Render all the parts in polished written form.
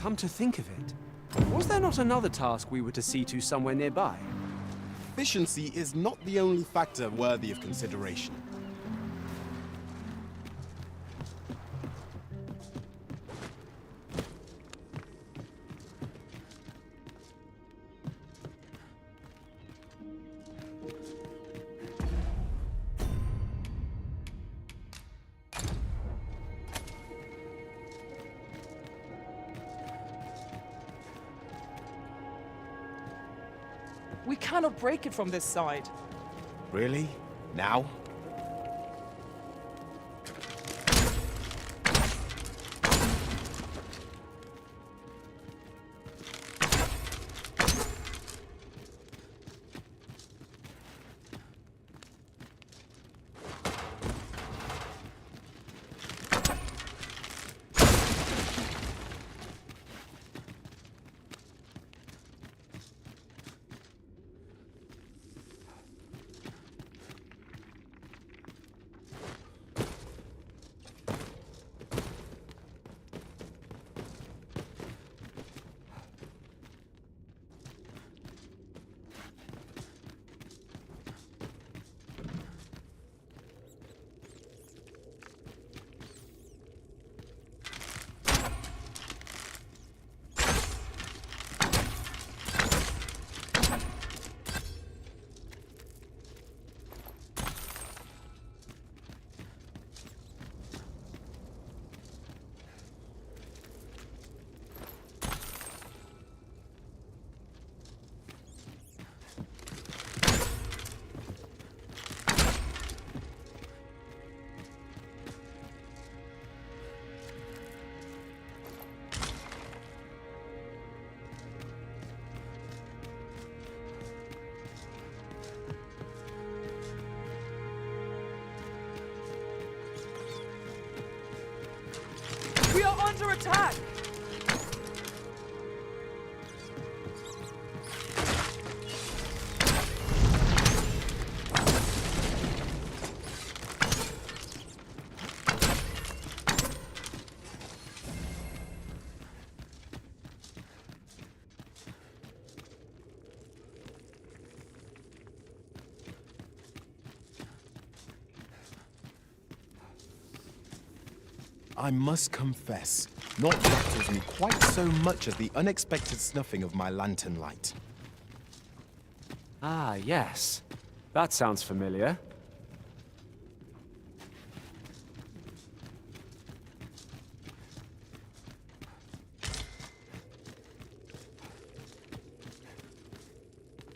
Come to think of it, was there not another task we were to see to somewhere nearby? Efficiency is not the only factor worthy of consideration. We cannot break it from this side. Really? Now? We are under attack! I must confess, not rattles me quite so much as the unexpected snuffing of my lantern light. Ah, yes. That sounds familiar.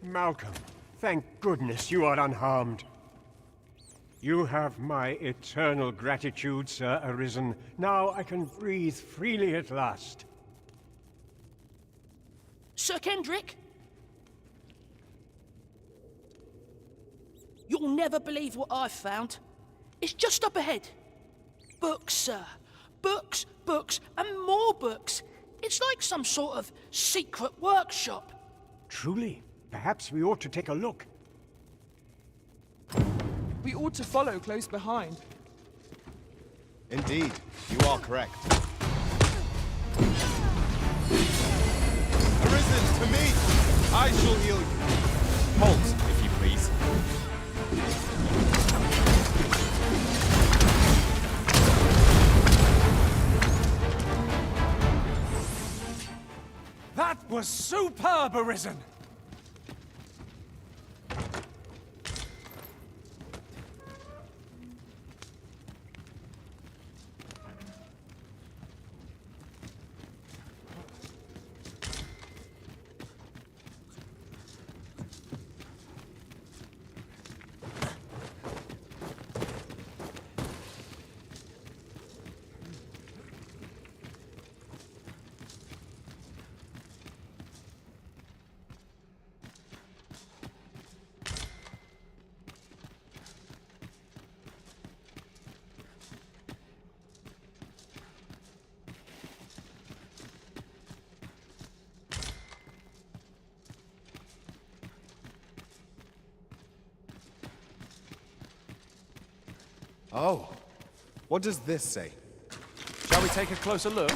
Malcolm, thank goodness you are unharmed. You have my eternal gratitude, Sir Arisen. Now I can breathe freely at last. Sir Kendrick? You'll never believe what I've found. It's just up ahead. Books, sir. Books, books, and more books. It's like some sort of secret workshop. Truly, perhaps we ought to take a look. We ought to follow close behind. Indeed, you are correct. Arisen, to me! I shall heal you. Halt, if you please. That was superb, Arisen! Oh, what does this say? Shall we take a closer look?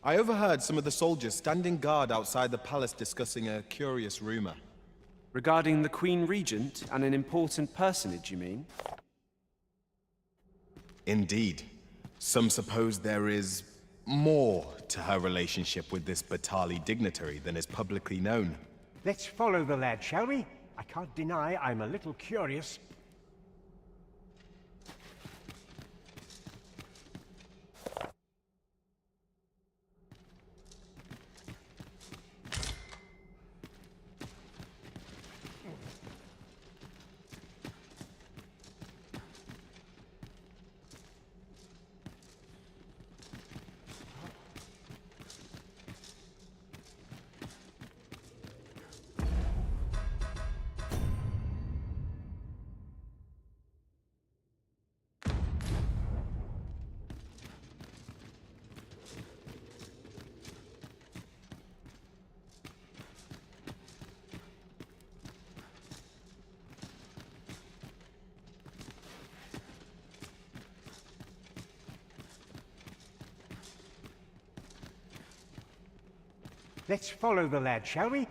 I overheard some of the soldiers standing guard outside the palace discussing a curious rumor. Regarding the Queen Regent and an important personage, you mean? Indeed. Some suppose there is more to her relationship with this Batali dignitary than is publicly known. Let's follow the lad, shall we? I can't deny I'm a little curious. Let's follow the lad, shall we?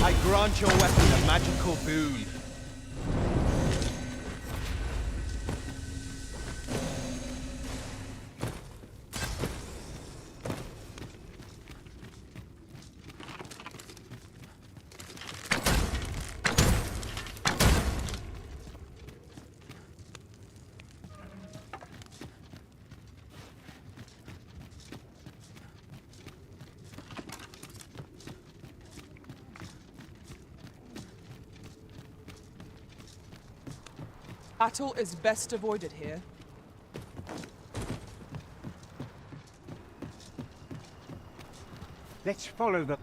I grant your weapon a magical boon. Battle is best avoided here. Let's follow the...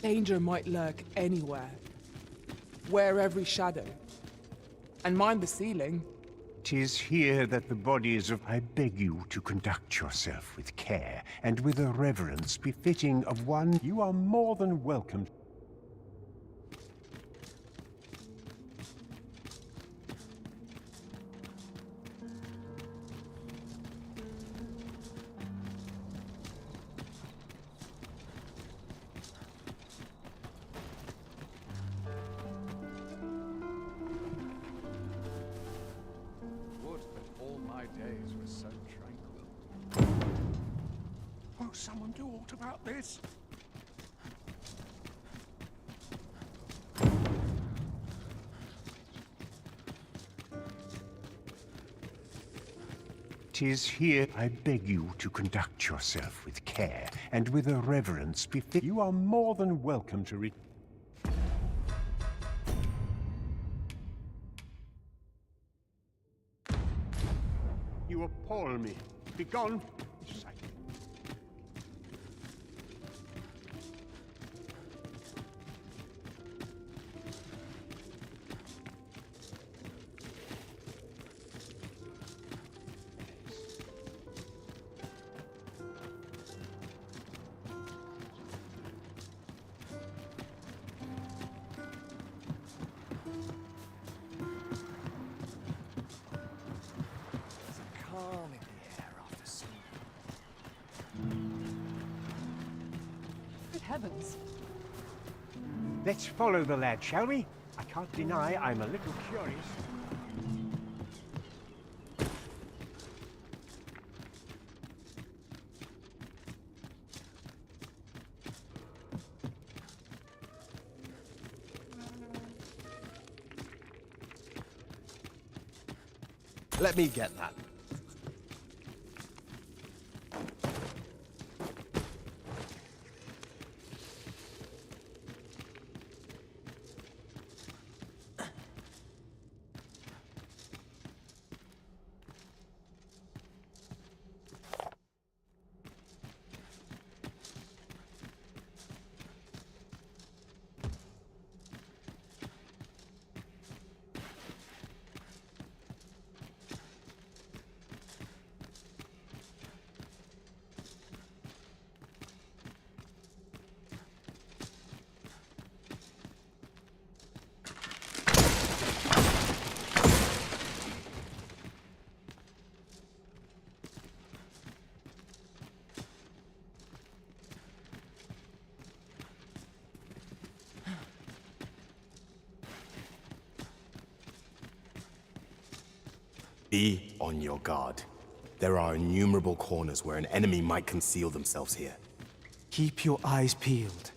Danger might lurk anywhere. Wear every shadow. And mind the ceiling. 'Tis here that the bodies of... I beg you to conduct yourself with care, and with a reverence befitting of one you are more than welcome. Won't someone do aught about this? Tis here I beg you to conduct yourself with care, and with a reverence befit. You are more than welcome to You appall me. Begone. Good heavens. Let's follow the lad, shall we? I can't deny I'm a little curious. Let me get that. Be on your guard. There are innumerable corners where an enemy might conceal themselves here. Keep your eyes peeled.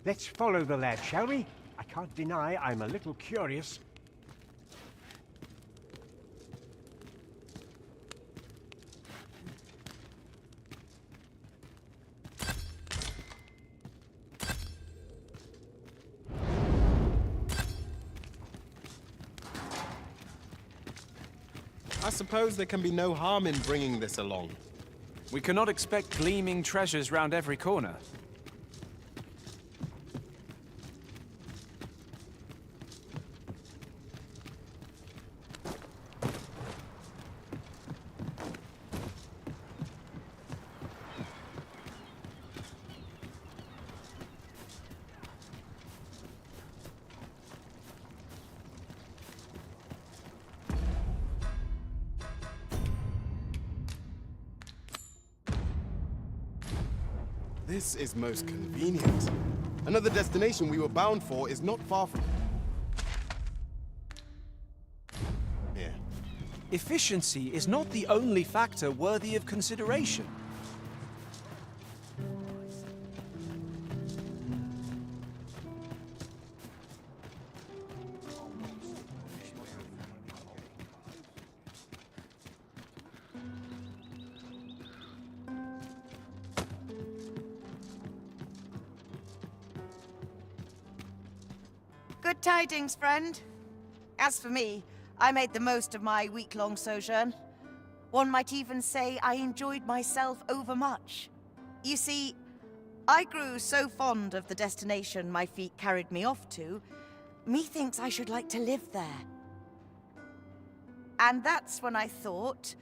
Let's follow the lad, shall we? I can't deny I'm a little curious. I suppose there can be no harm in bringing this along. We cannot expect gleaming treasures round every corner. This is most convenient. Another destination we were bound for is not far from here. Efficiency is not the only factor worthy of consideration. Good tidings, friend. As for me, I made the most of my week-long sojourn. One might even say I enjoyed myself overmuch. You see, I grew so fond of the destination my feet carried me off to, methinks I should like to live there. And that's when I thought,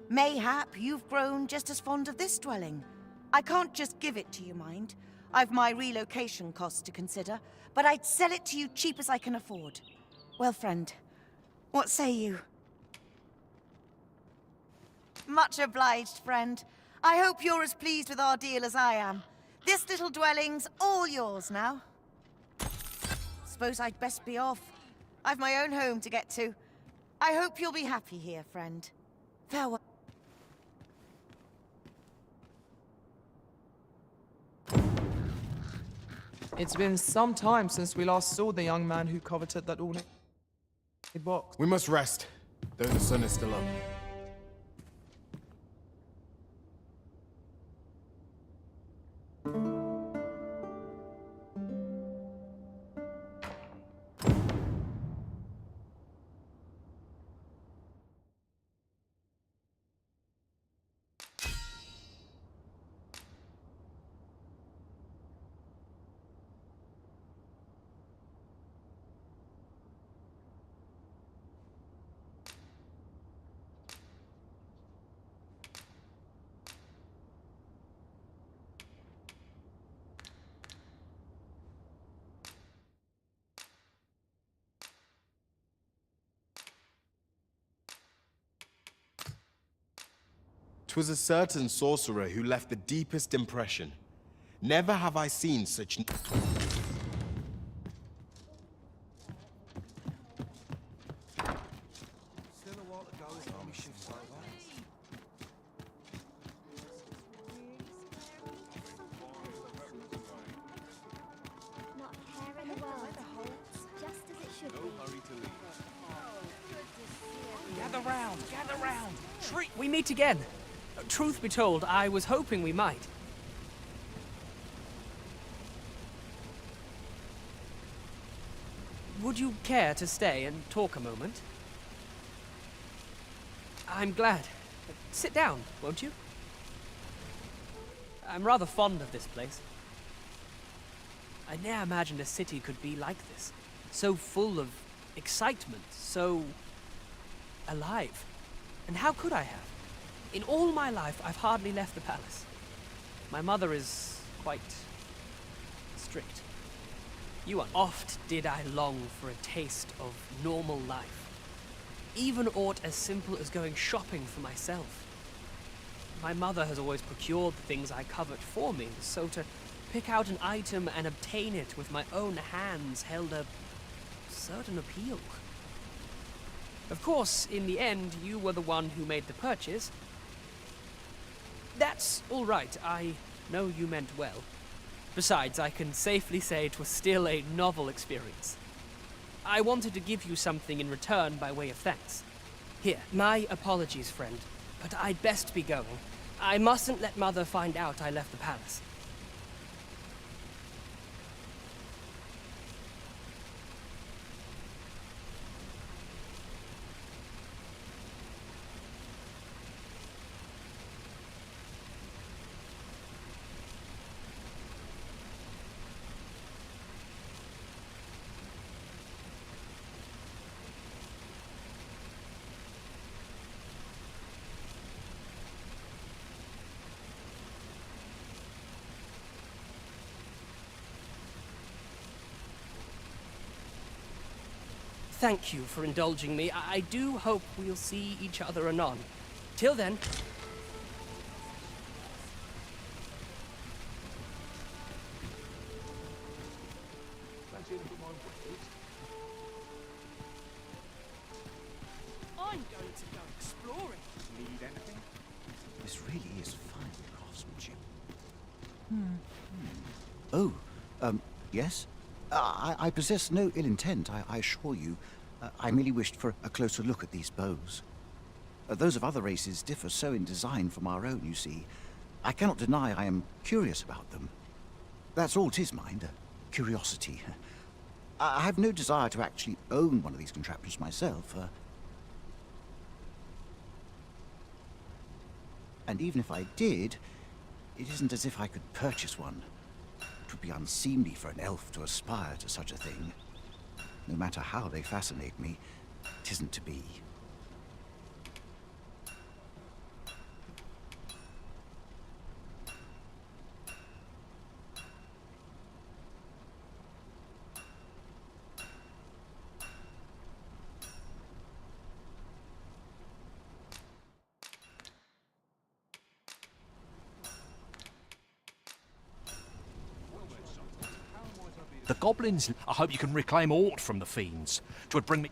mayhap you've grown just as fond of this dwelling. I can't just give it to you, mind. I've my relocation costs to consider, but I'd sell it to you cheap as I can afford. Well, friend, what say you? Much obliged, friend. I hope you're as pleased with our deal as I am. This little dwelling's all yours now. Suppose I'd best be off. I've my own home to get to. I hope you'll be happy here, friend. Farewell. It's been some time since we last saw the young man who coveted that ornate box. We must rest, though the sun is still up. "'Twas a certain sorcerer who left the deepest impression. Never have I seen such... Not a care in the world. Just as it should be. Gather round! We meet again. Truth be told, I was hoping we might. Would you care to stay and talk a moment? I'm glad. Sit down, won't you? I'm rather fond of this place. I ne'er imagined a city could be like this. So full of excitement, so alive. And how could I have? In all my life, I've hardly left the palace. My mother is quite strict. You are. Oft did I long for a taste of normal life. Even aught as simple as going shopping for myself. My mother has always procured the things I covet for me, so to pick out an item and obtain it with my own hands held a certain appeal. Of course, in the end, you were the one who made the purchase. That's all right. I know you meant well. Besides, I can safely say it was still a novel experience. I wanted to give you something in return by way of thanks. Here, my apologies, friend, but I'd best be going. I mustn't let Mother find out I left the palace. Thank you for indulging me. I do hope we'll see each other anon. Till then... I'm going to go exploring. This really is fine craftsmanship. Oh, yes? I possess no ill intent, I assure you. I merely wished for a closer look at these bows. Those of other races differ so in design from our own, you see. I cannot deny I am curious about them. That's all 'tis, mind, curiosity. I have no desire to actually own one of these contraptions myself. And even if I did, it isn't as if I could purchase one. It would be unseemly for an elf to aspire to such a thing. No matter how they fascinate me, it isn't to be. The goblins. I hope you can reclaim aught from the fiends. 'Twould bring me.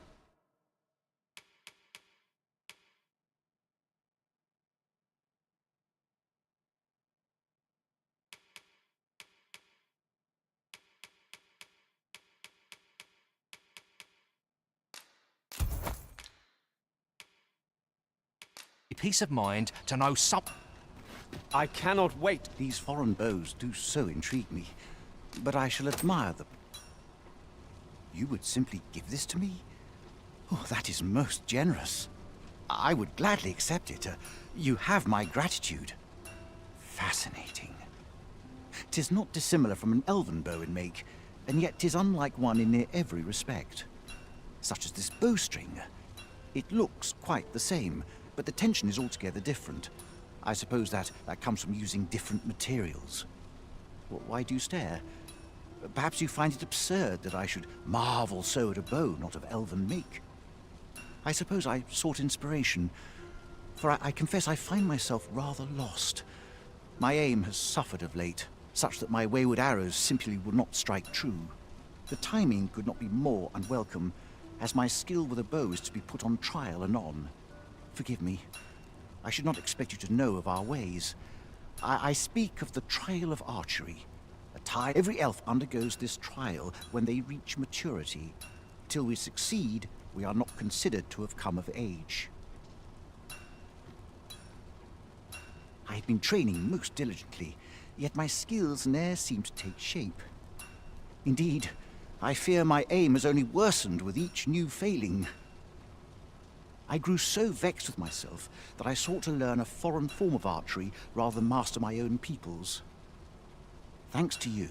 Peace of mind to know some. I cannot wait. These foreign bows do so intrigue me, but I shall admire them. You would simply give this to me? Oh, that is most generous. I would gladly accept it. You have my gratitude. Fascinating. 'Tis not dissimilar from an elven bow in make, and yet 'tis unlike one in near every respect. Such as this bowstring. It looks quite the same, but the tension is altogether different. I suppose that comes from using different materials. Why do you stare? Perhaps you find it absurd that I should marvel so at a bow not of elven make. I suppose I sought inspiration, for I confess I find myself rather lost. My aim has suffered of late, such that my wayward arrows simply would not strike true. The timing could not be more unwelcome, as my skill with a bow is to be put on trial anon. Forgive me. I should not expect you to know of our ways. I speak of the trial of archery. Every elf undergoes this trial when they reach maturity. Till we succeed, we are not considered to have come of age. I have been training most diligently, yet my skills ne'er seem to take shape. Indeed, I fear my aim has only worsened with each new failing. I grew so vexed with myself that I sought to learn a foreign form of archery rather than master my own people's. Thanks to you,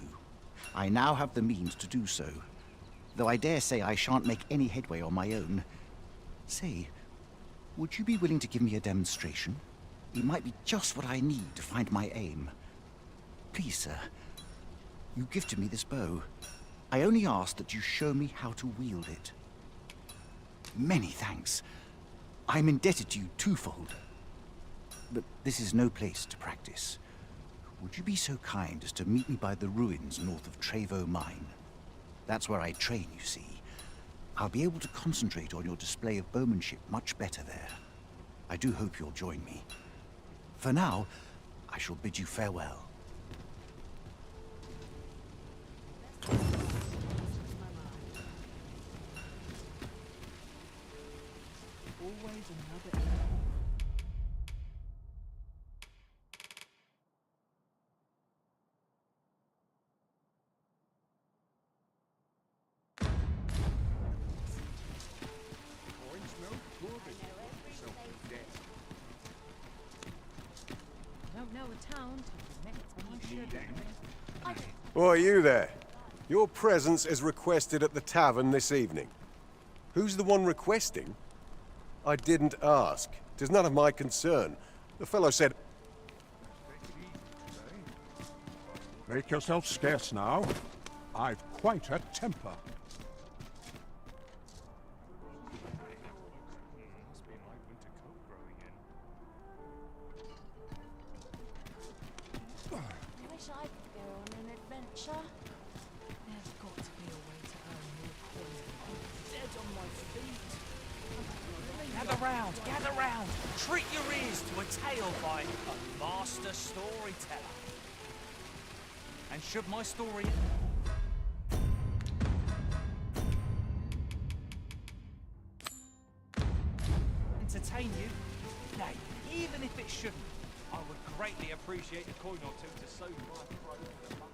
I now have the means to do so, though I dare say I shan't make any headway on my own. Say, would you be willing to give me a demonstration? It might be just what I need to find my aim. Please, sir, you gifted me this bow. I only ask that you show me how to wield it. Many thanks. I'm indebted to you twofold. But this is no place to practice. Would you be so kind as to meet me by the ruins north of Trevo Mine? That's where I train, you see. I'll be able to concentrate on your display of bowmanship much better there. I do hope you'll join me. For now, I shall bid you farewell. Always another. Don't know a town till you met it. Oh, you there? Your presence is requested at the tavern this evening. Who's the one requesting? I didn't ask. 'Tis none of my concern. The fellow said... Make yourself scarce now. I've quite a temper. I wish I could go on an adventure. There's got to be a way to gather round. Treat your ears to a tale by a master storyteller. And should my story entertain you, nay, even if it shouldn't, I would greatly appreciate a coin or two to soak my throat for the month.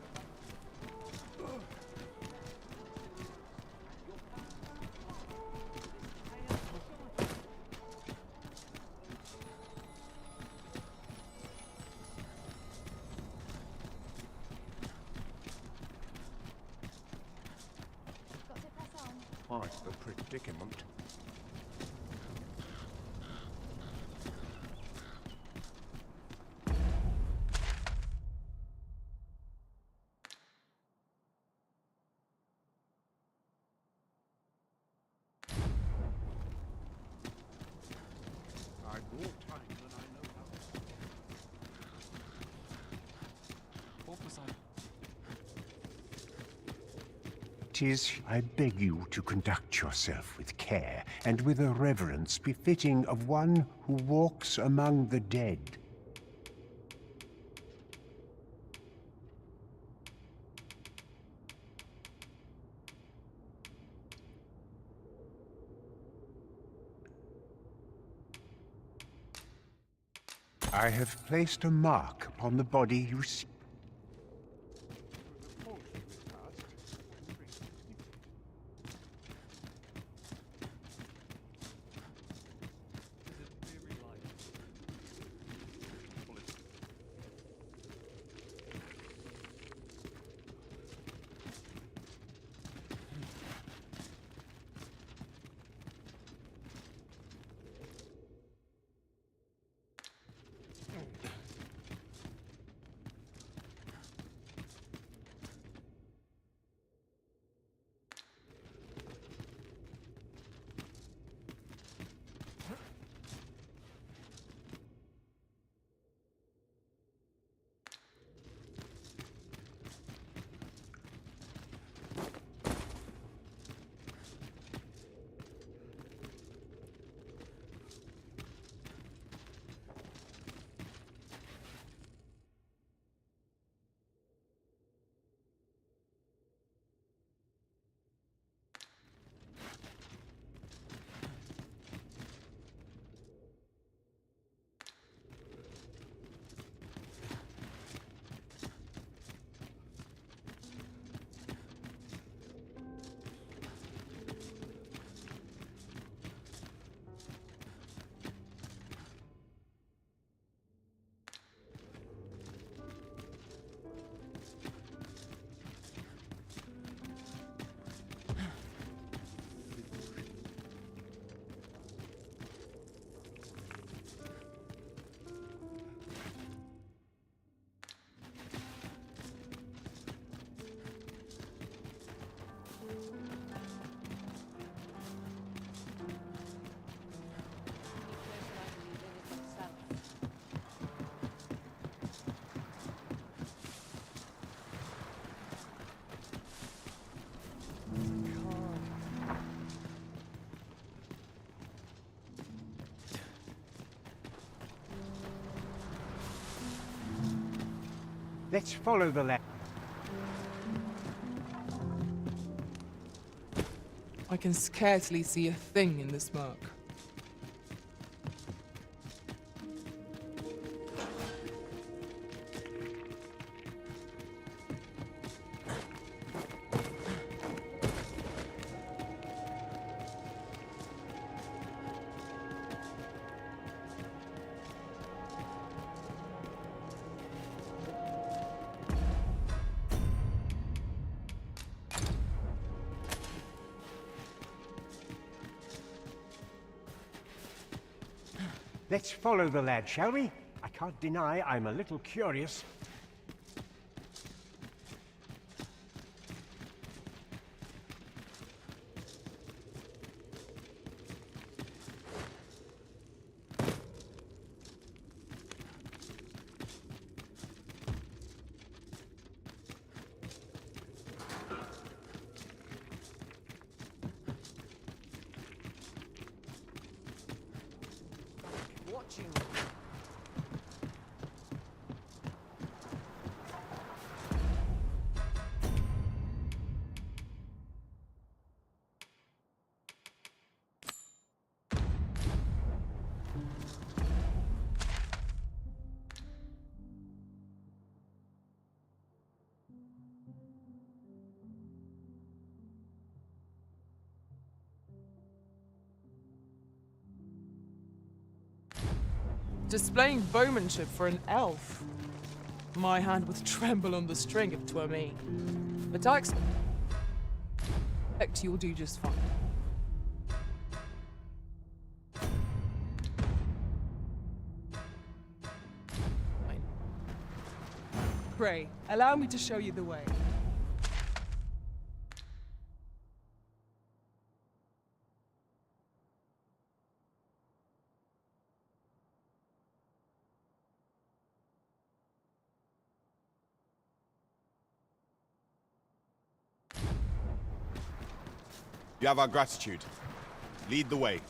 Got to press on. Quite the predicament. I've more time than I know how. What was I? 'Tis, I beg you to conduct yourself with care and with a reverence befitting of one who walks among the dead. I have placed a mark upon the body you see. Let's follow the lad. I can scarcely see a thing in the smoke. Let's follow the lad, shall we? I can't deny I'm a little curious. Displaying bowmanship for an elf. My hand would tremble on the string if 'twere me. But I expect you'll do just fine. Pray, allow me to show you the way. You have our gratitude. Lead the way.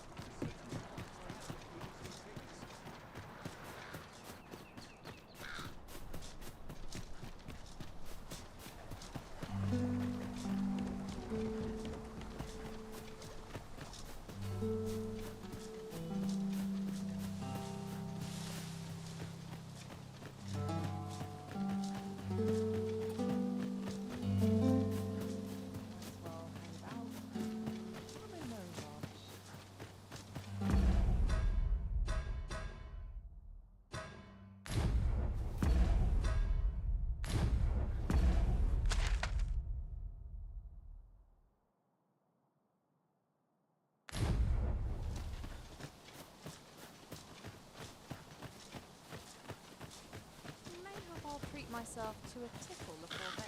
I'll treat myself to a tickle before bed.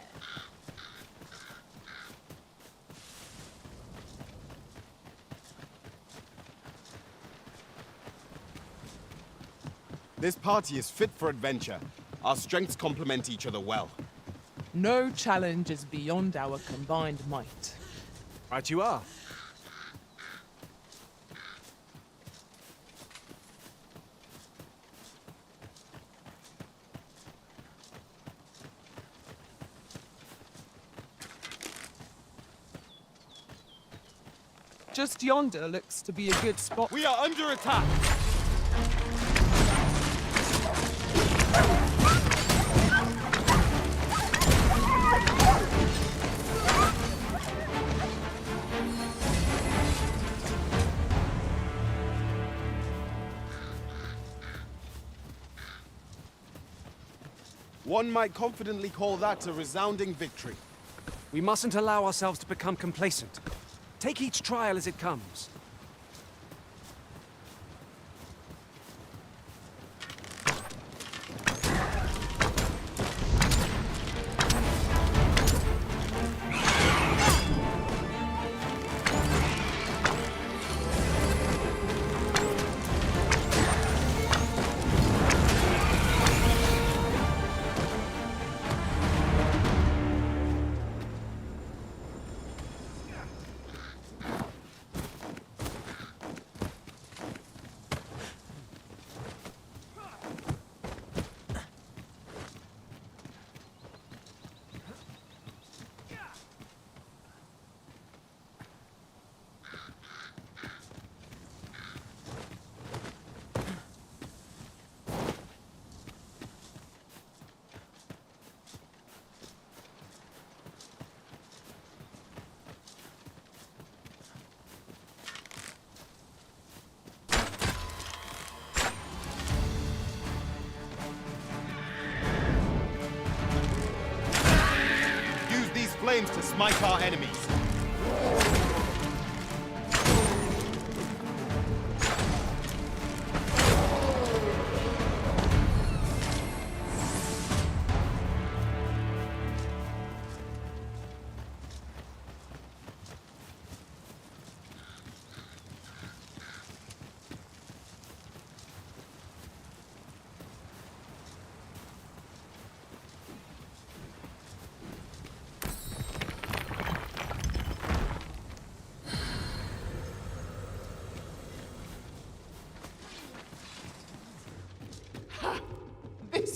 This party is fit for adventure. Our strengths complement each other well. No challenge is beyond our combined might. Right you are. Just yonder looks to be a good spot. We are under attack! One might confidently call that a resounding victory. We mustn't allow ourselves to become complacent. Take each trial as it comes. Flames to smite our enemies.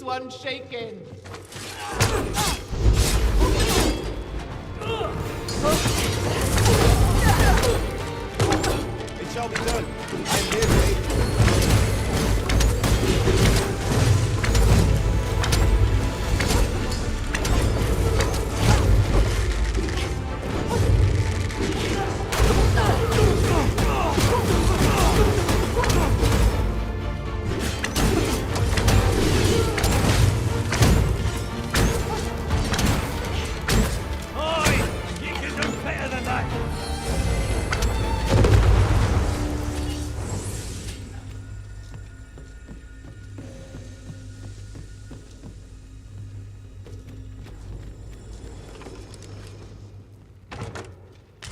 one shaking. It shall be done. I am here, mate.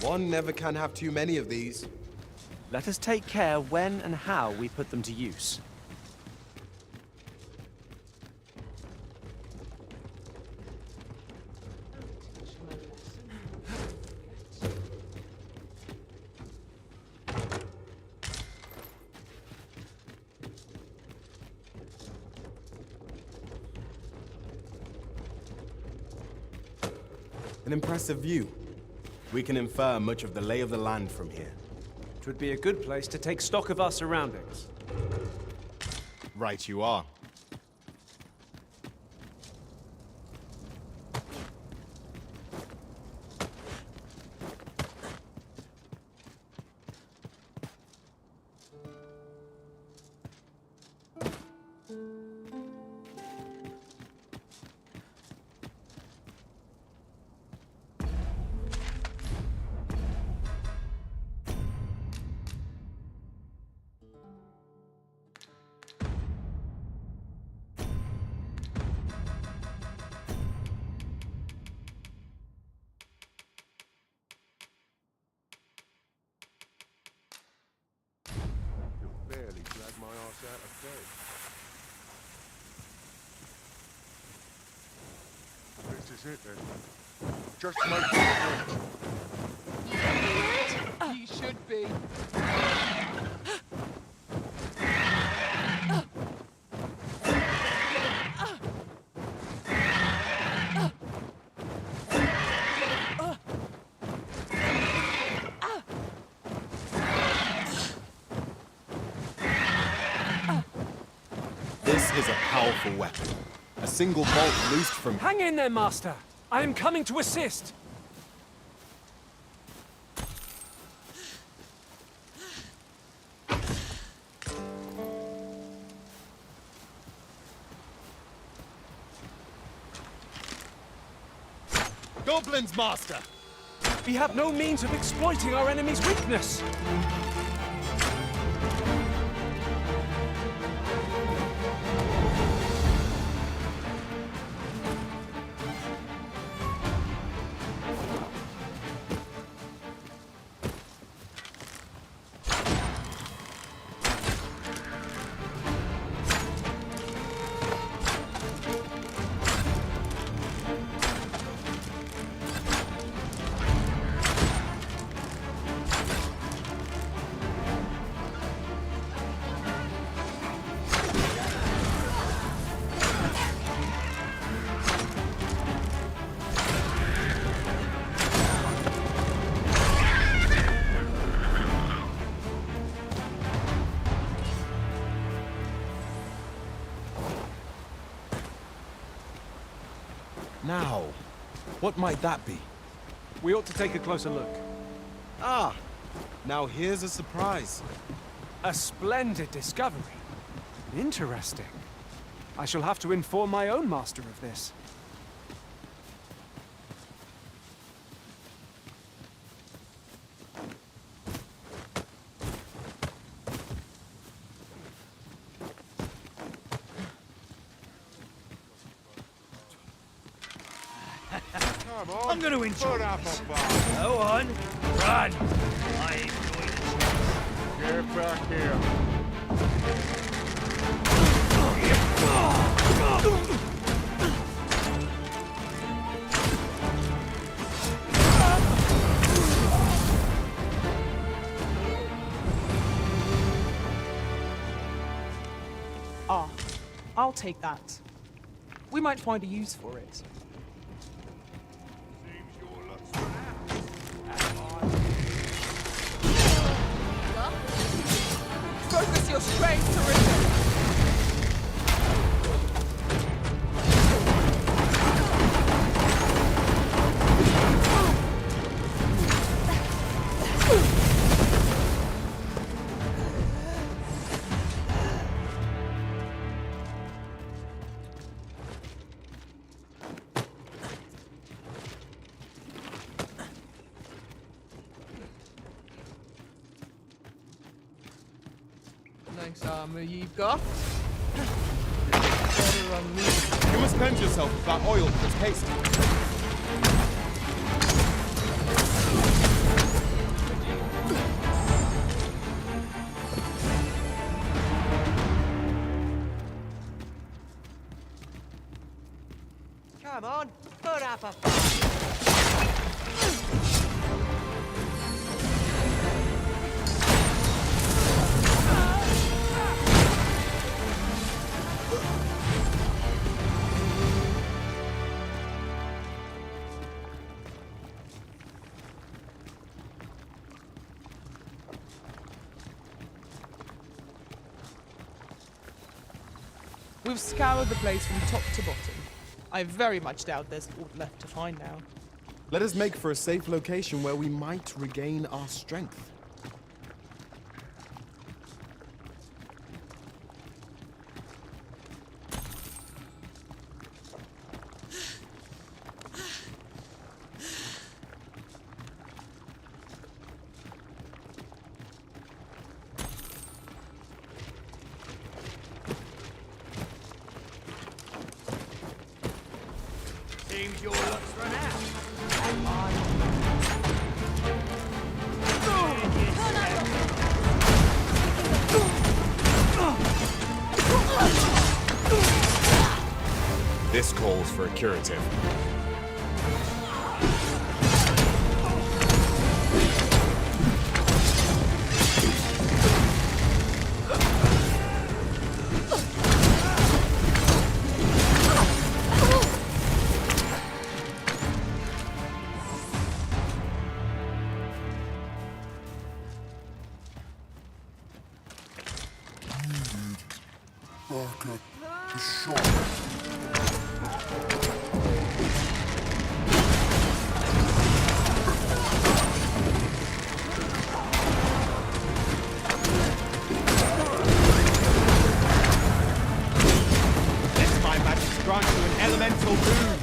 One never can have too many of these. Let us take care when and how we put them to use. An impressive view. We can infer much of the lay of the land from here. It would be a good place to take stock of our surroundings. Right you are. Barely dragged my ass out of bed. This is it then. Just make it. He should be. This is a powerful weapon. A single bolt loosed from... Hang in there, Master! I am coming to assist! Goblins, Master! We have no means of exploiting our enemy's weakness! Now, what might that be? We ought to take a closer look. Ah, now here's a surprise. A splendid discovery. Interesting. I shall have to inform my own master of this. I'm going to enjoy this. Go on, run. I enjoy this. Get back here. Ah, I'll take that. We might find a use for it. Focus your strength, Arisen! Nice armor you've got. Better on me. You must cleanse yourself with that oil that's hasty. Come on, put up a We've scoured the place from top to bottom. I very much doubt there's aught left to find now. Let us make for a safe location where we might regain our strength. Seems your luck's run out. This calls for a curative. Grant you an elemental boon.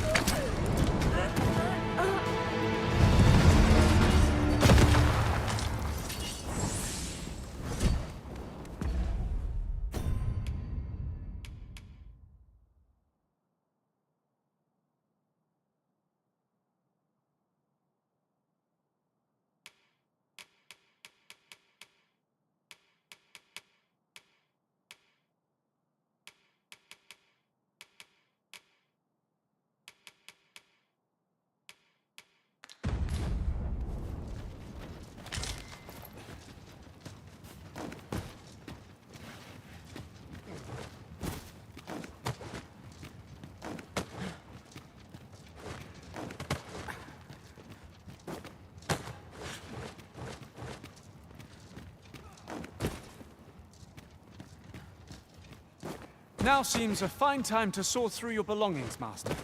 Now seems a fine time to sort through your belongings, Master.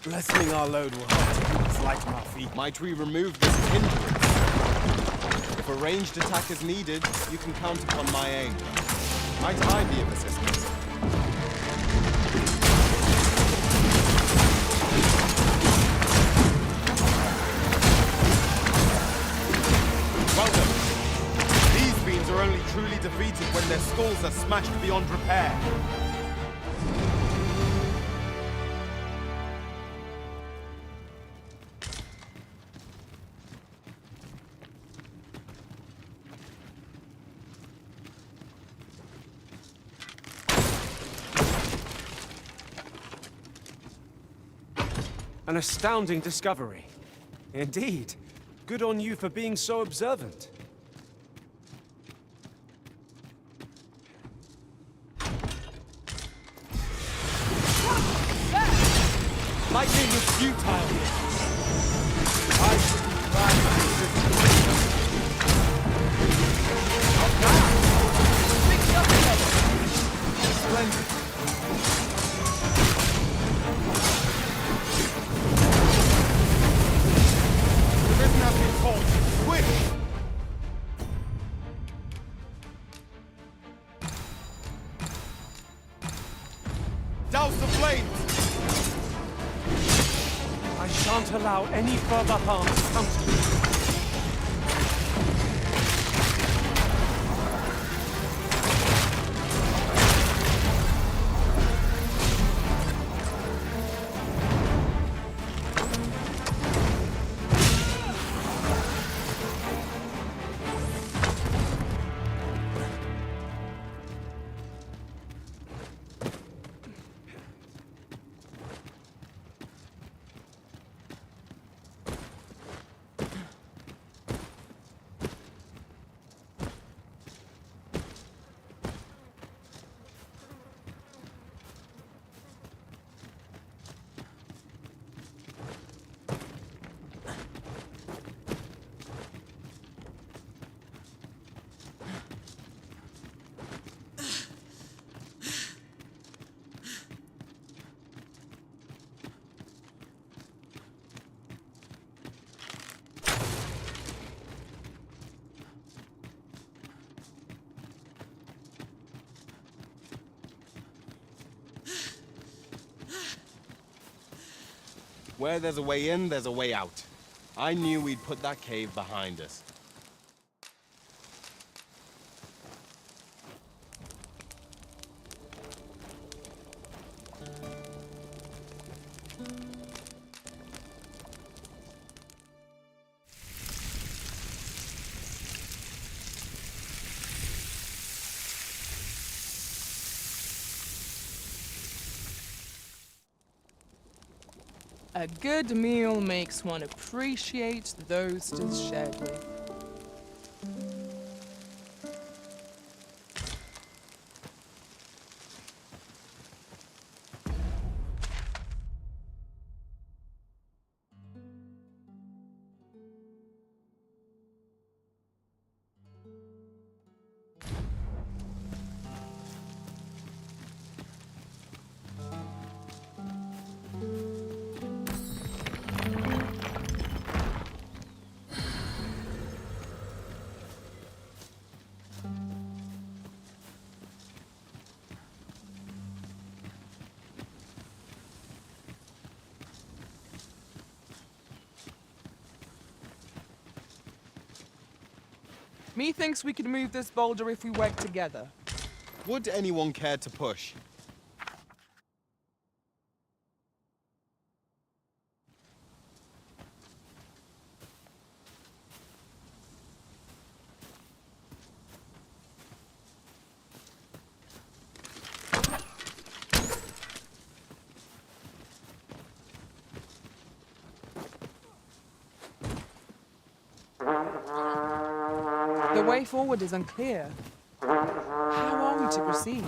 Lessening our load will help to keep us light on our feet. Might we remove this hindrance? If a ranged attack is needed, you can count upon my aim. Might I be of assistance? Welcome. These fiends are only truly defeated when their skulls are smashed beyond repair. An astounding discovery. Indeed. Good on you for being so observant. futile here. I should be glad to assist you. Not bad. Pick it up together. Splendid. The mission has been called. Quick! Douse the flames! I shan't allow any further harm to come to me. Where there's a way in, there's a way out. I knew we'd put that cave behind us. A good meal makes one appreciate those it is shared with. Methinks we could move this boulder if we work together. Would anyone care to push? The way forward is unclear. How are we to proceed?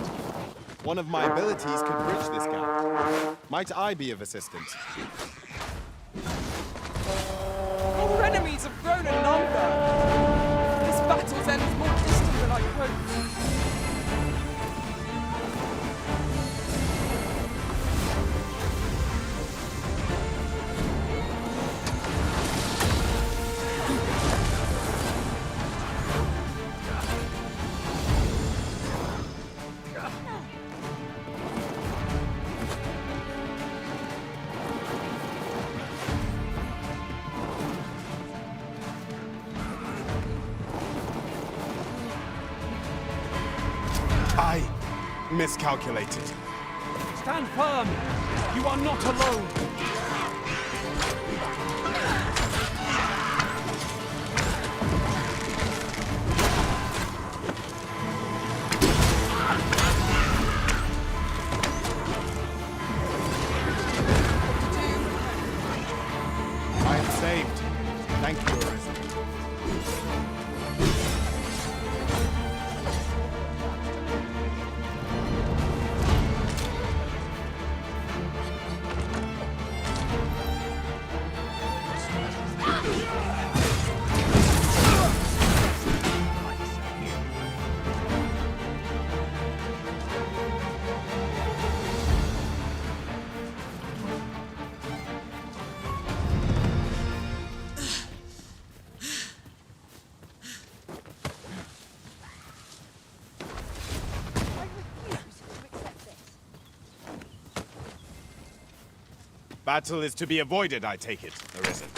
One of my abilities could bridge this gap. Might I be of assistance? Our enemies have grown in number. This battle's end is more distant than I hoped. I miscalculated. Stand firm! You are not alone! I am saved. Thank you, Arisen. Battle is to be avoided, I take it, Arisen.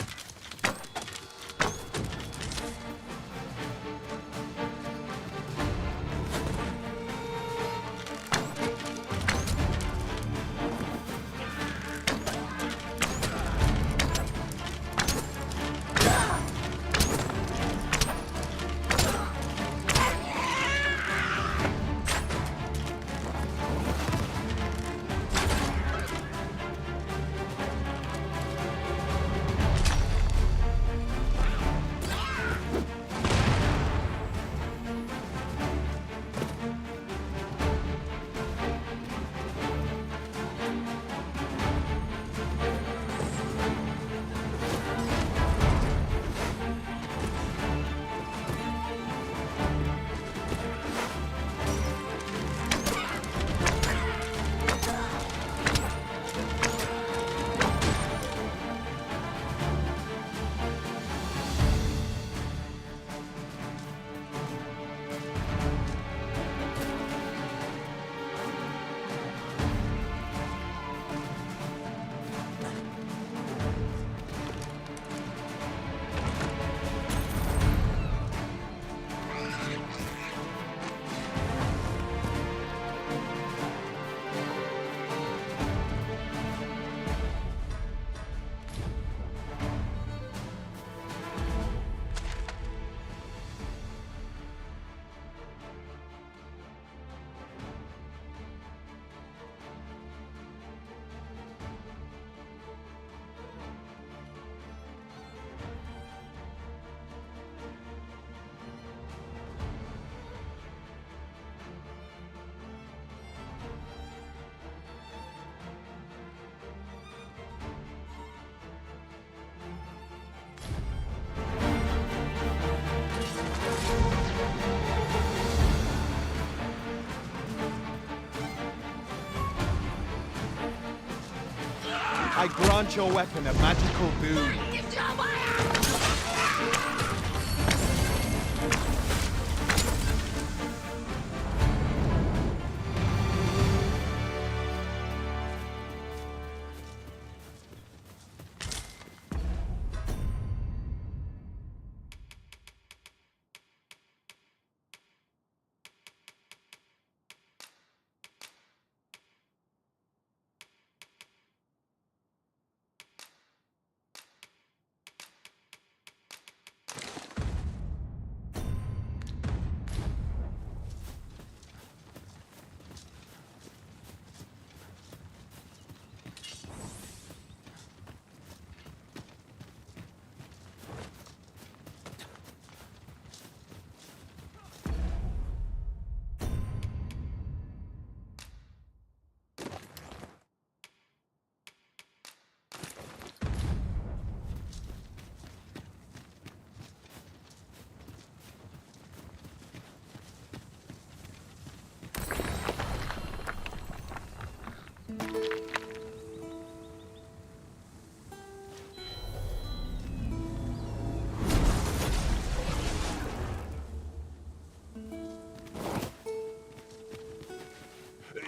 I grant your weapon a magical boon.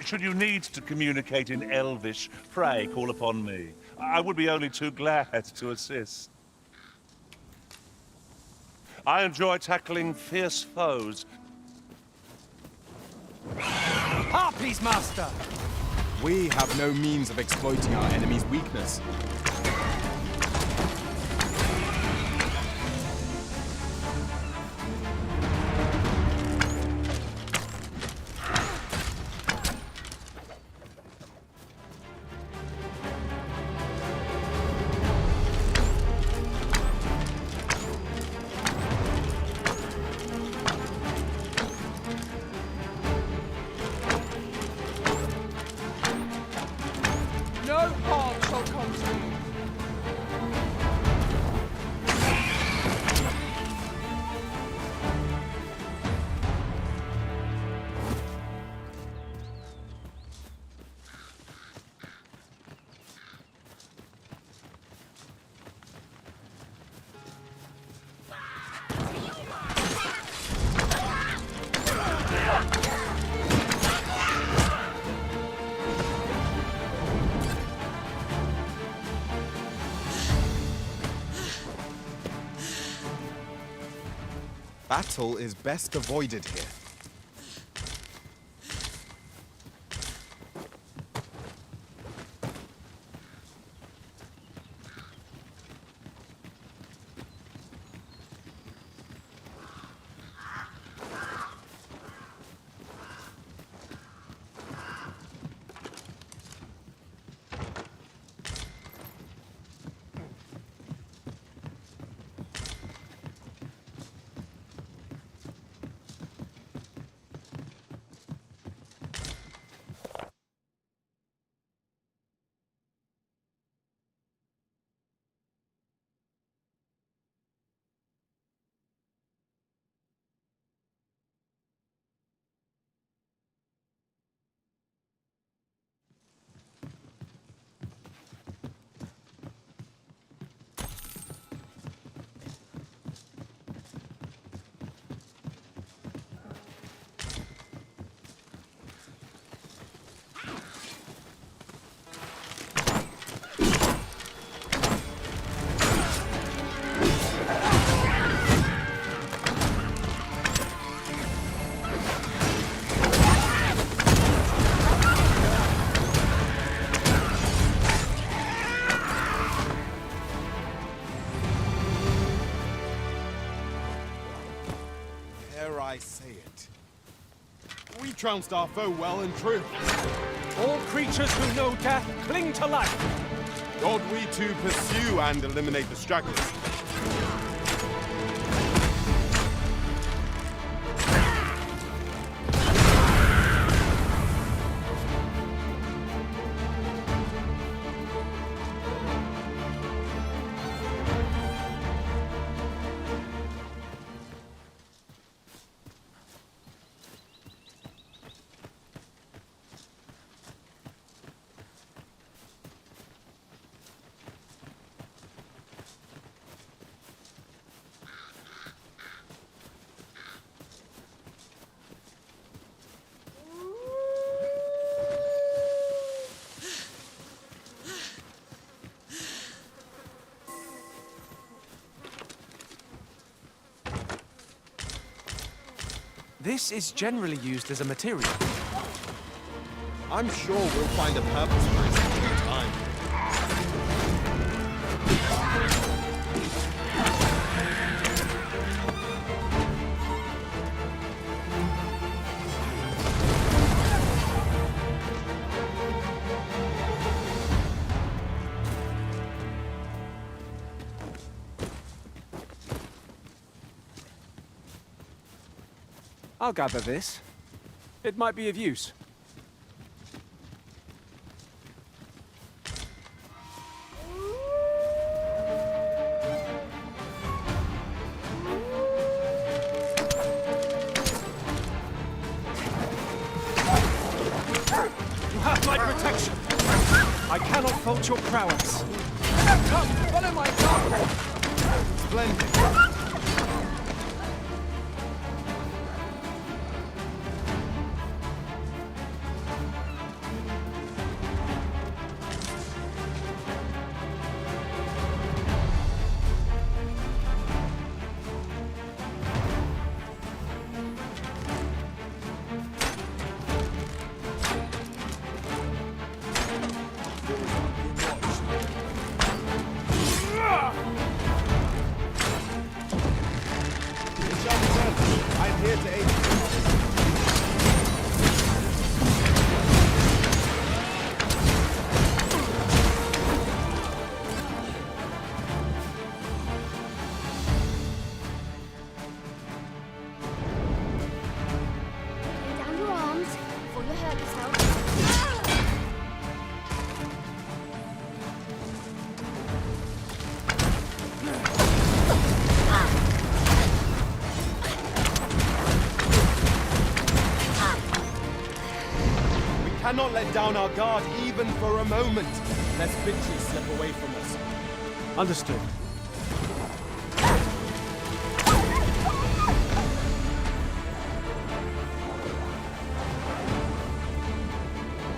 Should you need to communicate in Elvish, pray call upon me. I would be only too glad to assist. I enjoy tackling fierce foes. Harpies, master! We have no means of exploiting our enemy's weakness. No harm shall come to you. Battle is best avoided here. I say it. We trounced our foe well and true. All creatures who know death cling to life. God, we too pursue and eliminate the stragglers. This is generally used as a material. I'm sure we'll find a purpose for it in due time. I'll gather this. It might be of use. You have my protection. I cannot fault your prowess. Come, follow my path. Splendid. I'm here to aid you. Lay down your arms before you hurt yourself. Cannot let down our guard even for a moment, lest victory slip away from us. Understood.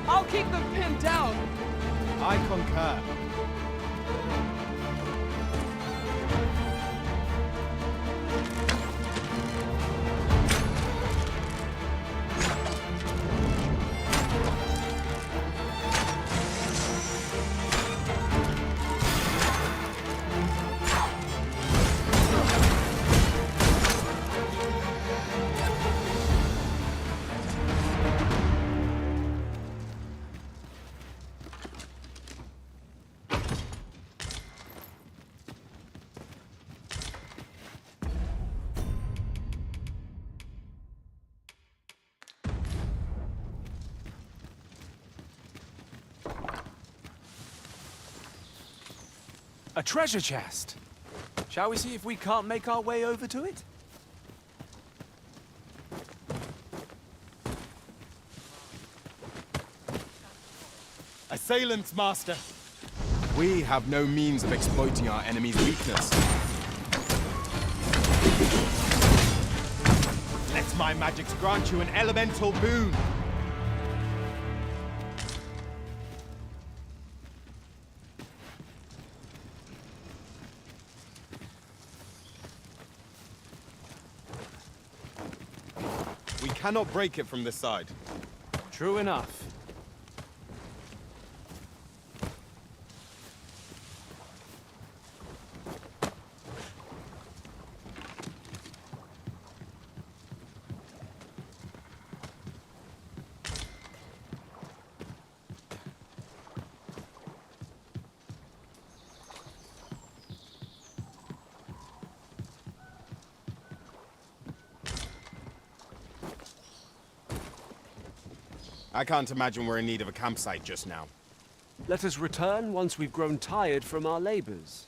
I'll keep them pinned down. I concur. A treasure chest. Shall we see if we can't make our way over to it? Assailants, Master! We have no means of exploiting our enemy's weakness. Let my magics grant you an elemental boon! We cannot break it from this side. True enough. I can't imagine we're in need of a campsite just now. Let us return once we've grown tired from our labors.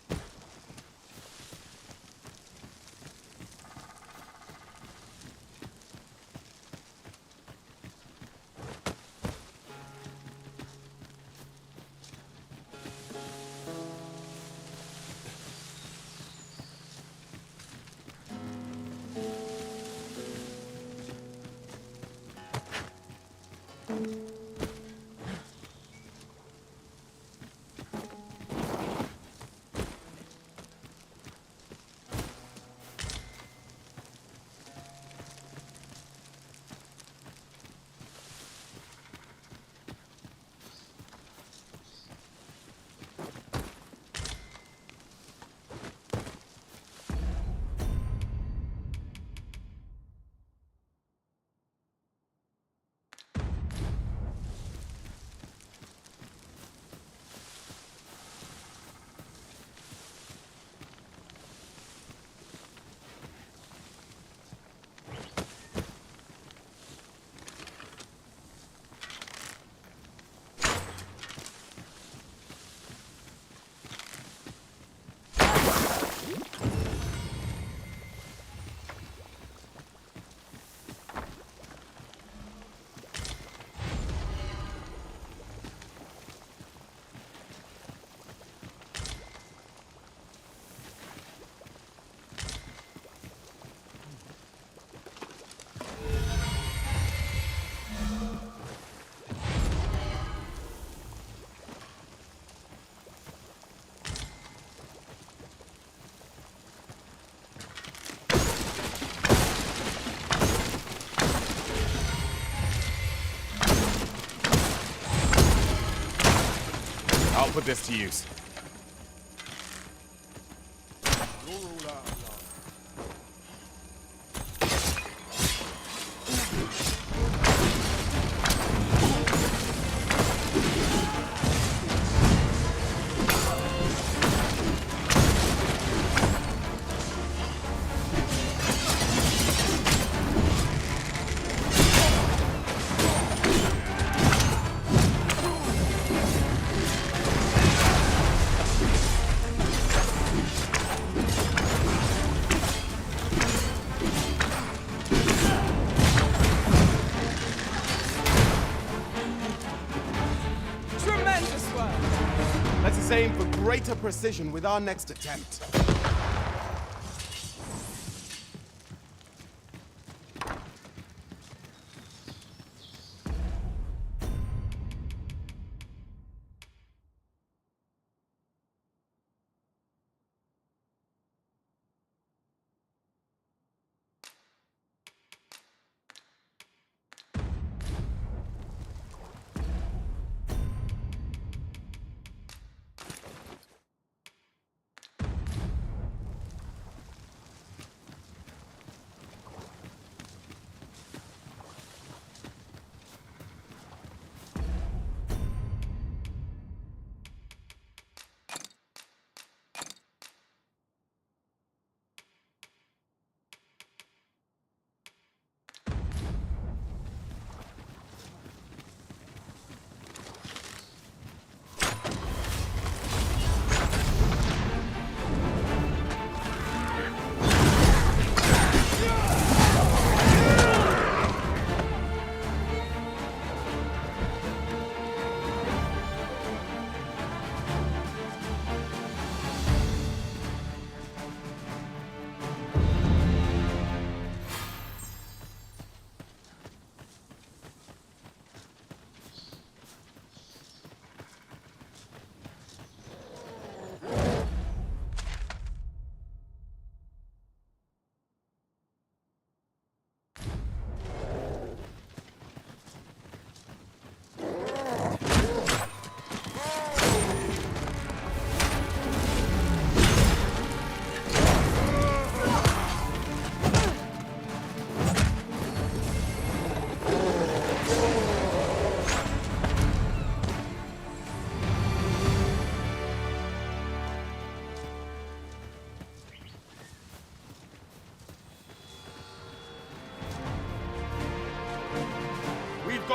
I'll put this to use. Let's aim for greater precision with our next attempt.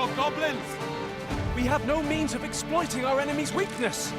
or goblins! We have no means of exploiting our enemy's weakness!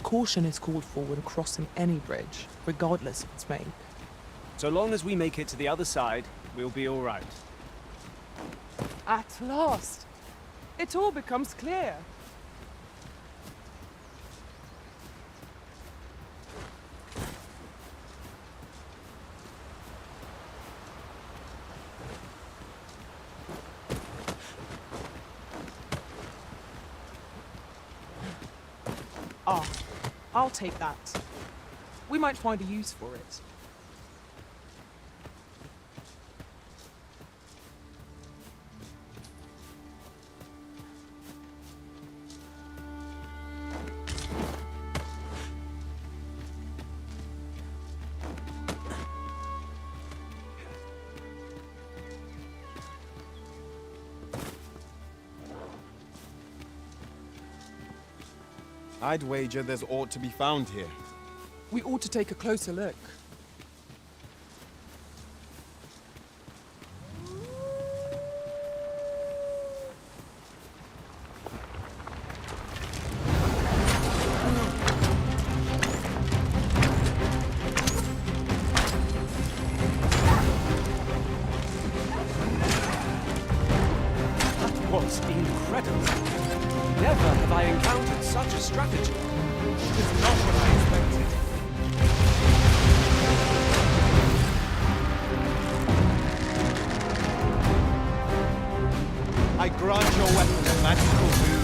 Caution is called for when crossing any bridge, regardless of its make. So long as we make it to the other side, we'll be all right. At last! It all becomes clear. Ah, I'll take that. We might find a use for it. I'd wager there's aught to be found here. We ought to take a closer look. That was incredible. Never have I encountered such a strategy. It's not what I expected. I grant your weapon a magical boon.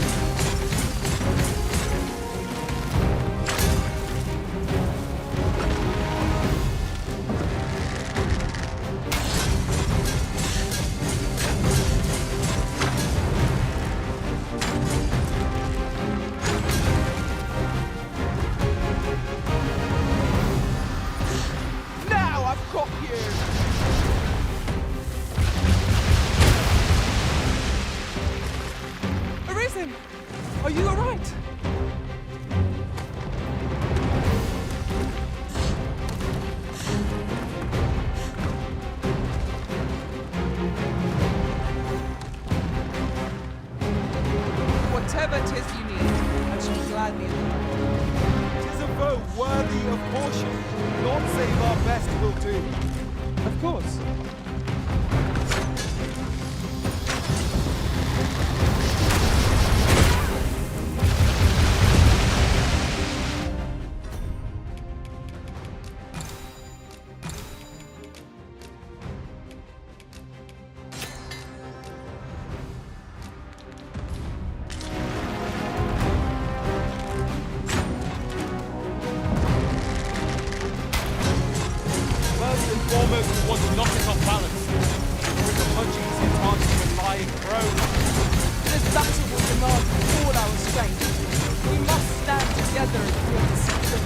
of caution. Not save our best will do. Of course. First and foremost, we want to knock it off balance. Bring the punches into a lying prone. This battle will demand all our strength. We must stand together against the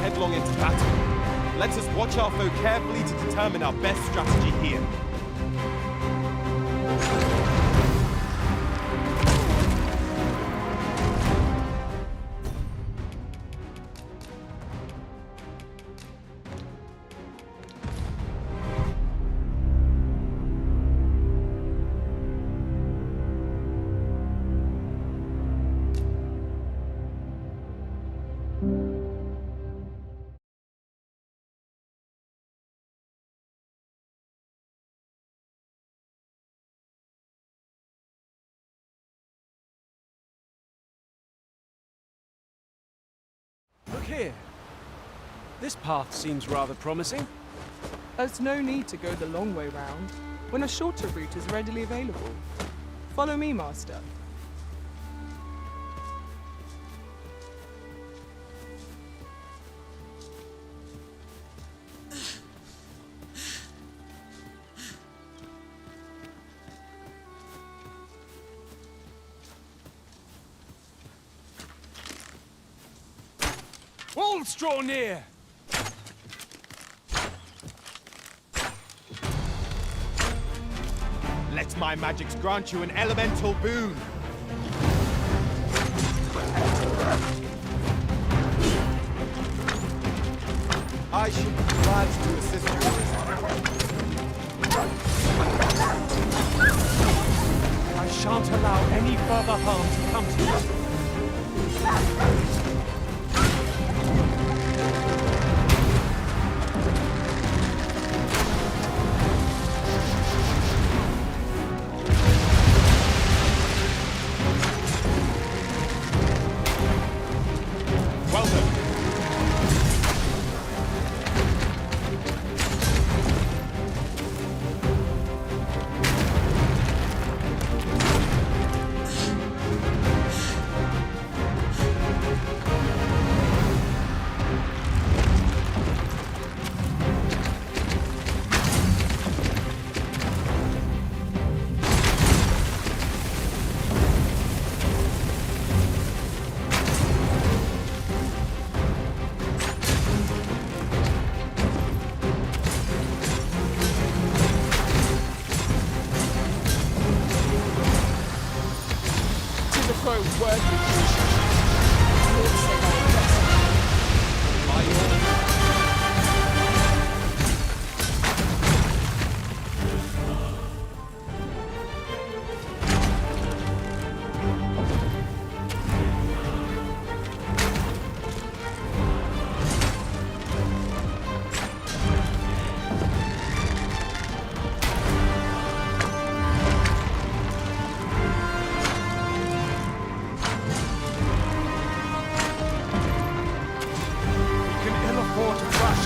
headlong into battle. Let us watch our foe carefully to determine our best strategy here. Look here. This path seems rather promising. There's no need to go the long way round when a shorter route is readily available. Follow me, Master. Walls draw near! Let my magics grant you an elemental boon. I should be glad to assist you in this. I shan't allow any further harm to come to you. Well done.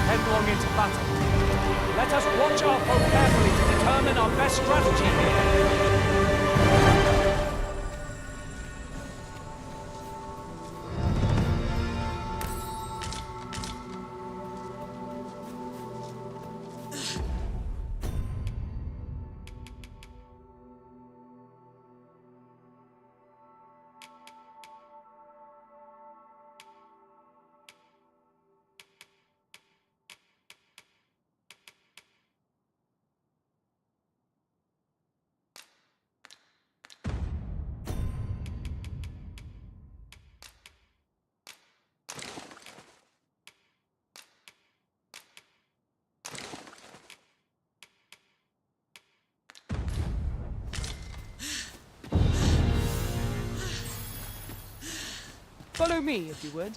headlong into battle. Let us watch our foe carefully to determine our best strategy here. Follow me, if you would.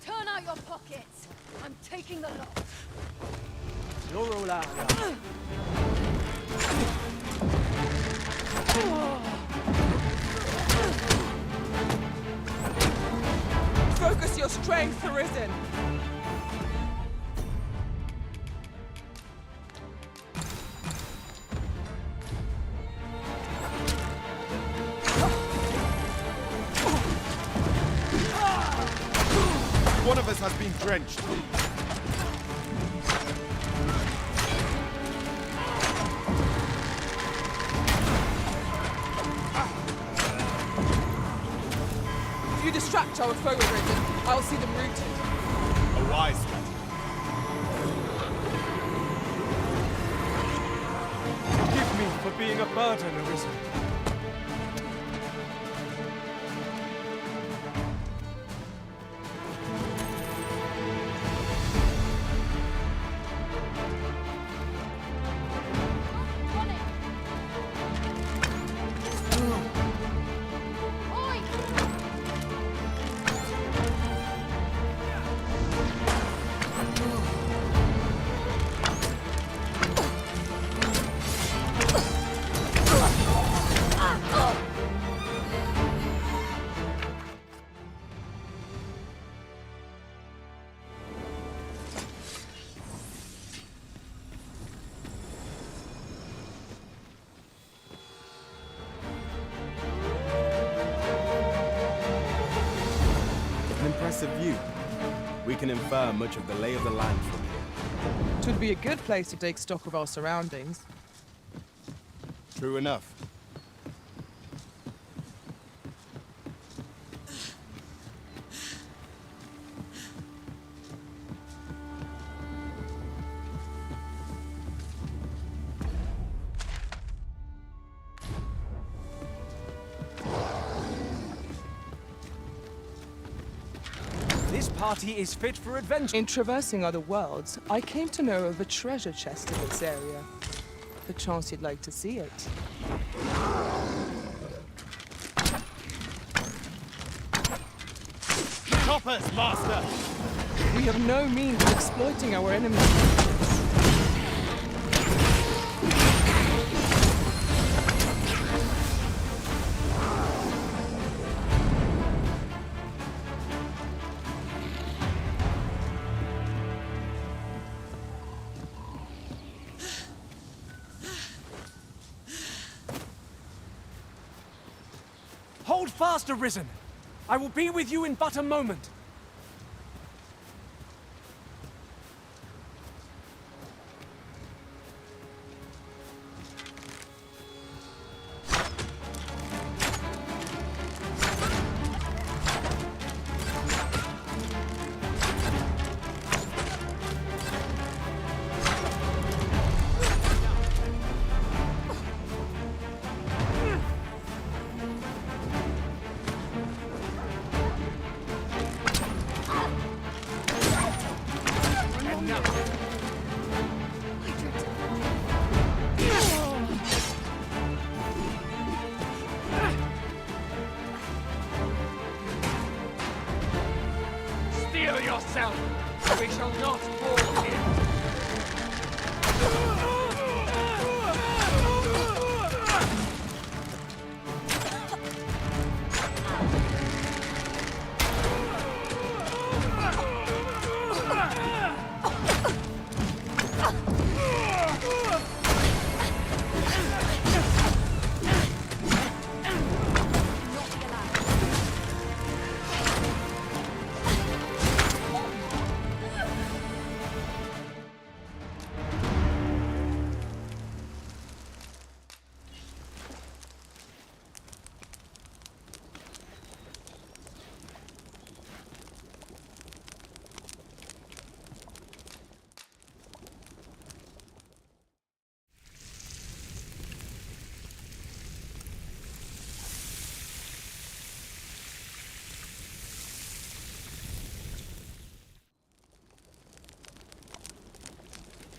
Turn out your pockets. I'm taking the lot. You're all out. Focus your strength, Arisen. One of us has been drenched. If you distract our foe, Arisen, I'll see them rooted. A wise strategy. Forgive me for being a burden, Arisen. Impressive view. We can infer much of the lay of the land from here. It would be a good place to take stock of our surroundings. True enough. This party is fit for adventure. In traversing other worlds, I came to know of a treasure chest in this area. Perchance you'd like to see it. Choppers, master! We have no means of exploiting our enemies. Hold fast, Arisen. I will be with you in but a moment. Steel yourself! We shall not fall here!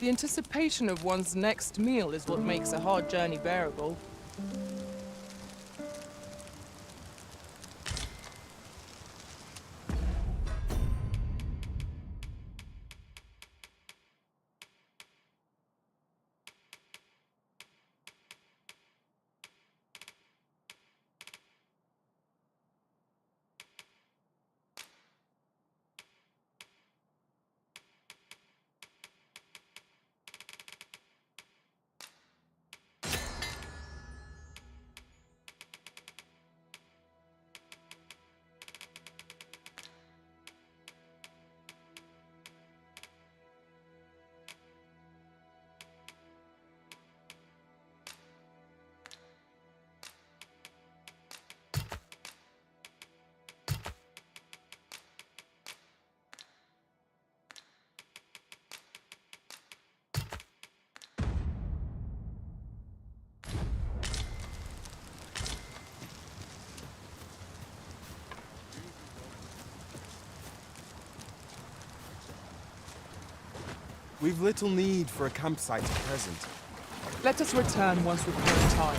The anticipation of one's next meal is what makes a hard journey bearable. We've little need for a campsite at present. Let us return once we've grown tired.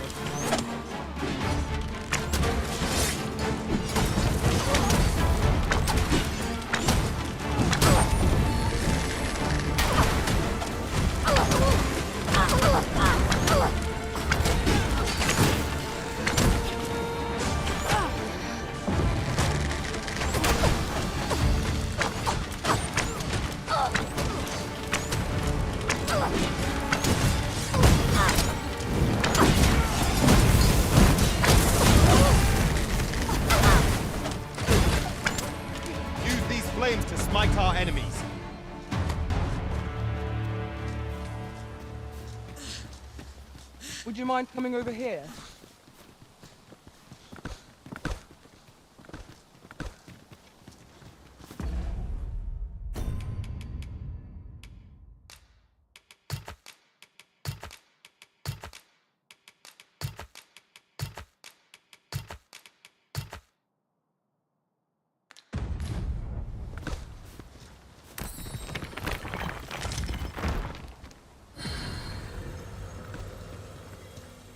To smite our enemies. Would you mind coming over here?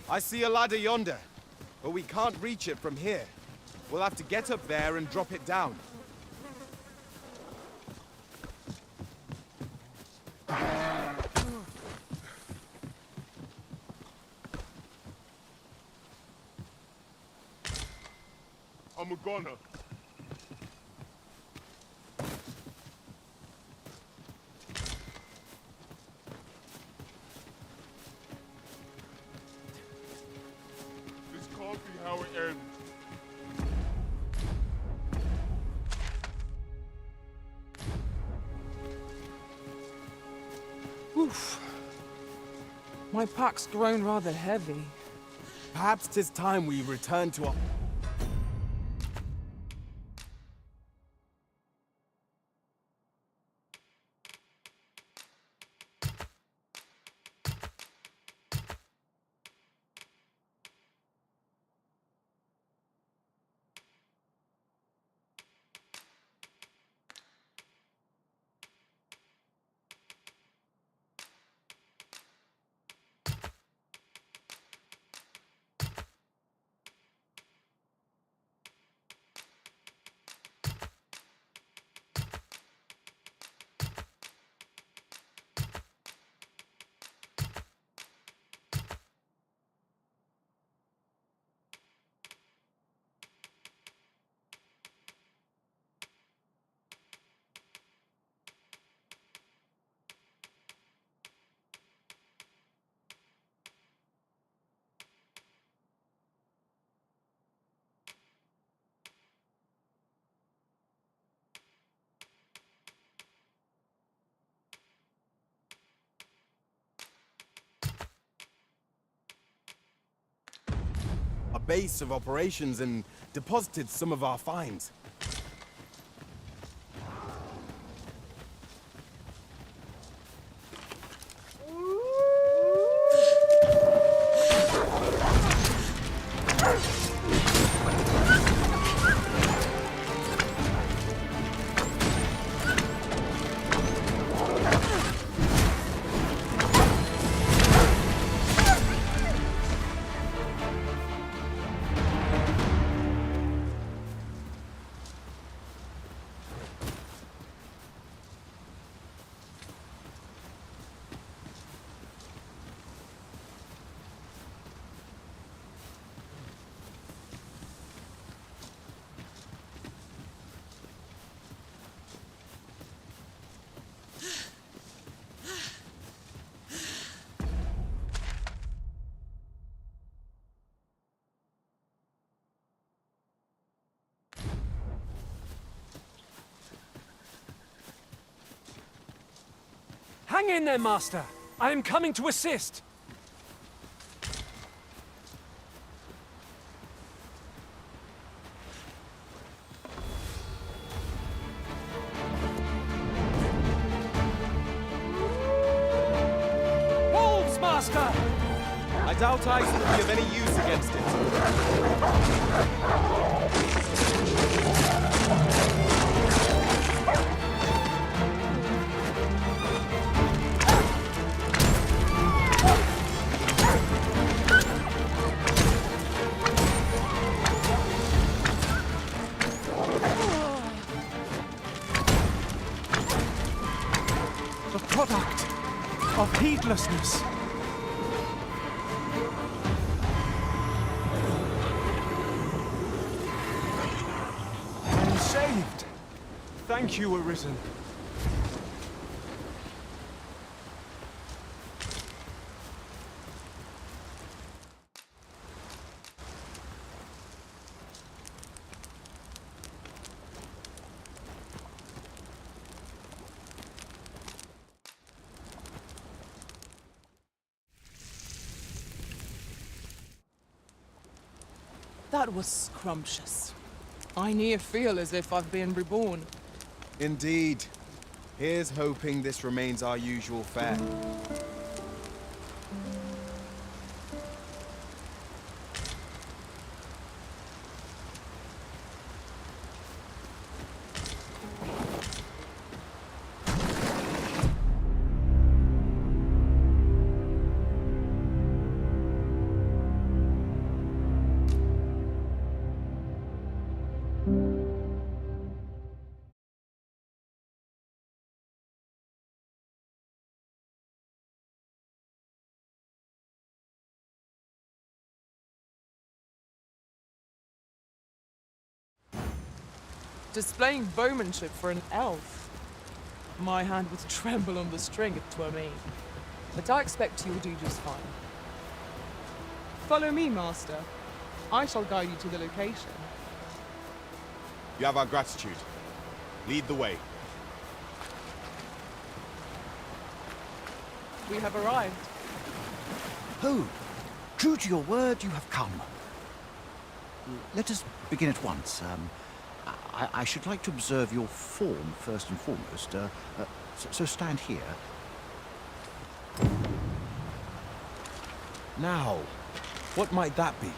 I see a ladder yonder, but we can't reach it from here. We'll have to get up there and drop it down. I'm gonna. This can't be how it ends. Oof. My pack's grown rather heavy. Perhaps 'tis time we return to our... a base of operations and deposited some of our finds. Hang in there, Master. I am coming to assist. Wolves, Master! I doubt ice will be of any use against it. The product of heedlessness. I'm saved. Thank you, Arisen. That was scrumptious. I near feel as if I've been reborn. Indeed. Here's hoping this remains our usual fare. Displaying bowmanship for an elf. My hand would tremble on the string if 'twere me. But I expect you'll do just fine. Follow me, Master. I shall guide you to the location. You have our gratitude. Lead the way. We have arrived. Oh, true to your word, you have come. Let us begin at once. I should like to observe your form first and foremost. So stand here. Now, what might that be?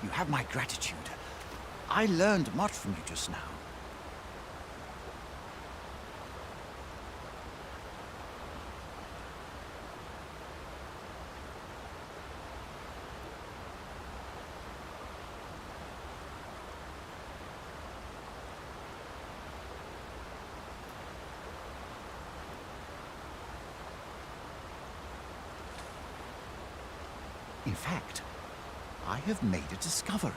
You have my gratitude. I learned much from you just now. In fact, I have made a discovery.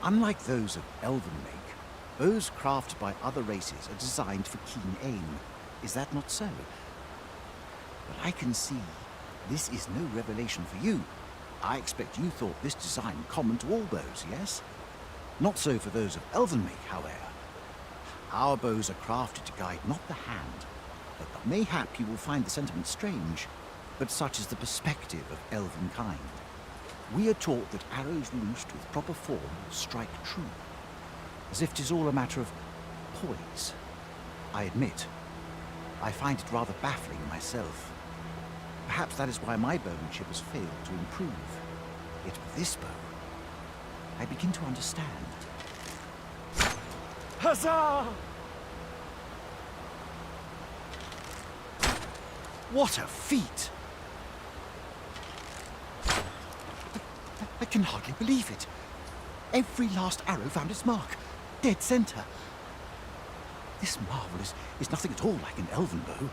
Unlike those of elven make, bows crafted by other races are designed for keen aim. Is that not so? But I can see this is no revelation for you. I expect you thought this design common to all bows, yes? Not so for those of elven make, however. Our bows are crafted to guide not the hand, Mayhap you will find the sentiment strange, but such is the perspective of elven kind. We are taught that arrows loosed with proper form strike true, as if 'tis all a matter of poise. I admit, I find it rather baffling myself. Perhaps that is why my bowmanship has failed to improve. Yet with this bow, I begin to understand. Huzzah! What a feat! I can hardly believe it. Every last arrow found its mark, dead center. This marvel is nothing at all like an elven bow.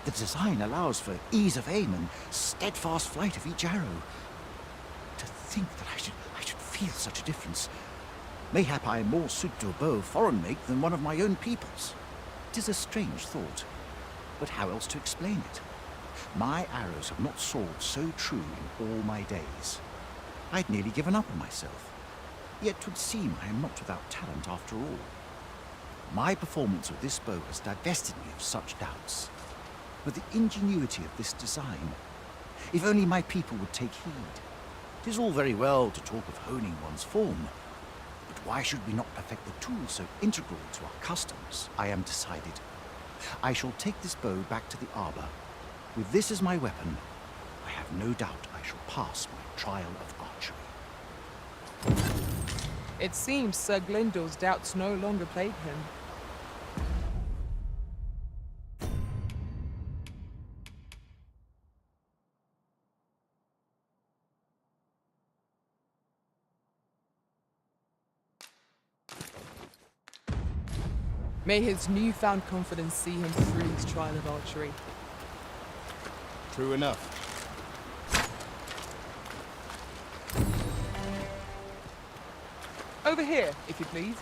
The design allows for ease of aim and steadfast flight of each arrow. To think that I should feel such a difference. Mayhap I am more suited to a bow of foreign make than one of my own people's. 'Tis a strange thought, but how else to explain it? My arrows have not soared so true in all my days. I'd nearly given up on myself. Yet 'twould seem I am not without talent after all. My performance with this bow has divested me of such doubts. But the ingenuity of this design, if only my people would take heed. 'Tis all very well to talk of honing one's form, but why should we not perfect the tool so integral to our customs? I am decided. I shall take this bow back to the arbor. With this as my weapon, I have no doubt I shall pass my trial of archery. It seems Sir Glyndor's doubts no longer plague him. May his newfound confidence see him through his trial of archery. True enough. Over here, if you please.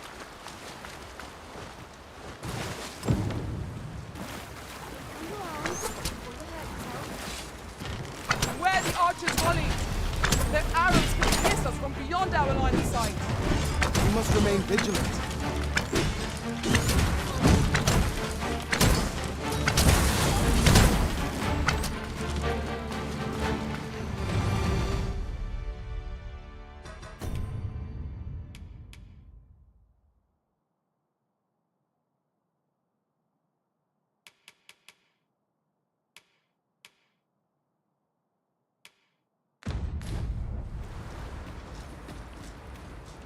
Where the archers volley! Their arrows can pierce us from beyond our line of sight. We must remain vigilant.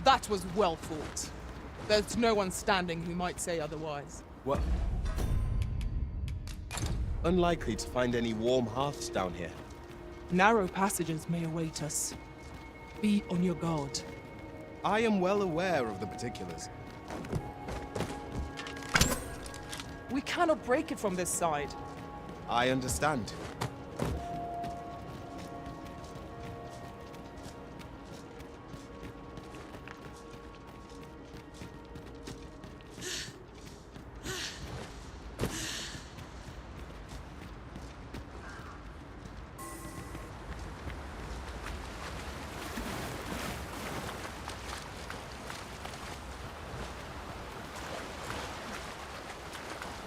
That was well fought. There's no one standing who might say otherwise. What? Unlikely to find any warm hearths down here. Narrow passages may await us. Be on your guard. I am well aware of the particulars. We cannot break it from this side. I understand.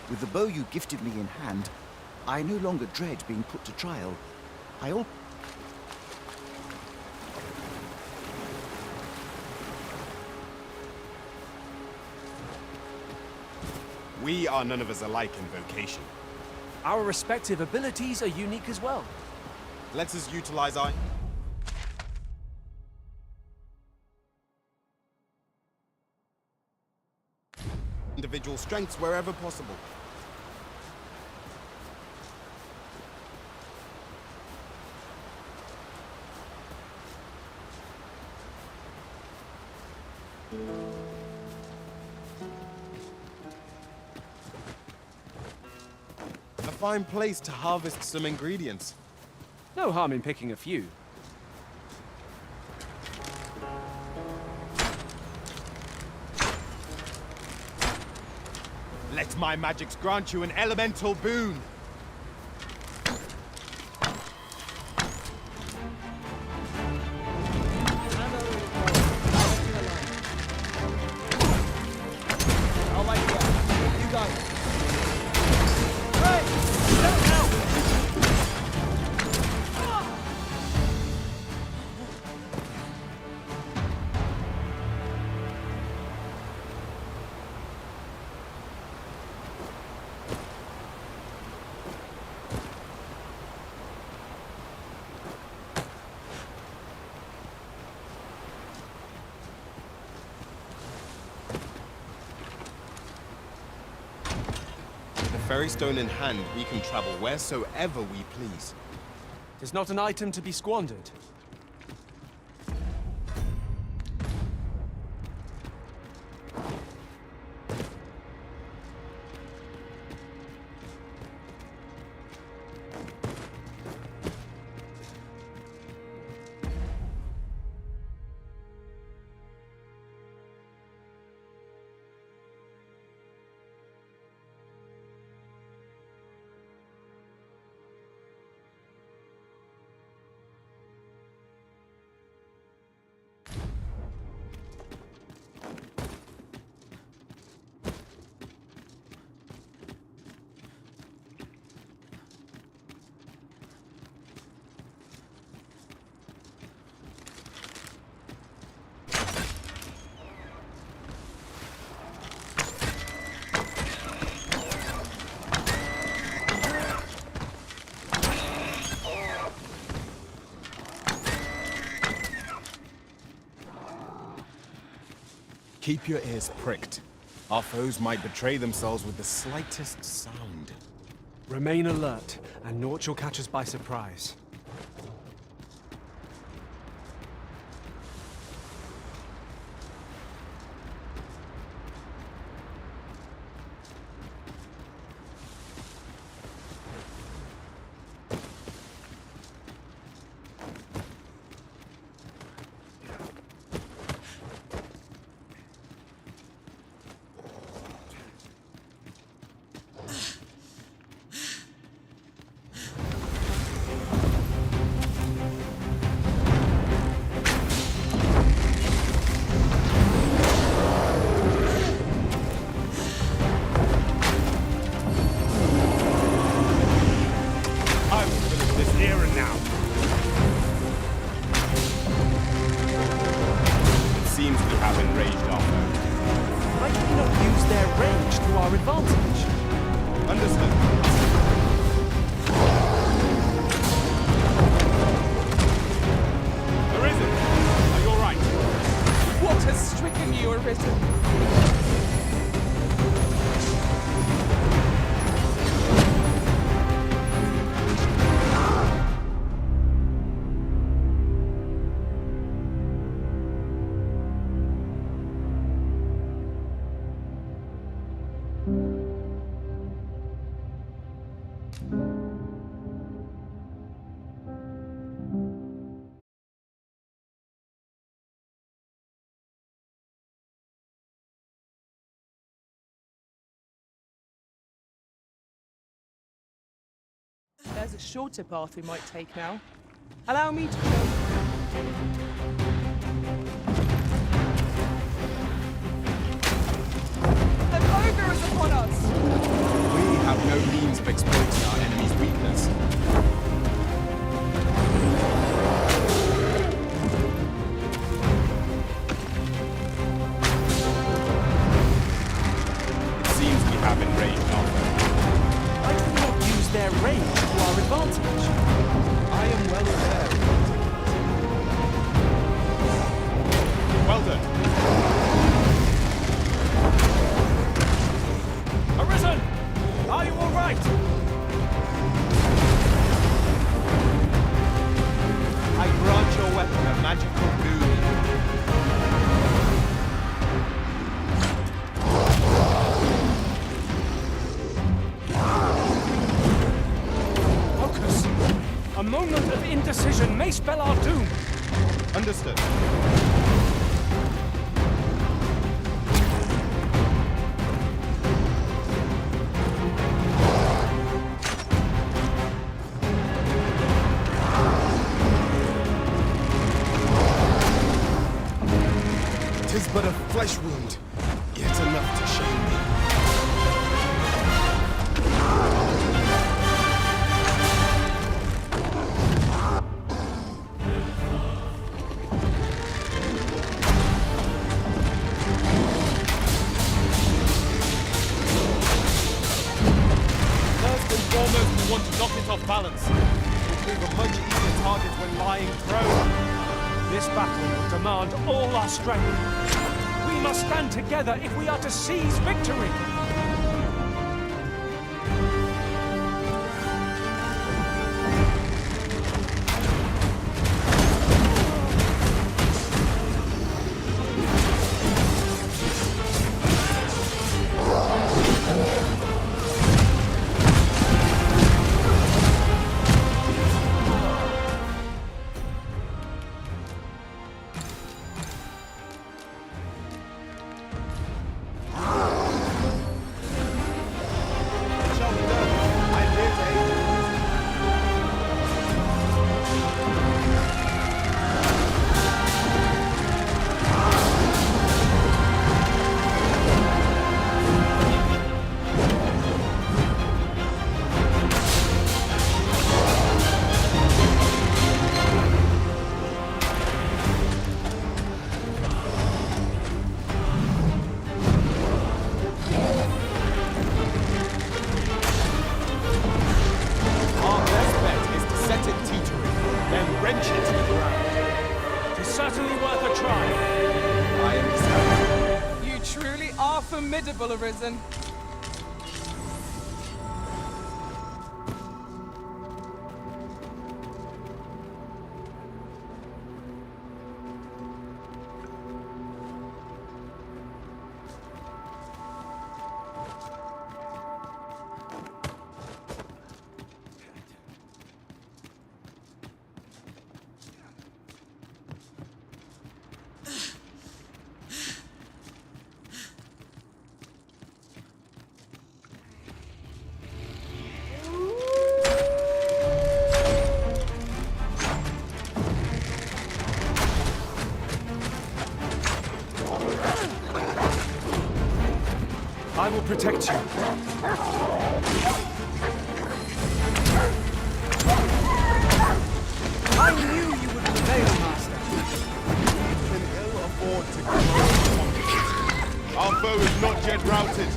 With the bow you gifted me in hand, I no longer dread being put to trial. We are none of us alike in vocation. Our respective abilities are unique as well. Let us utilize our individual strengths wherever possible. A fine place to harvest some ingredients. No harm in picking a few. Let my magics grant you an elemental boon. I'll wait here. You go. Hey! ferry stone in hand, we can travel wheresoever we please. Tis not an item to be squandered. Keep your ears pricked. Our foes might betray themselves with the slightest sound. Remain alert, and naught shall catch us by surprise. There's a shorter path we might take now. Allow me to show you. The ogre is upon us! We have no means of exploiting our enemy's weakness. It seems we have enraged our foe. I cannot use their range to our advantage. I am well aware. Well done. Arisen! Are you all right? I grant your weapon a magical boon. Focus! A moment of indecision may spell our doom. Understood. Tis but a flesh wound, yet enough to shame me. First and foremost, we want to knock it off balance. It will prove a much easier target when lying prone. This battle will demand all our strength. We must stand together if we are to seize victory. are formidable, Arisen. I will protect you. I knew you would prevail, Master. We can ill afford to go. Our foe is not yet routed.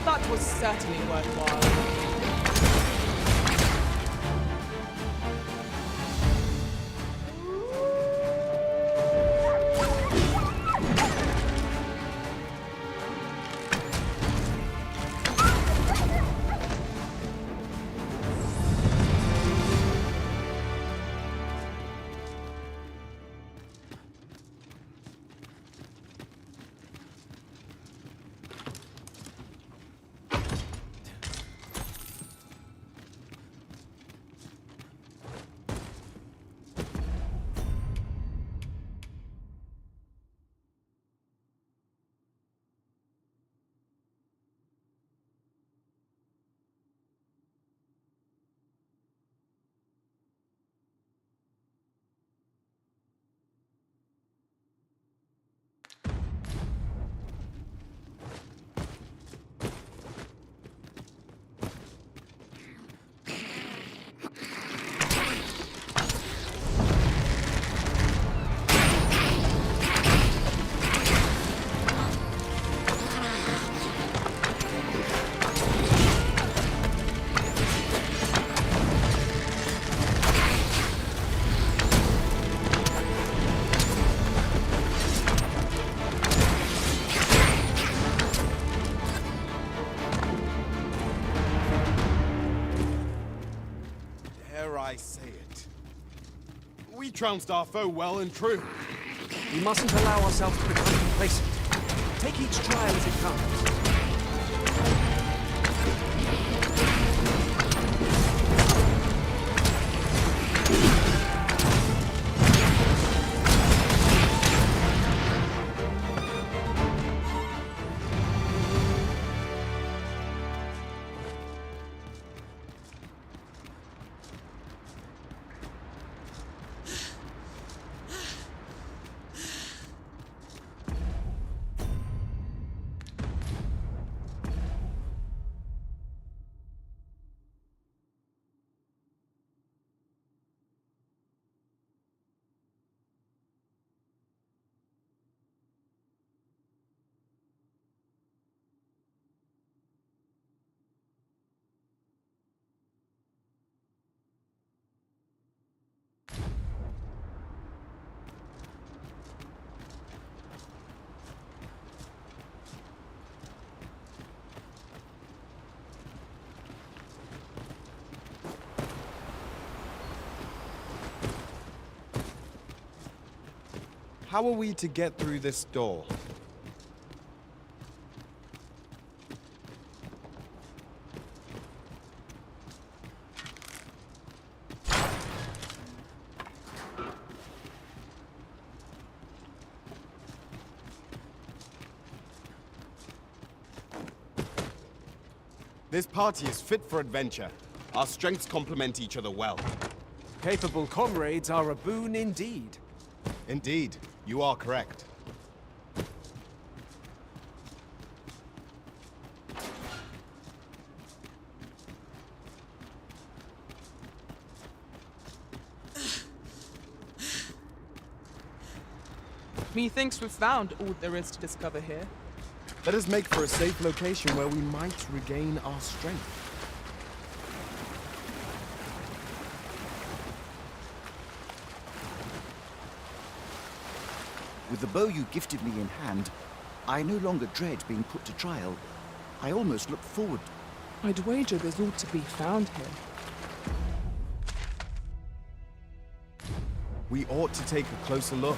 That was certainly worthwhile. I say it. We trounced our foe well and true. We mustn't allow ourselves to become complacent. Take each trial as it comes. How are we to get through this door? This party is fit for adventure. Our strengths complement each other well. Capable comrades are a boon indeed. Indeed, you are correct. Methinks we've found all there is to discover here. Let us make for a safe location where we might regain our strength. With the bow you gifted me in hand, I no longer dread being put to trial. I almost look forward. I'd wager there's aught to be found here. We ought to take a closer look.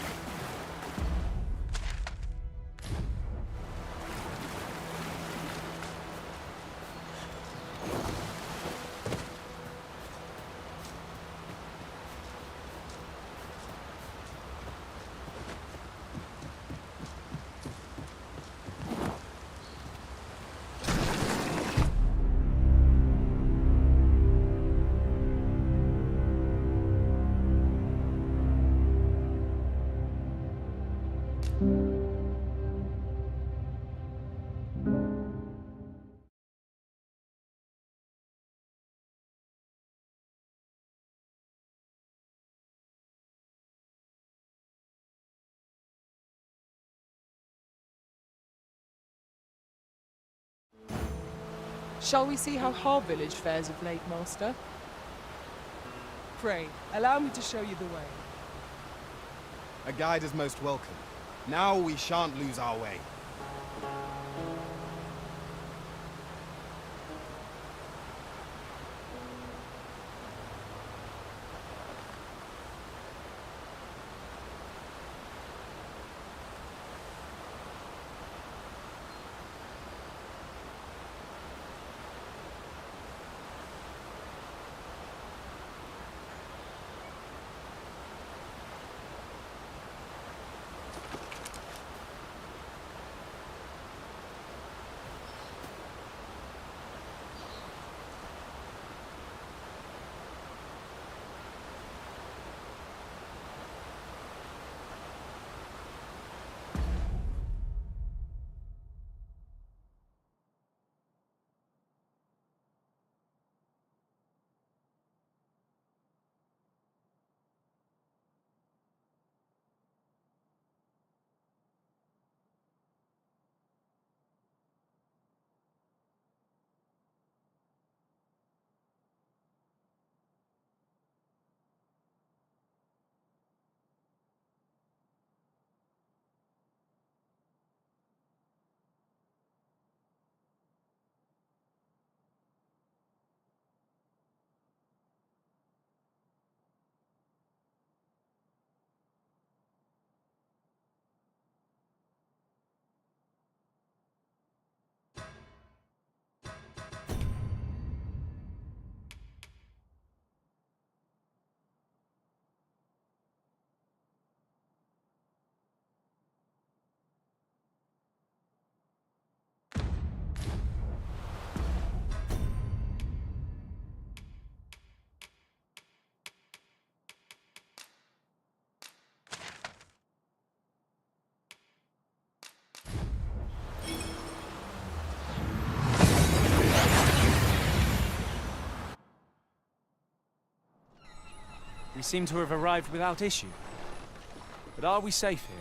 Shall we see how our village fares of late, Master? Pray, allow me to show you the way. A guide is most welcome. Now we shan't lose our way. We seem to have arrived without issue. But are we safe here?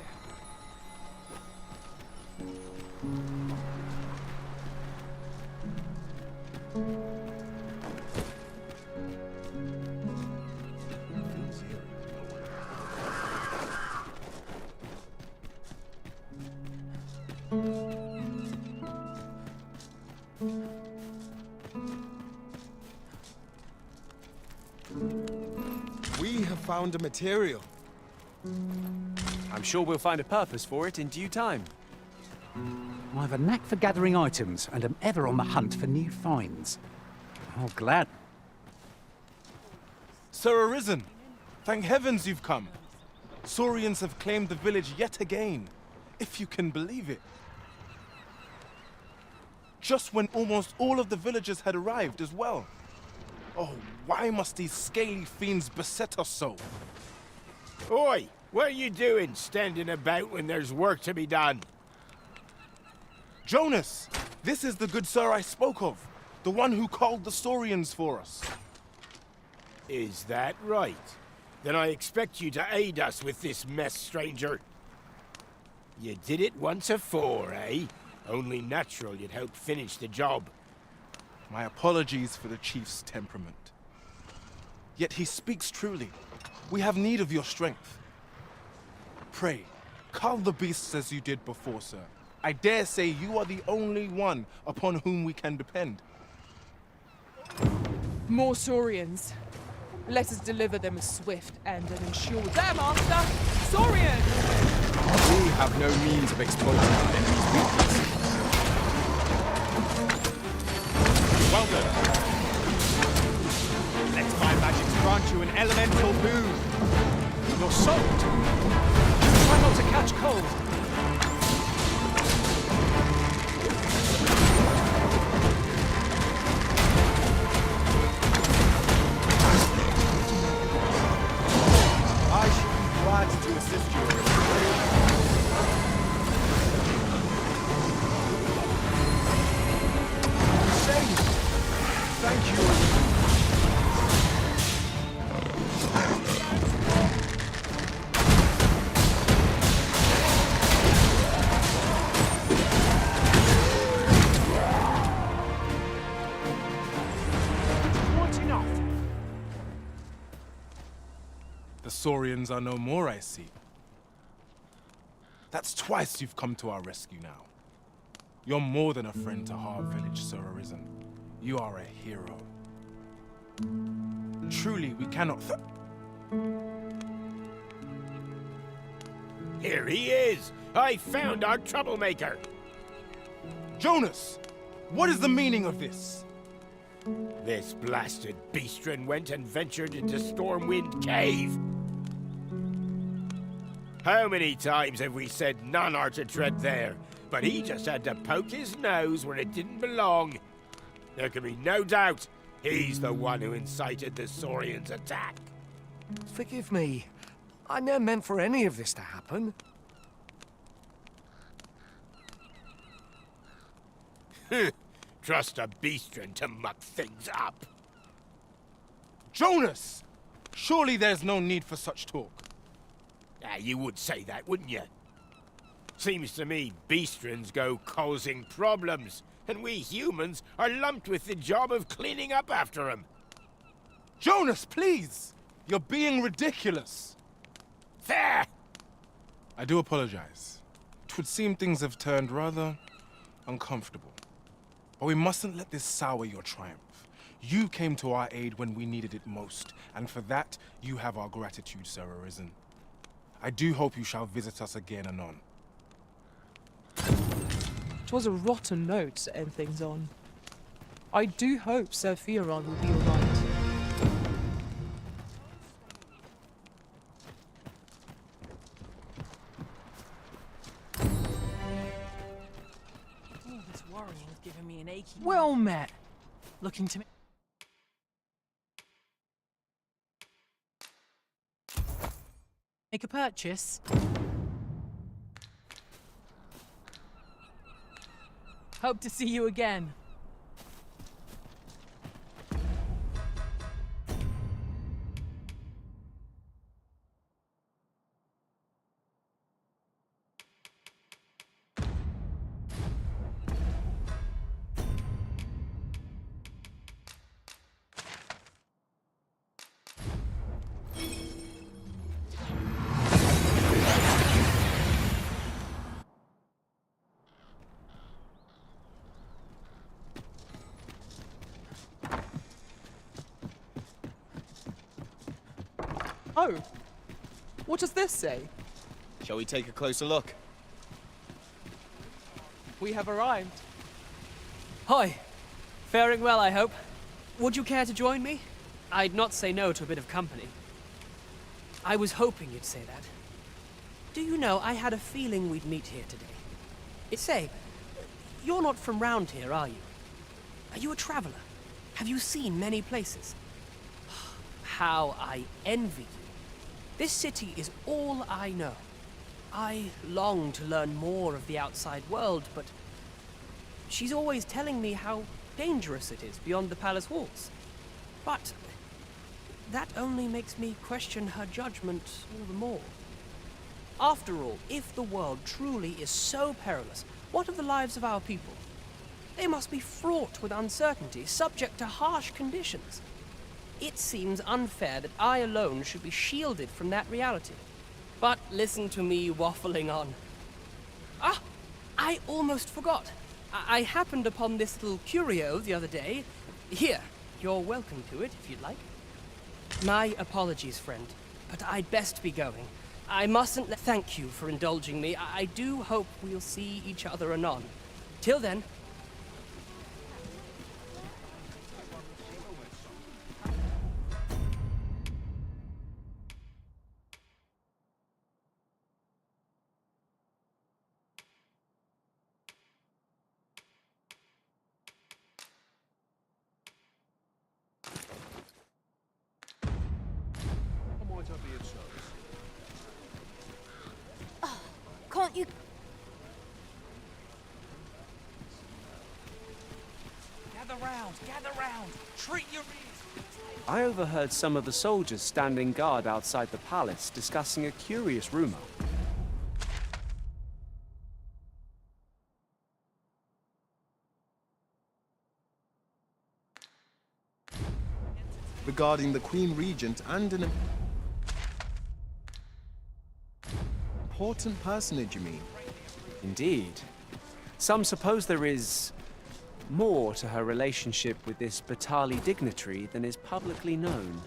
We have found a material. I'm sure we'll find a purpose for it in due time. I have a knack for gathering items, and am ever on the hunt for new finds. Oh, glad. Sir Arisen, thank heavens you've come. Saurians have claimed the village yet again, if you can believe it. Just when almost all of the villagers had arrived as well. Oh, why must these scaly fiends beset us so? Oi! What are you doing, standing about when there's work to be done? Jonas! This is the good sir I spoke of. The one who called the Saurians for us. Is that right? Then I expect you to aid us with this mess, stranger. You did it once afore, eh? Only natural you'd help finish the job. My apologies for the chief's temperament. Yet he speaks truly. We have need of your strength. Pray, cull the beasts as you did before, sir. I dare say you are the only one upon whom we can depend. More Saurians. Let us deliver them a swift end and ensure their master, Saurian! We have no means of exploiting our enemy's weakness. Well done. Let my magic grant you an elemental boon. You're soaked. Try not to catch cold. I should be glad to assist you. Saved. Thank you. The Saurians are no more, I see. That's twice you've come to our rescue now. You're more than a friend to Har Village, Sir Arisen. You are a hero. Truly, we cannot Here he is! I found our troublemaker! Jonas! What is the meaning of this? This blasted beastren went and ventured into Stormwind Cave. How many times have we said none are to tread there? But he just had to poke his nose where it didn't belong. There can be no doubt he's the one who incited the Saurians' attack. Forgive me. I never meant for any of this to happen. Trust a beastren to muck things up. Jonas! Surely there's no need for such talk. You would say that, wouldn't you? Seems to me beastrens go causing problems, and we humans are lumped with the job of cleaning up after them. Jonas, please! You're being ridiculous. There! I do apologize. It would seem things have turned rather uncomfortable. But we mustn't let this sour your triumph. You came to our aid when we needed it most, and for that, you have our gratitude, Sir Arisen. I do hope you shall visit us again anon. 'Twas a rotten note to end things on. I do hope Sir Fioron will be alright. Oh, this worrying's giving me an achy... Well met. Looking to me... Make a purchase? Hope to see you again. Oh, what does this say? Shall we take a closer look? We have arrived. Hoi! Faring well, I hope. Would you care to join me? I'd not say no to a bit of company. I was hoping you'd say that. Do you know, I had a feeling we'd meet here today. Say, you're not from round here, are you? Are you a traveler? Have you seen many places? How I envy you. This city is all I know. I long to learn more of the outside world, but she's always telling me how dangerous it is beyond the palace walls. But that only makes me question her judgment all the more. After all, if the world truly is so perilous, what of the lives of our people? They must be fraught with uncertainty, subject to harsh conditions. It seems unfair that I alone should be shielded from that reality. But listen to me waffling on. Ah! I almost forgot. I happened upon this little curio the other day. Here, you're welcome to it if you'd like. My apologies, friend, but I'd best be going. I mustn't thank you for indulging me. I do hope we'll see each other anon. Till then. Can't you... Gather round! Treat your ears! I overheard some of the soldiers standing guard outside the palace discussing a curious rumor. Regarding the Queen Regent and an important personage, you mean? Indeed. Some suppose there is more to her relationship with this Batali dignitary than is publicly known.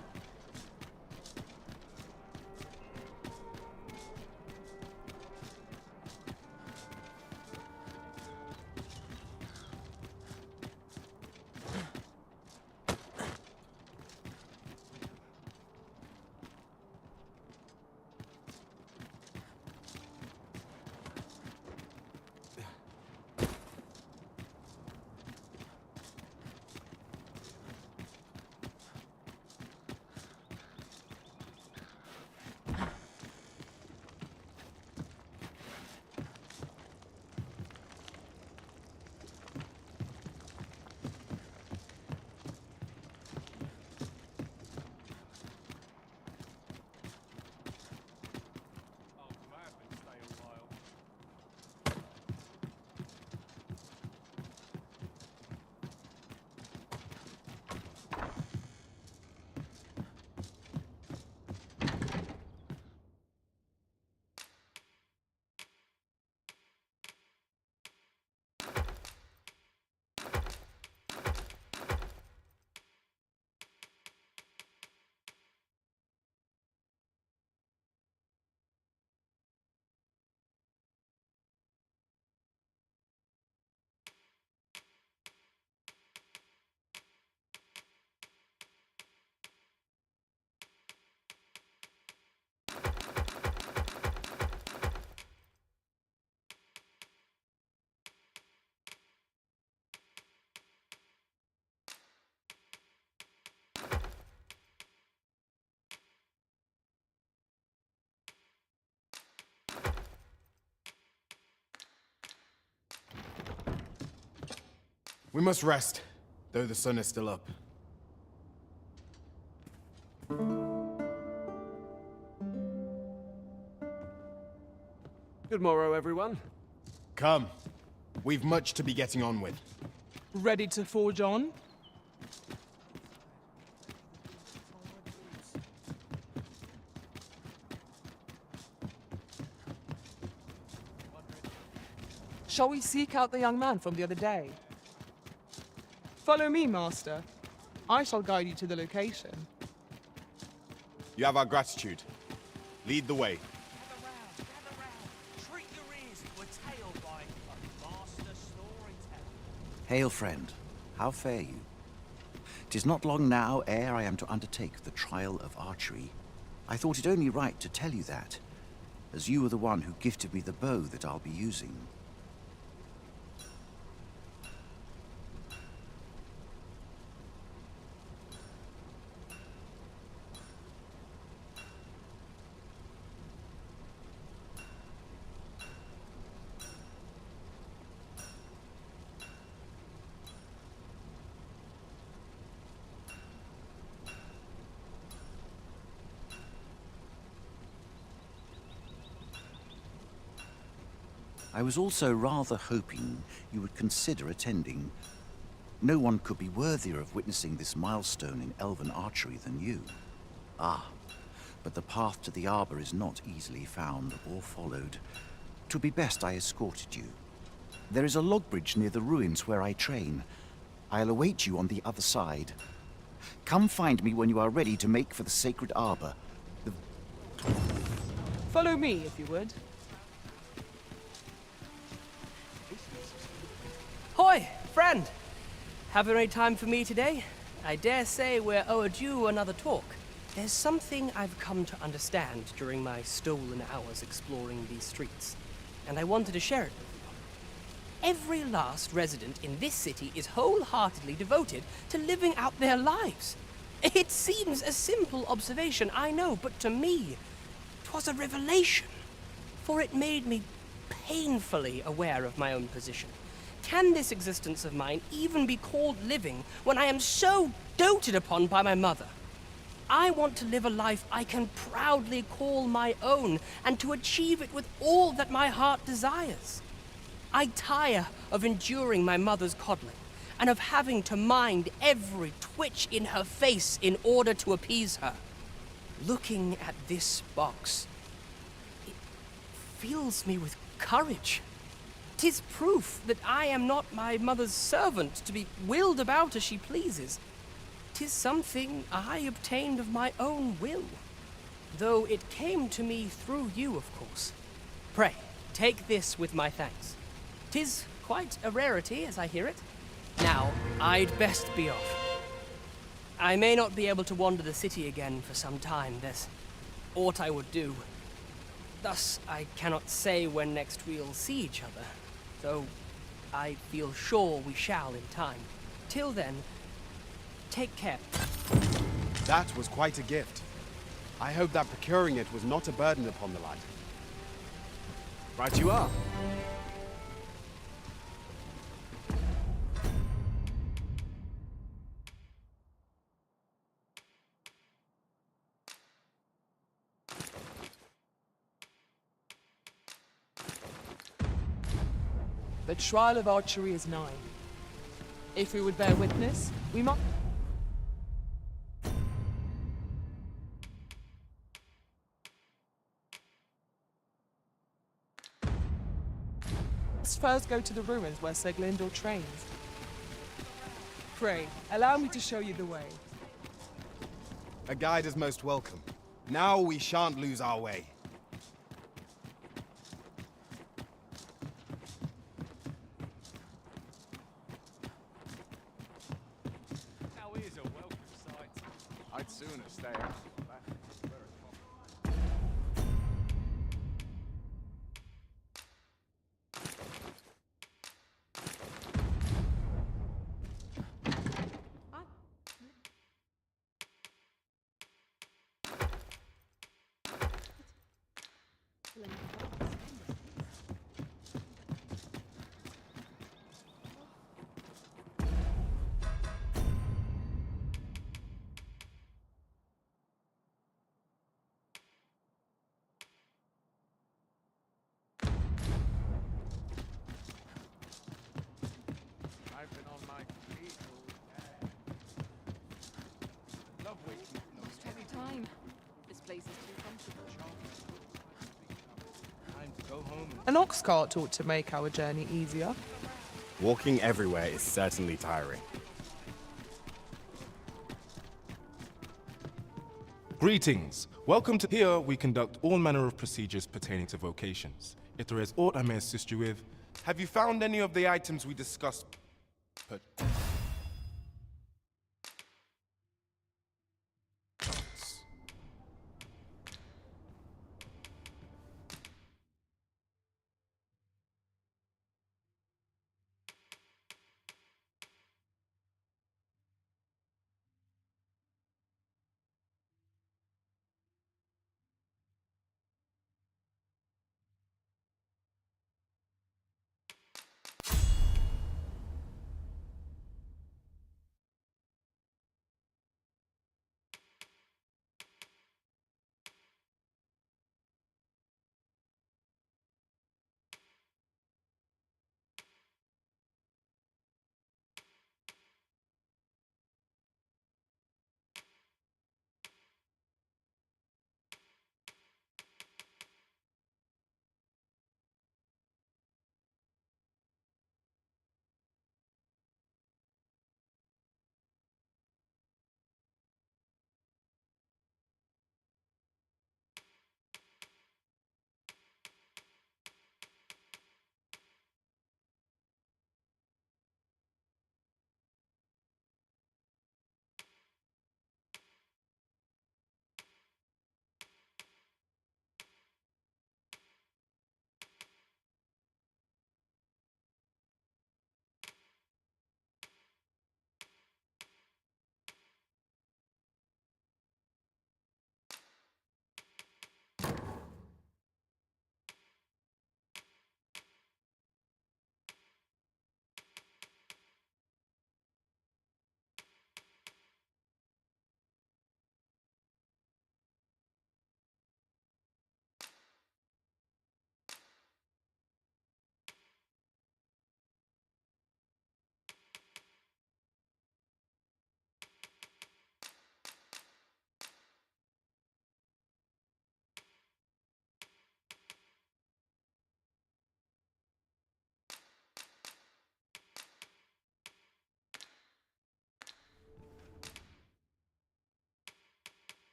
We must rest, though the sun is still up. Good morrow, everyone. Come. We've much to be getting on with. Ready to forge on? Shall we seek out the young man from the other day? Follow me, Master. I shall guide you to the location. You have our gratitude. Lead the way. Gather round. Treat your ears to a tale by a master storyteller. Hail, friend. How fare you? 'Tis not long now ere I am to undertake the trial of archery. I thought it only right to tell you that, as you were the one who gifted me the bow that I'll be using. I was also rather hoping you would consider attending. No one could be worthier of witnessing this milestone in elven archery than you. Ah, but the path to the arbor is not easily found or followed. 'Twould be best I escorted you. There is a log bridge near the ruins where I train. I'll await you on the other side. Come find me when you are ready to make for the Sacred Arbor. Follow me, if you would. Hoi, friend! Have any time for me today? I dare say we're overdue another talk. There's something I've come to understand during my stolen hours exploring these streets, and I wanted to share it with you. Every last resident in this city is wholeheartedly devoted to living out their lives. It seems a simple observation, I know, but to me, 'twas a revelation, for it made me painfully aware of my own position. Can this existence of mine even be called living when I am so doted upon by my mother? I want to live a life I can proudly call my own, and to achieve it with all that my heart desires. I tire of enduring my mother's coddling, and of having to mind every twitch in her face in order to appease her. Looking at this box, it fills me with courage. 'Tis proof that I am not my mother's servant to be willed about as she pleases. 'Tis something I obtained of my own will, though it came to me through you, of course. Pray, take this with my thanks. 'Tis quite a rarity, as I hear it. Now, I'd best be off. I may not be able to wander the city again for some time. There's aught I would do. Thus, I cannot say when next we'll see each other, though I feel sure we shall in time. Till then, take care. That was quite a gift. I hope that procuring it was not a burden upon the lad. Right you are. The trial of archery is nigh. If we would bear witness, we must... Let's first go to the ruins where Sir Glindor trains. Pray, allow me to show you the way. A guide is most welcome. Now we shan't lose our way. I'd sooner stay out. I've been on my feet all day. Love waking up. Every time. This place is too comfortable. Time to go home. An ox cart ought to make our journey easier. Walking everywhere is certainly tiring. Greetings. Welcome to here. We conduct all manner of procedures pertaining to vocations. If there is aught I may assist you with, have you found any of the items we discussed?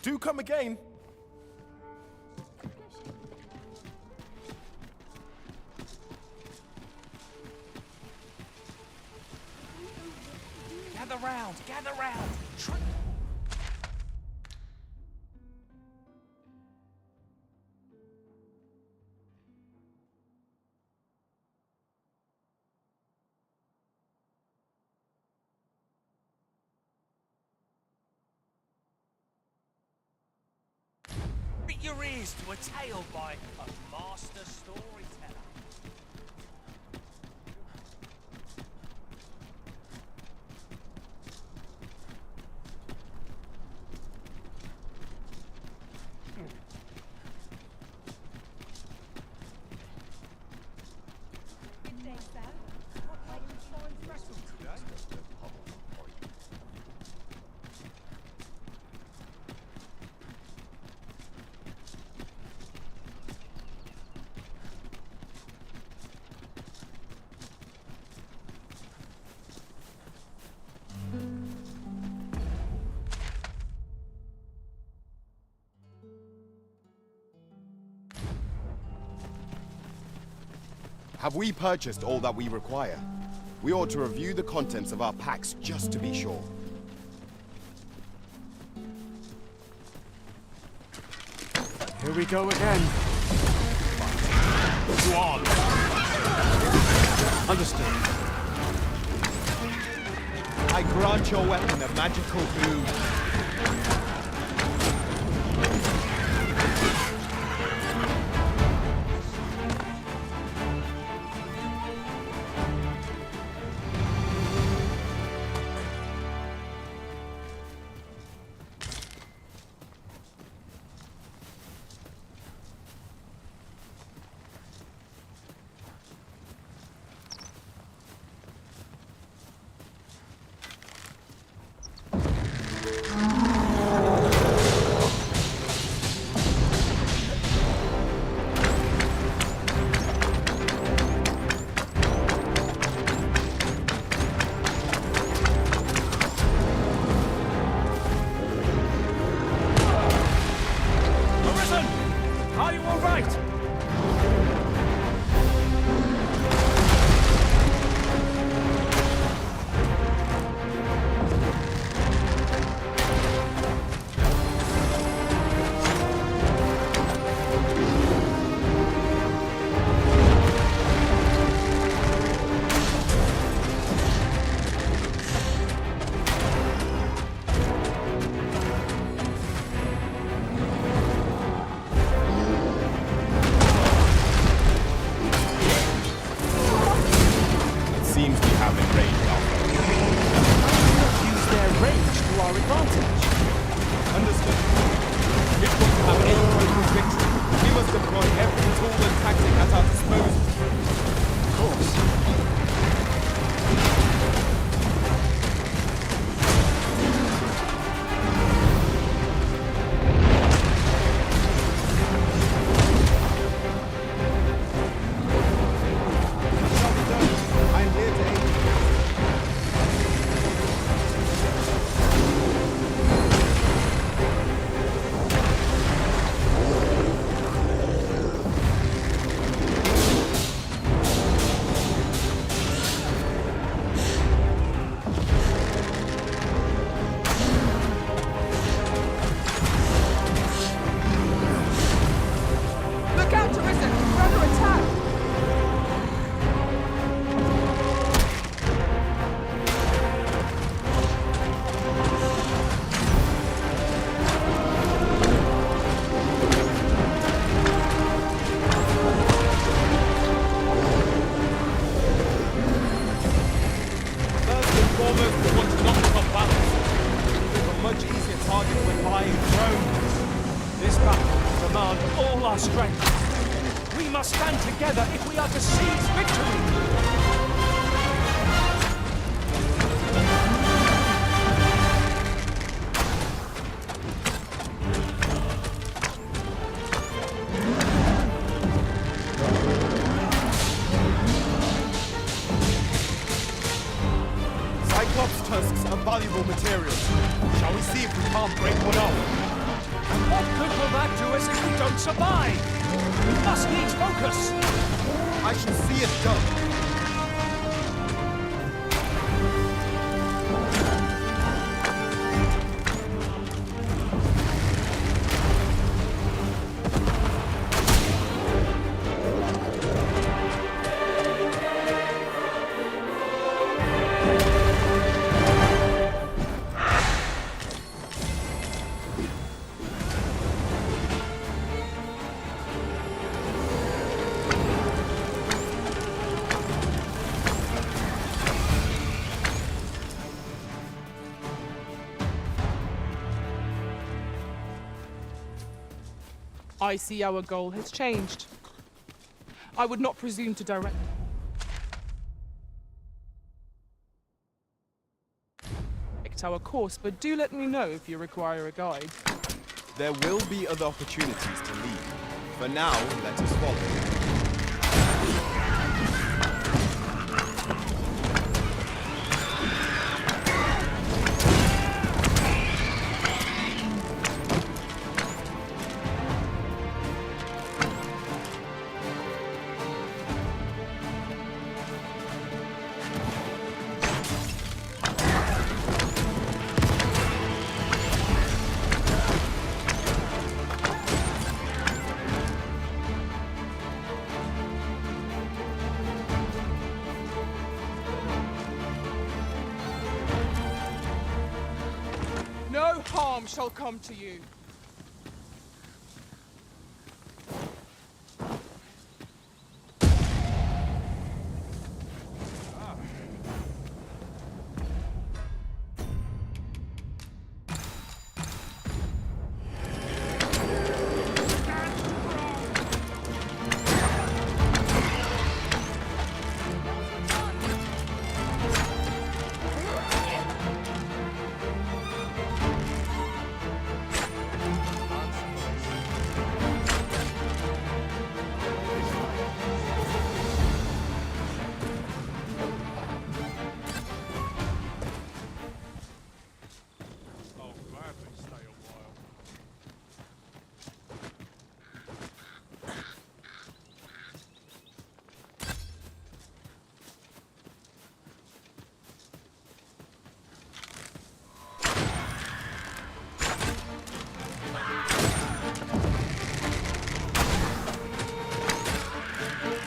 Do come again. Gather round, gather round. Treat your ears to a tale by a master storyteller. Have we purchased all that we require? We ought to review the contents of our packs just to be sure. Here we go again. Go on. Understood. I grant your weapon a magical boon. Tusks are valuable materials. Shall we see if we can't break one off? What good will that do us if we don't survive? We must needs focus. I shall see it done. I see our goal has changed. I would not presume to direct our course, but do let me know if you require a guide. There will be other opportunities to lead. For now, let us follow. No harm shall come to you.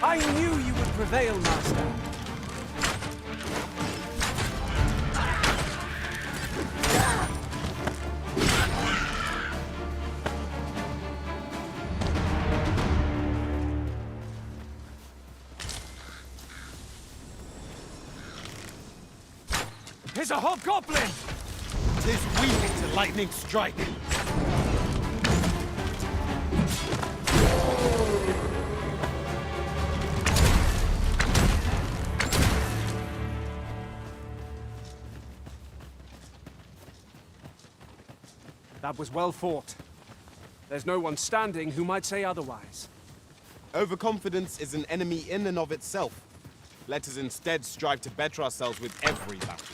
I knew you would prevail, Master. Here's a hobgoblin! 'Tis weak to lightning strike. That was well fought. There's no one standing who might say otherwise. Overconfidence is an enemy in and of itself. Let us instead strive to better ourselves with every battle.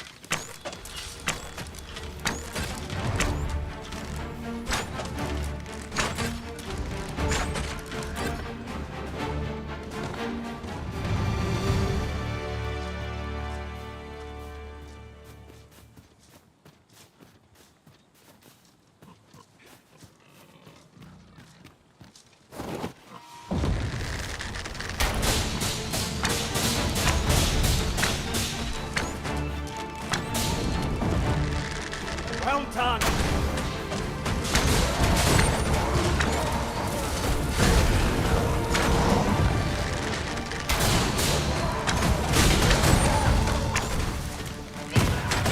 Well done!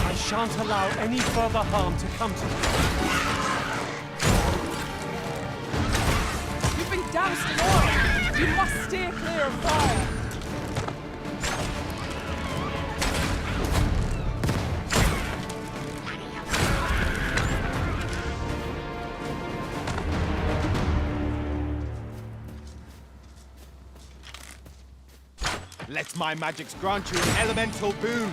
I shan't allow any further harm to come to you. You've been doused in oil. You must steer clear of fire. Let my magics grant you an elemental boon.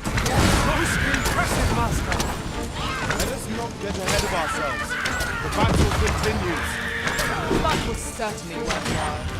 continues. That was certainly worthwhile.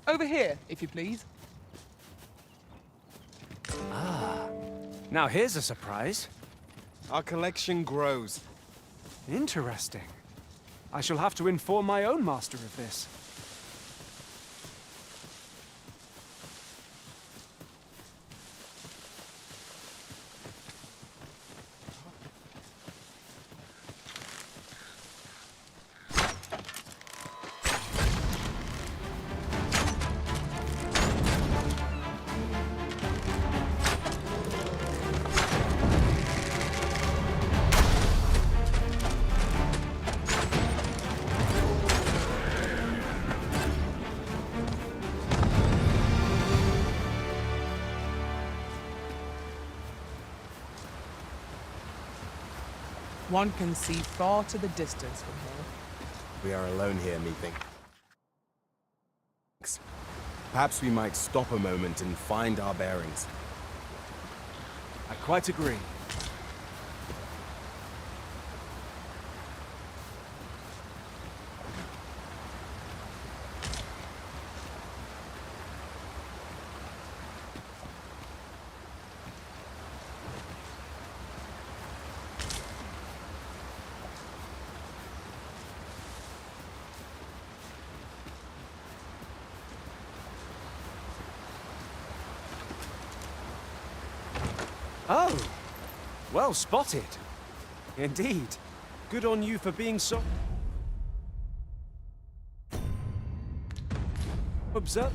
Over here, if you please. Now here's a surprise. Our collection grows. Interesting. I shall have to inform my own master of this. One can see far to the distance from here. We are alone here, methinks. Perhaps we might stop a moment and find our bearings. I quite agree. Oh, well spotted. Indeed. Good on you for being so... observant.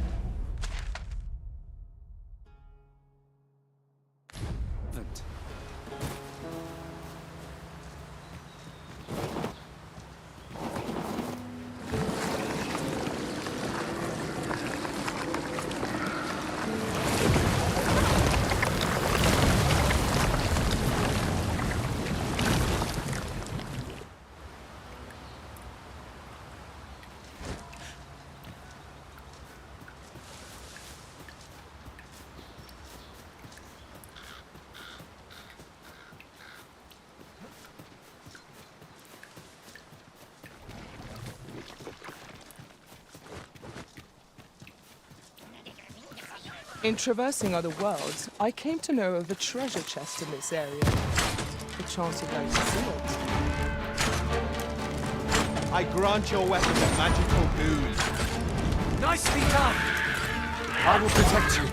In traversing other worlds, I came to know of a treasure chest in this area. The chance of going to see it. I grant your weapon a magical boost. Nicely done! I will protect you.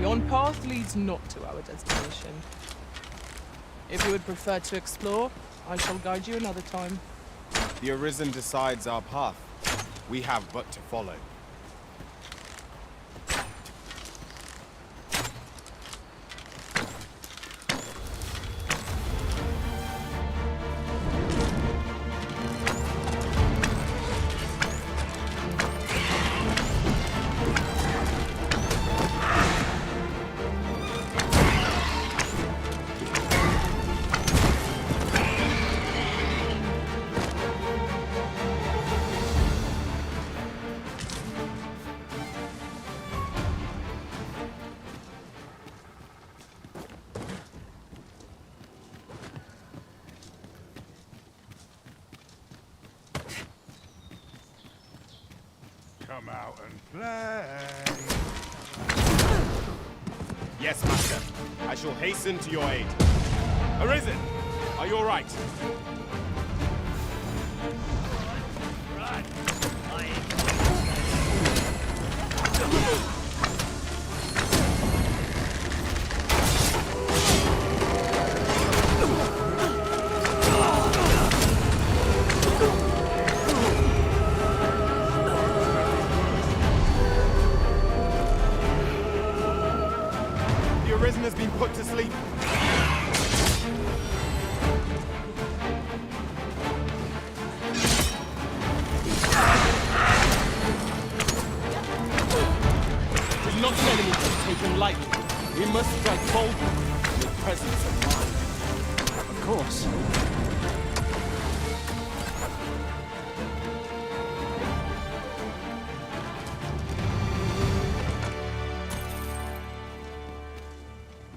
Yon path leads not to our destination. If you would prefer to explore, I shall guide you another time. The Arisen decides our path. We have but to follow. Come out and play. Yes, Master. I shall hasten to your aid. Arisen, are you all right? The Arisen has been put to sleep. It is not an enemy to be taken lightly. We must strike boldly with presence of mind. Of course.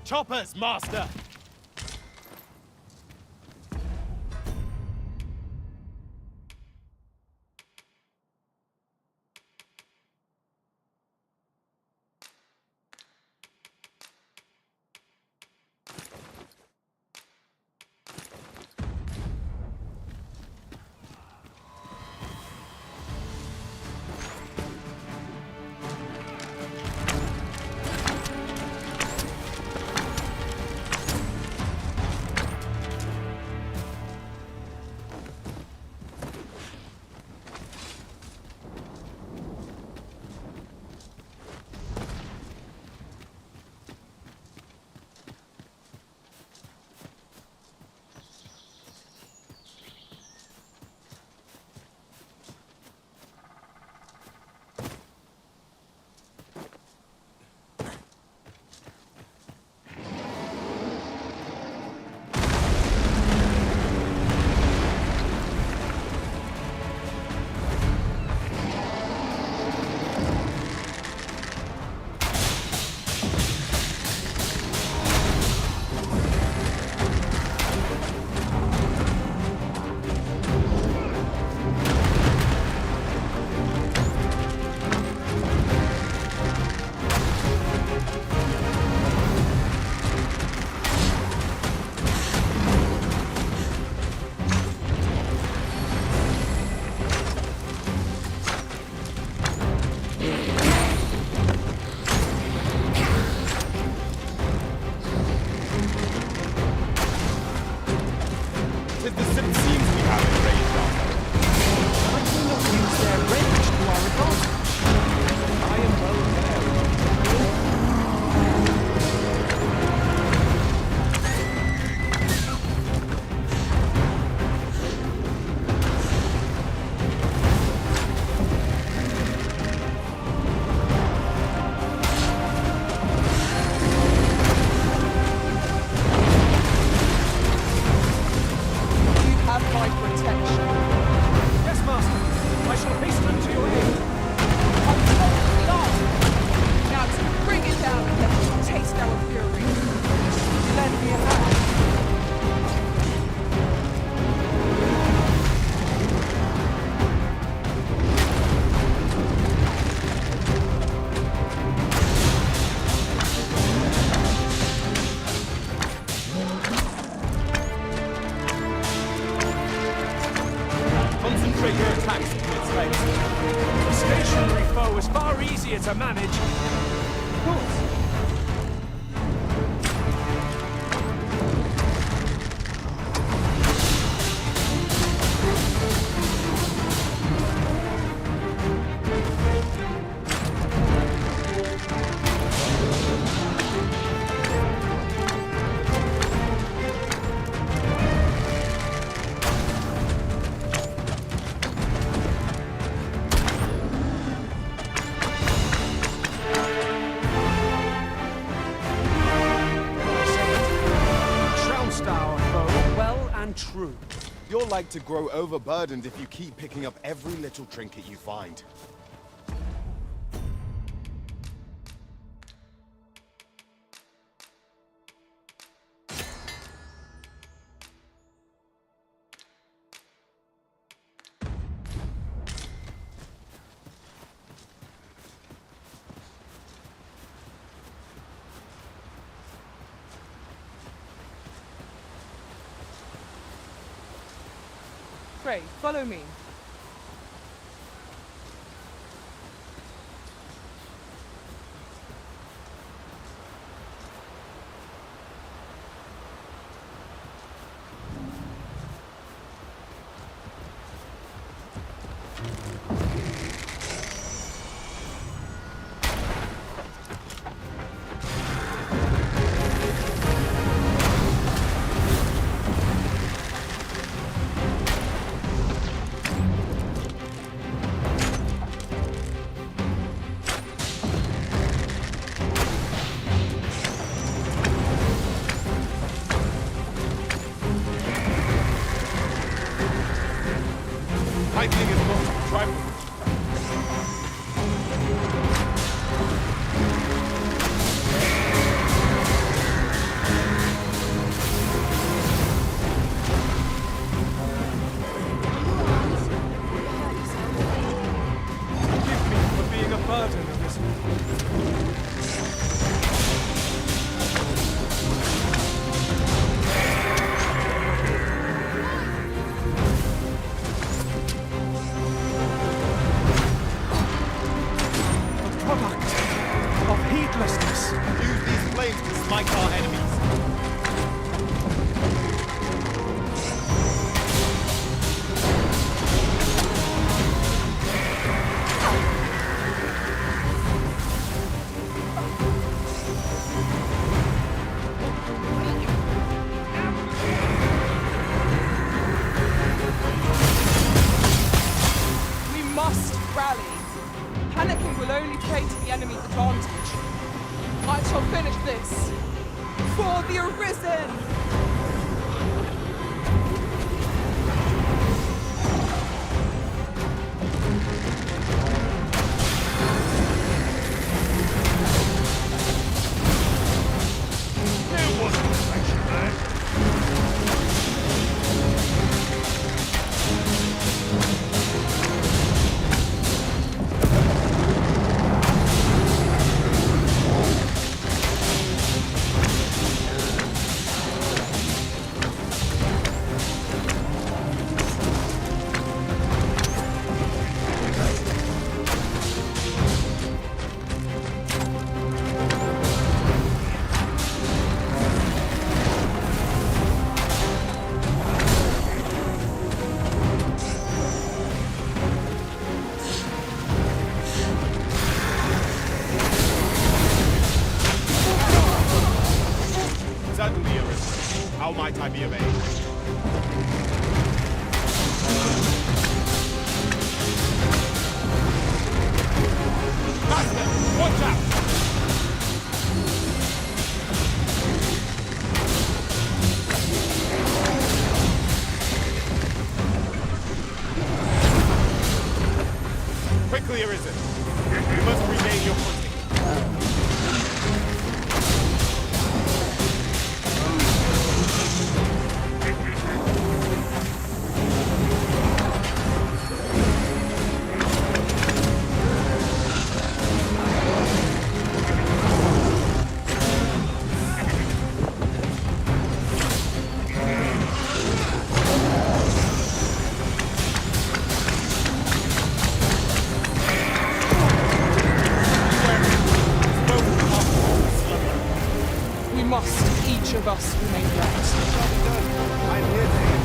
Choppers, Master! To manage. Of course. True. You're like to grow overburdened if you keep picking up every little trinket you find. Pray, follow me. Lightning is not tribal. Forgive me for being a burden of this. A product of heedlessness. Use these flames to smite our enemies. We must rally. Panicking will only play to the enemy's advantage. I shall finish this. For the Arisen! There wasn't a section there. Certainly, Arisen. How might I be of aid? Master, watch out! Quickly, Arisen. You must regain your footing. We must, each of us, remain alert. I'm here to help.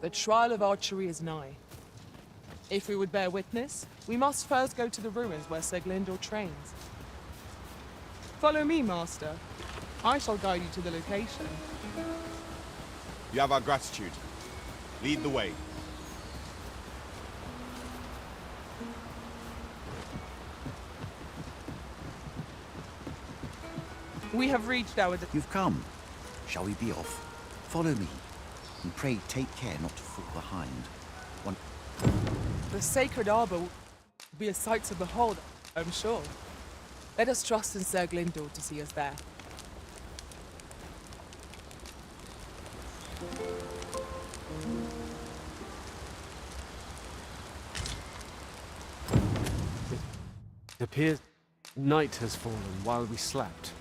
The trial of archery is nigh. If we would bear witness, we must first go to the ruins where Seglindor trains. Follow me, Master. I shall guide you to the location. You have our gratitude. Lead the way. We have reached our... You've come. Shall we be off? Follow me. And pray take care not to fall behind. The sacred arbor will be a sight to behold, I'm sure. Let us trust in Sir Glindor to see us there. It appears night has fallen while we slept.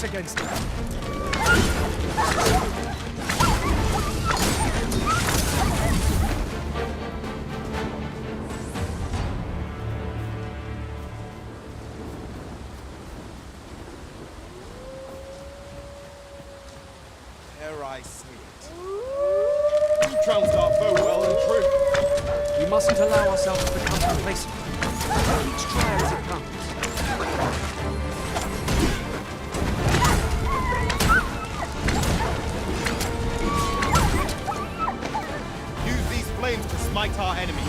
Against it. Dare I say it? You trounced our foe well and true. We mustn't allow ourselves to become complacent. Each trial as it comes. To smite our enemies.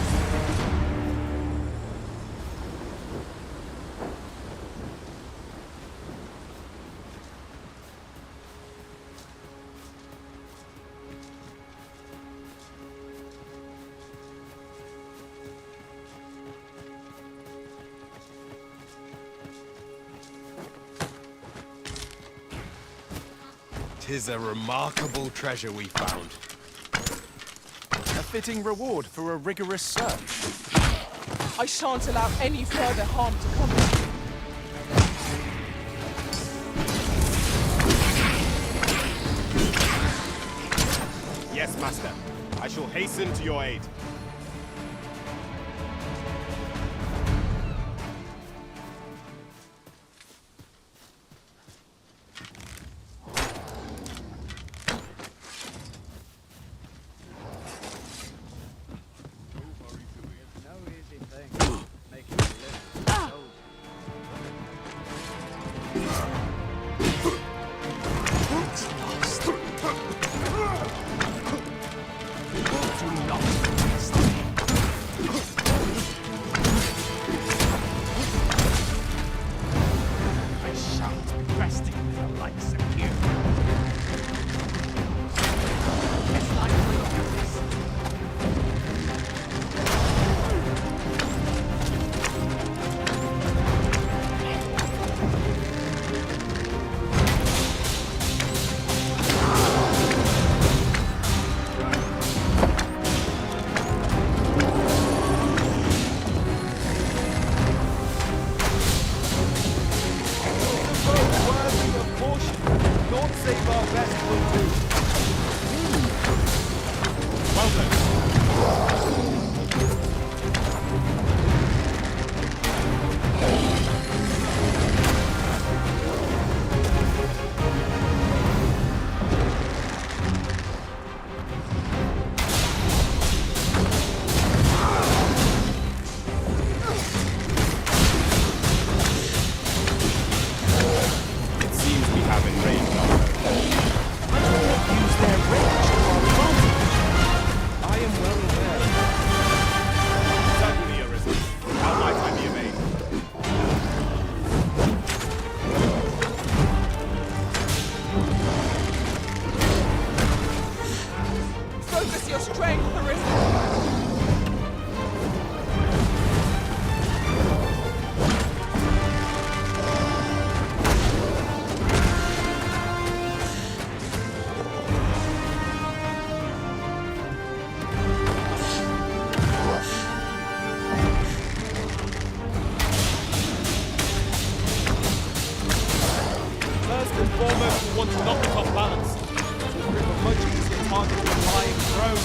Tis a remarkable treasure we found. A fitting reward for a rigorous search. I shan't allow any further harm to come to you. Yes, Master. I shall hasten to your aid. one to knock it off balance. It will prove a much easier target than a flying drone.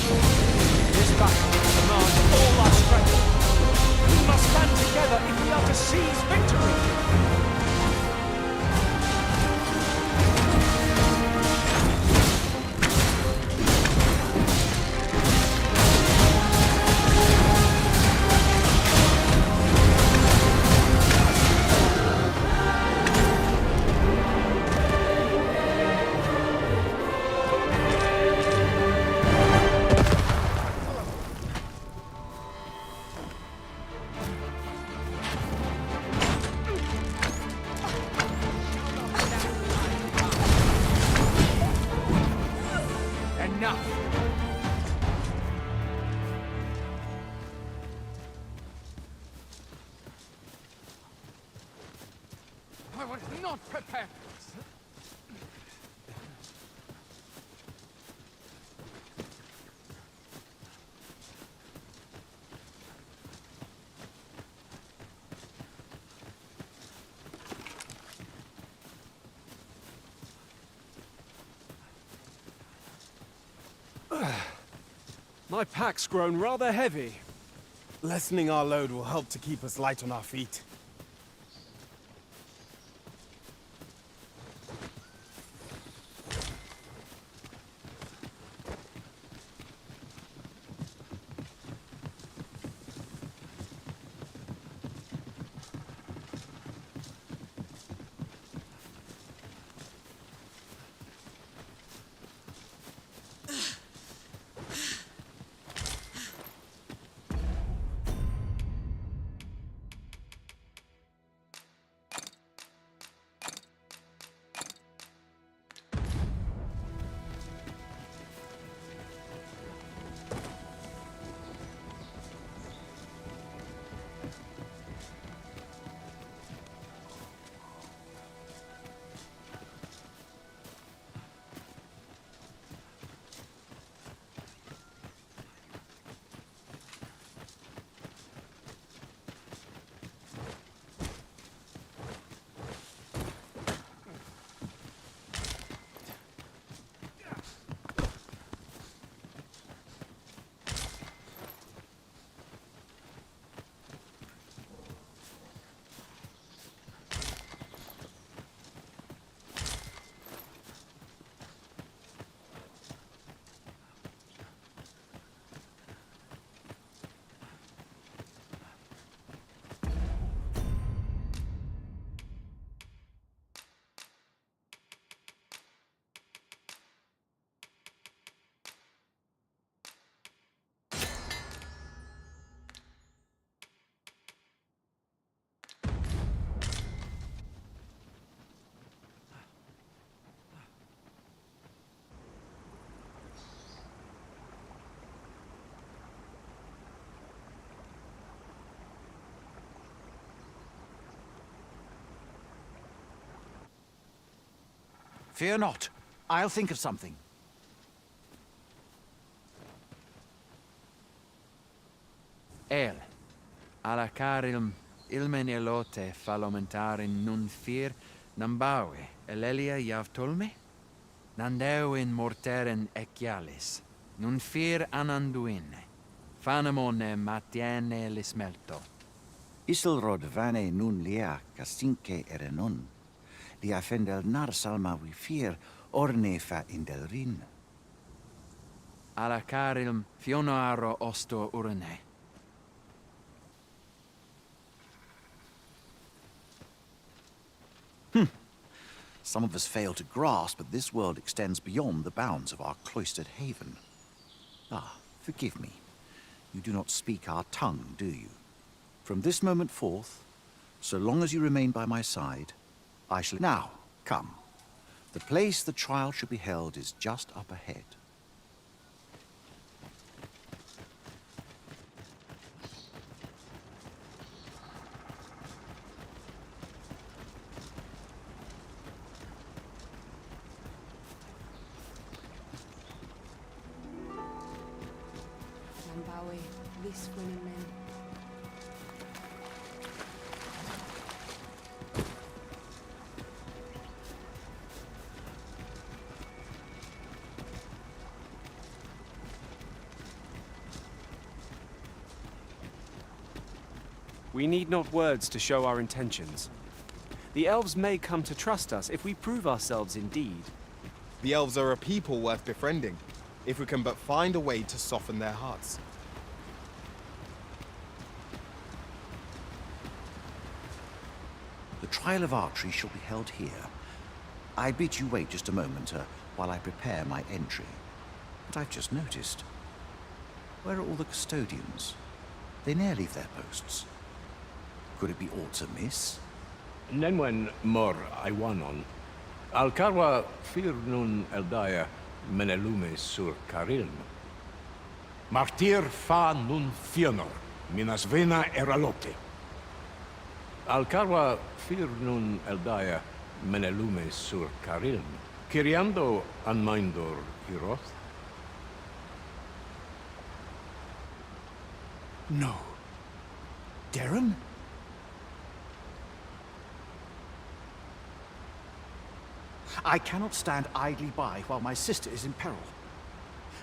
This battle demands all our strength. We must stand together if we are to seize victory. I was not prepared for this. My pack's grown rather heavy. Lessening our load will help to keep us light on our feet. Fear not. I'll think of something. Alla carilm ilmen elote falomentare nun fir nambawe elelia javtolme nandeu in morteren ecialis nun fir ananduine fanamone matiene lismelto Isilrod vane nun lia casinque erenon lia fendel nar salma wifir orne fa indelrin. Alla carilm fionoaro osto urne. Some of us fail to grasp that this world extends beyond the bounds of our cloistered haven. Ah, forgive me. You do not speak our tongue, do you? From this moment forth, so long as you remain by my side, I shall... Now, come. The place the trial should be held is just up ahead. We need not words to show our intentions. The elves may come to trust us if we prove ourselves indeed. The elves are a people worth befriending, if we can but find a way to soften their hearts. The trial of archery shall be held here. I bid you wait just a moment while I prepare my entry. But I've just noticed. Where are all the custodians? They ne'er leave their posts. Could it be aught amiss? Nenwen mor Iwanon. Alcarwa fir nun eldaya menelume sur carilm. Martir fa nun fionor, minas vena eralote. Alcarwa fir nun eldaya menelume sur carilm. Kiriando anmindor iroth. No. Darren? I cannot stand idly by while my sister is in peril.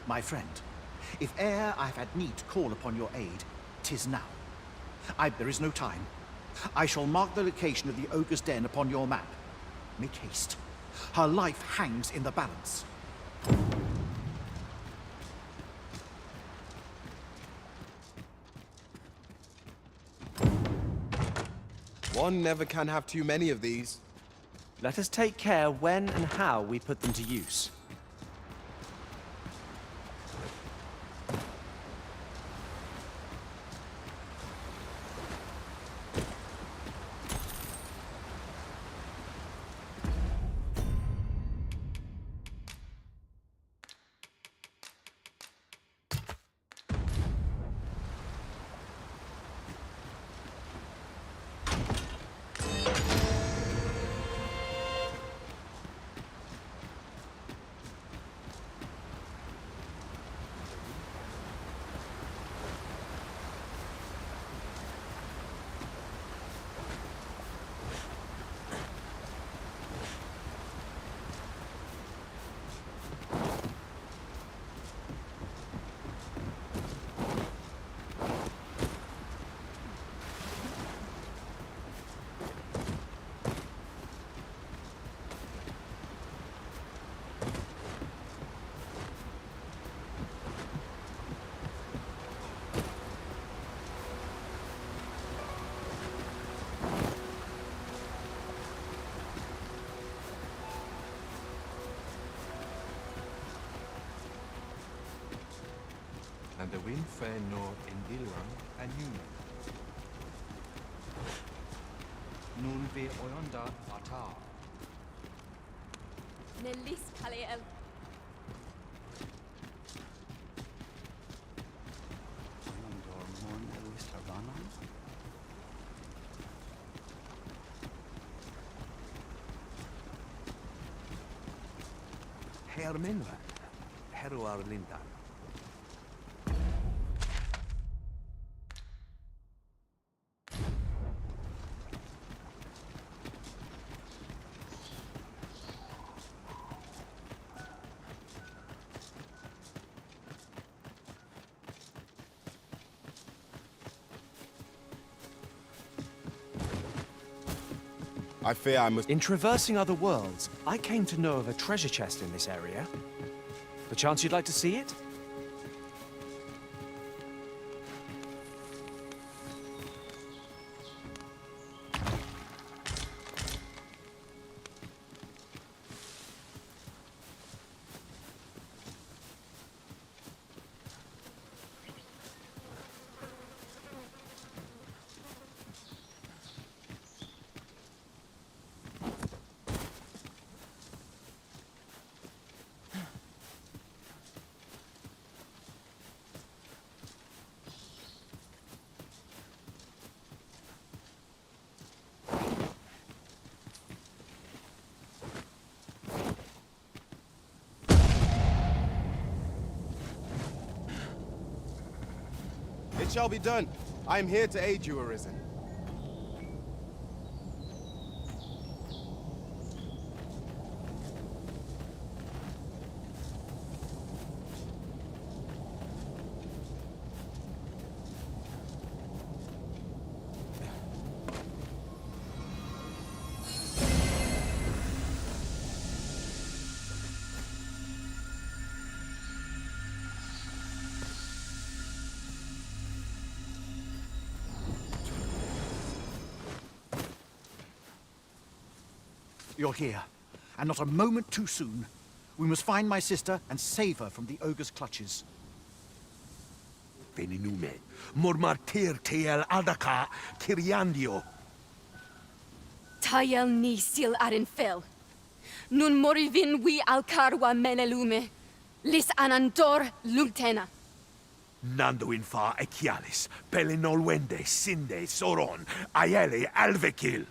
My friend, if e'er I've had need to call upon your aid, 'tis now. There is no time. I shall mark the location of the ogre's den upon your map. Make haste. Her life hangs in the balance. One never can have too many of these. Let us take care when and how we put them to use. And the wind fair nor Indilram and Newman. Nun ve oyonda atar. Nelis Paliel. Hermenva. Heruar Linda. I fear I must... In traversing other worlds, I came to know of a treasure chest in this area. Perchance you'd like to see it? It shall be done. I am here to aid you, Arisen. You're here, and not a moment too soon. We must find my sister and save her from the ogre's clutches. Veninume, mormartir teel adaka kiriandio. Tayel ni sil arin fel. Nun morivin wi alcarwa menelume. Lis anandor lultena. Nando infa echialis, pelinolwende sinde soron, aiele alvekil.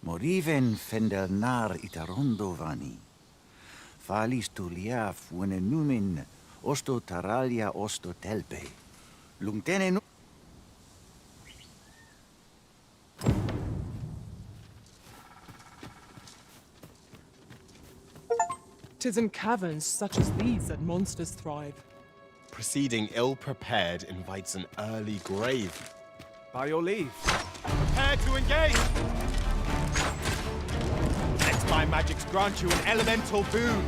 Moriven fendelnar itarondo vani. Falis tu liaf venenumin osto taralia osto telpe. Lungtene nu... 'Tis in caverns such as these that monsters thrive. Proceeding ill-prepared invites an early grave. By your leave. Prepare to engage! Let my magics grant you an elemental boon.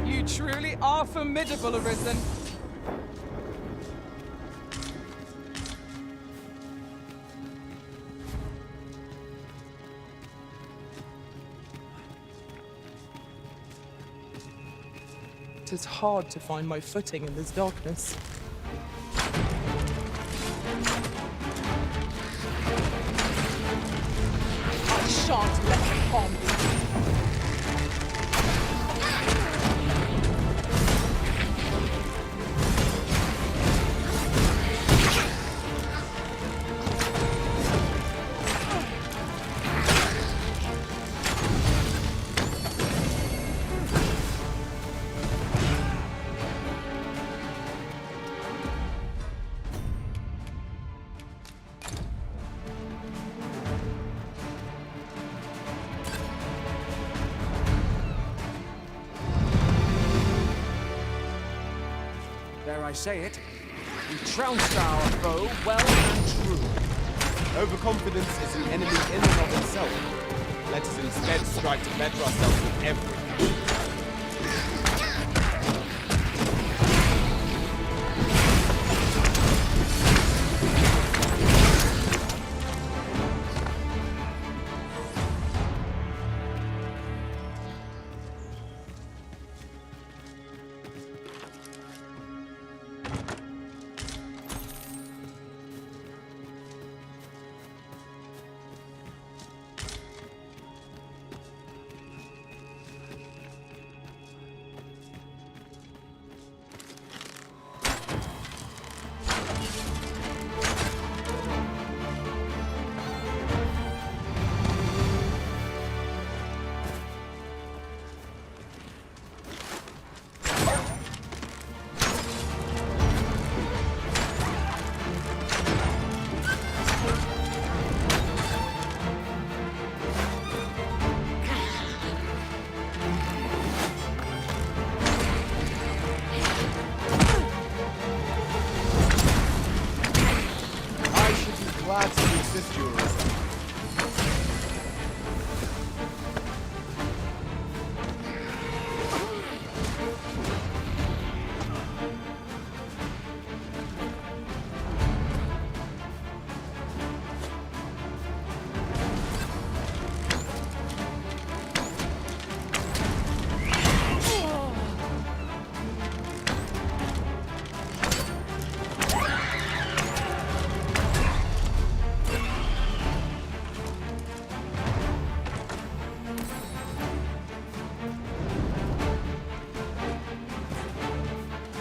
You truly are formidable, Arisen. It is hard to find my footing in this darkness. I shan't let them harm you. Dare I say it? We trounced our foe well and true. Overconfidence is an enemy in and of itself. Let us instead strive to better ourselves with everything. Glad to assist you, Arisen.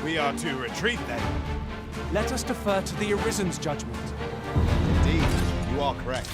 We are to retreat, then. Let us defer to the Arisen's judgment. Indeed, you are correct.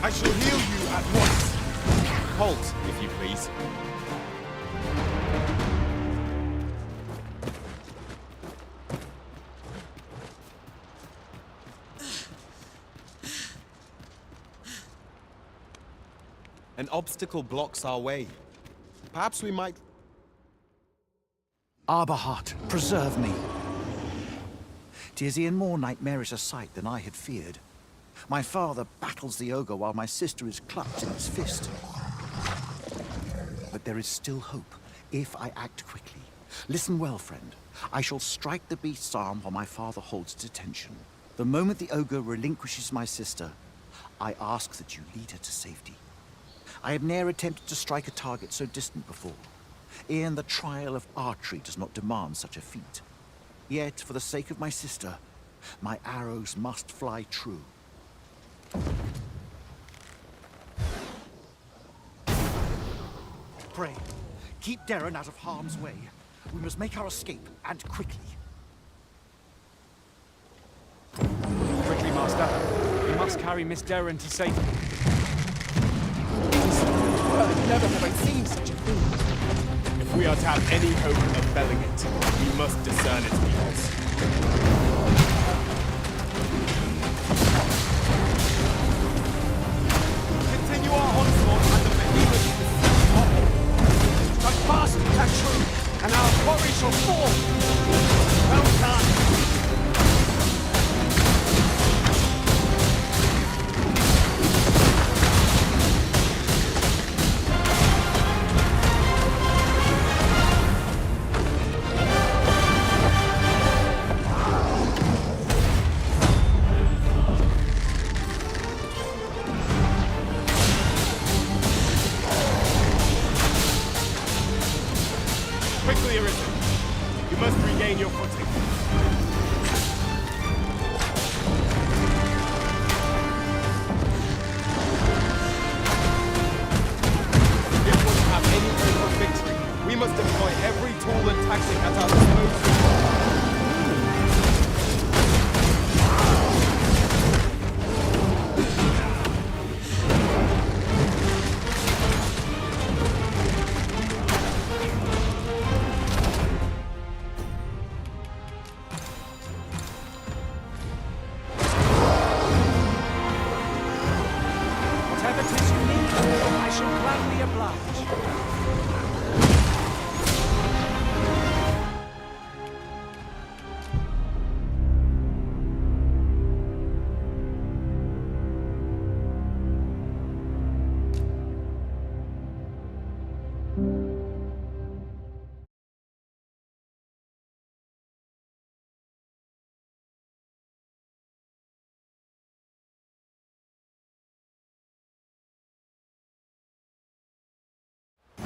I shall heal you at once. Halt, if you please. An obstacle blocks our way. Perhaps we might... Arberhart, preserve me. 'Tis e'en more nightmarish a sight than I had feared. My father battles the ogre while my sister is clutched in its fist. But there is still hope, if I act quickly. Listen well, friend. I shall strike the beast's arm while my father holds its attention. The moment the ogre relinquishes my sister, I ask that you lead her to safety. I have ne'er attempted to strike a target so distant before. E'en the trial of archery does not demand such a feat. Yet, for the sake of my sister, my arrows must fly true. Pray, keep Darren out of harm's way. We must make our escape, and quickly. Quickly, Master. We must carry Miss Darren to safety. Never have I seen such a thing. If we are to have any hope of felling it, we must discern its weakness. Continue our onslaught and the behemoth will Strike fast and true, and our quarry shall fall. Well done. Quickly, Arisen. You must regain your footing. If we're to have any hope of victory, we must employ every tool and tactic at our disposal. Whatever 'tis you need, I shall gladly oblige.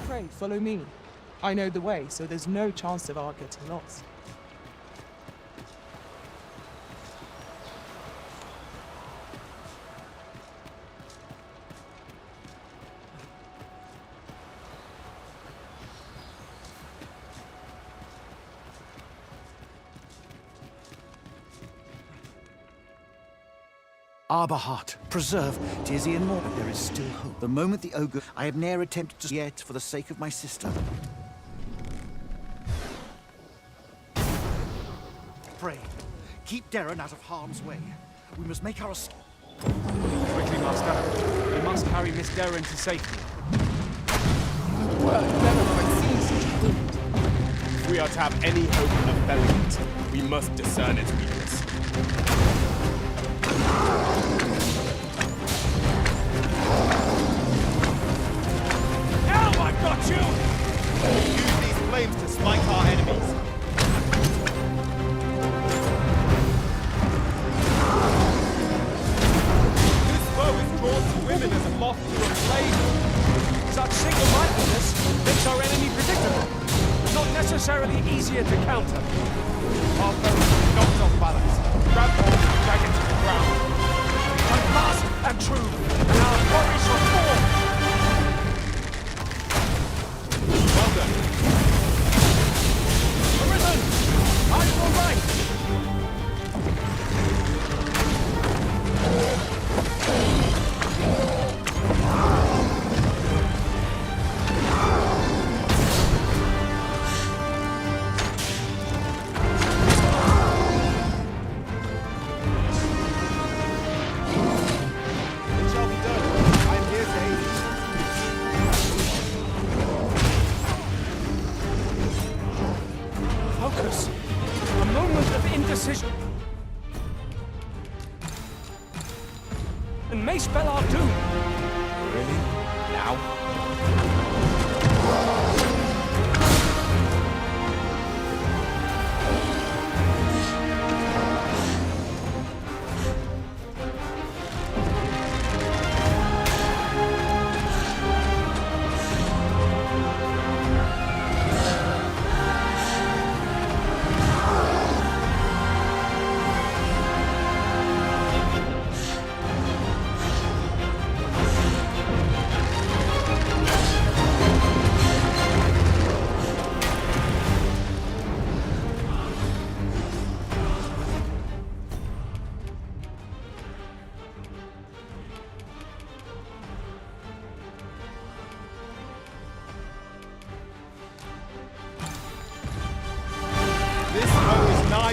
Pray, follow me. I know the way, so there's no chance of our getting lost. Arberhart, preserve, 'tis e'en more, but there is still hope. The moment the ogre, I have ne'er attempted to yet for the sake of my sister. Pray, keep Darren out of harm's way. We must make our escape. Quickly, Master. We must carry Miss Darren to safety. Well, never have I seen such a thing. If we are to have any hope of felling it, we must discern its weakness. Now I've got you! Use these flames to smite our enemies. This bow is drawn to women as a moth to a flame. Such single-mindedness makes our enemy predictable, not necessarily easier to counter. Our foe is knocked off balance. Grab hold and drag it to the ground. Strike fast and true, and our quarry shall fall. Well done. Arisen! I'm all right! and may spell our doom. Really? Now?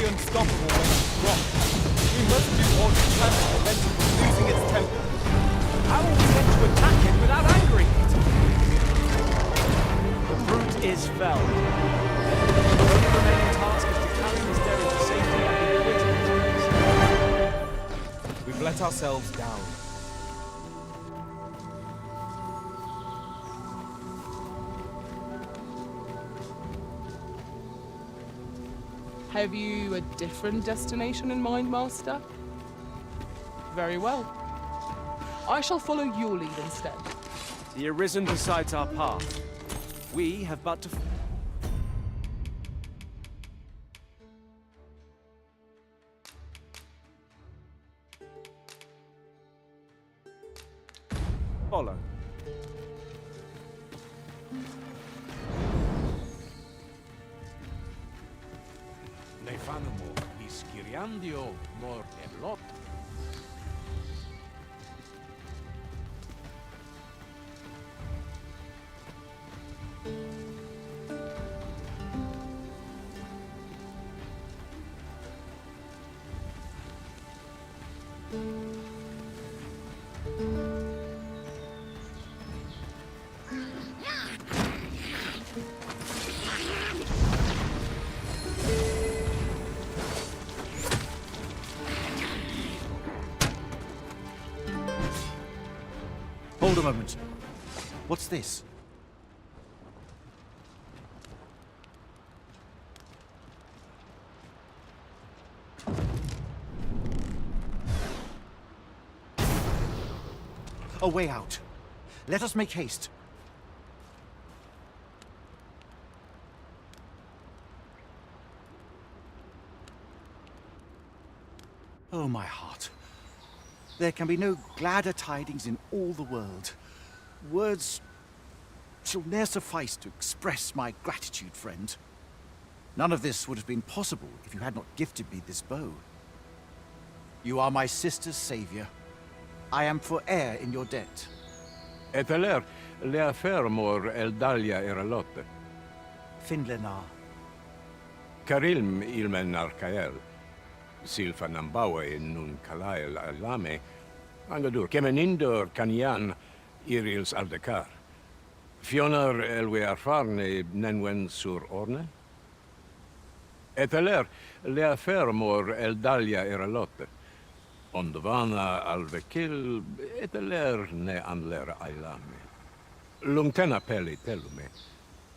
Unstoppable when it's dropped. We must do what we can to prevent it from losing its temper. How are we meant to attack it without angering it? The brute is felled. The only remaining task is to carry this derrick to safety and be quitted. We've let ourselves down. Have you a different destination in mind, Master? Very well. I shall follow your lead instead. The Arisen decides our path. We have but to... follow. Ne fanno ischiriandio mor emlot. Hold a moment. What's this? A way out. Let us make haste. Oh, my heart. There can be no gladder tidings in all the world. Words shall ne'er suffice to express my gratitude, friend. None of this would have been possible if you had not gifted me this bow. You are my sister's savior. I am forever in your debt. Eteler, le affermor eldalia eralotte. Finlenar. Karilm ilmen arcael. Silfa nambawe nun kalael alame. Angadur kemenindor kanian irils aldekar. Fionar elwe arfarne nenwen sur orne. Eteler, le affermor eldalia eralotte. Ondovana alvekil eteler ne anler ailame. Lungtena peli telume.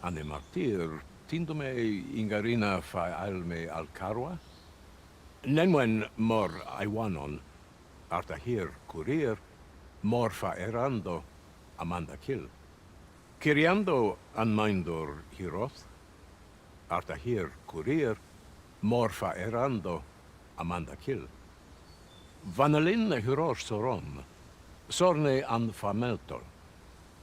Ane martir tindume ingarina fa alme alcarwa. Nenwen mor aiwanon. Artahir curir. Morfa erando. Amanda kill. Kiriando anmindor hiroth. Artahir curir. Morfa erando. Amanda kill. Vanalin hyros soron, sorne an fameltol,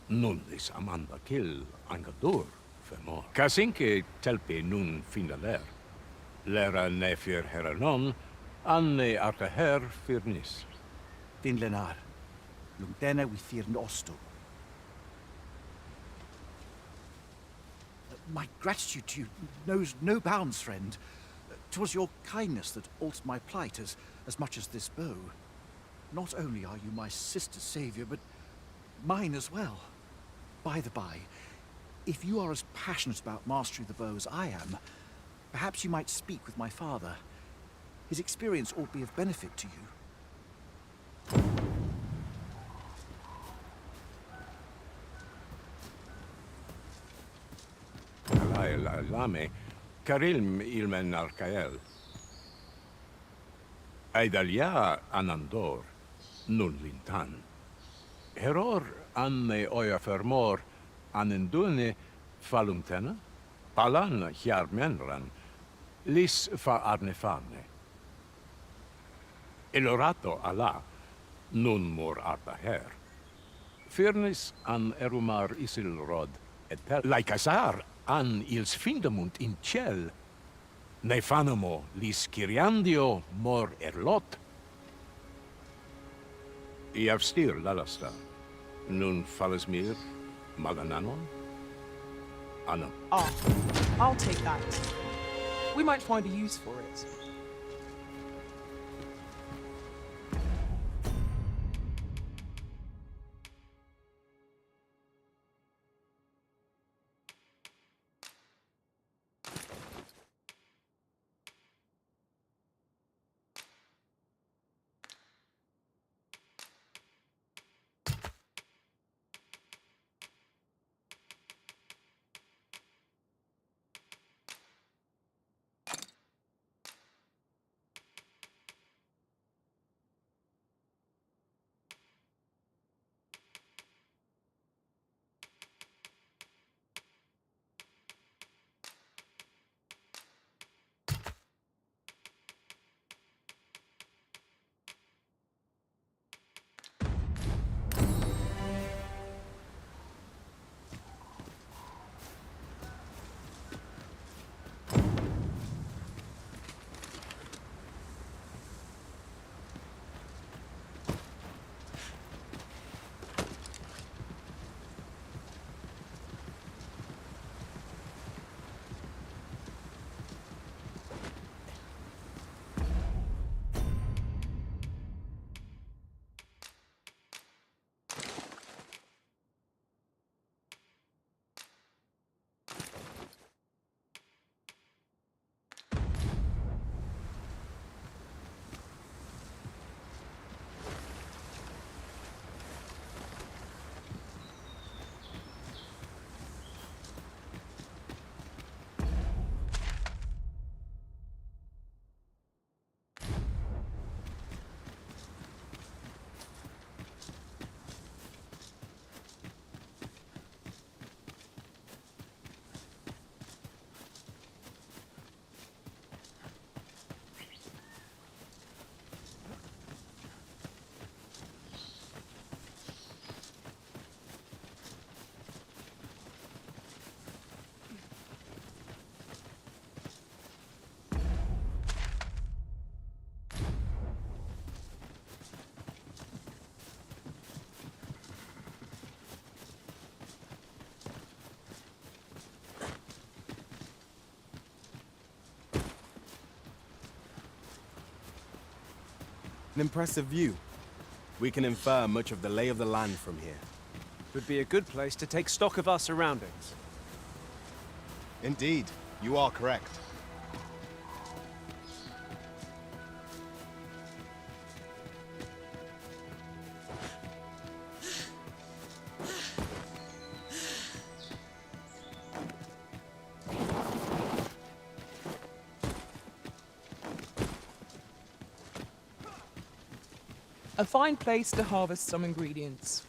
nundis Amanda kill angadur femor. Kasinke telpi nun finaler, lera nefir heranon, anne arta her firnis. Finlenar. Lungdena we fear osto. My gratitude to you knows no bounds, friend. 'Twas your kindness that altered my plight as much as this bow. Not only are you my sister's savior, but mine as well. By the by, if you are as passionate about mastery of the bow as I am, perhaps you might speak with my father. His experience ought to be of benefit to you. el alame, karilm ilmen arkael. Aidalia anandor, nun lintan. Heror anne oia fermor, anendune falumtena, palan hjarmenran, lis fa arnefane. Elorato ala, nun mor arta her. Firnis an erumar isilrod, et pel laicasar an ils findamunt in ciel, nefanamo lis Kyriandio mor erlot. Iavstir lalasta, nun falasmir magananon? Anam. Ah, I'll take that. We might find a use for it. An impressive view. We can infer much of the lay of the land from here. Would be a good place to take stock of our surroundings. Indeed, you are correct. A fine place to harvest some ingredients.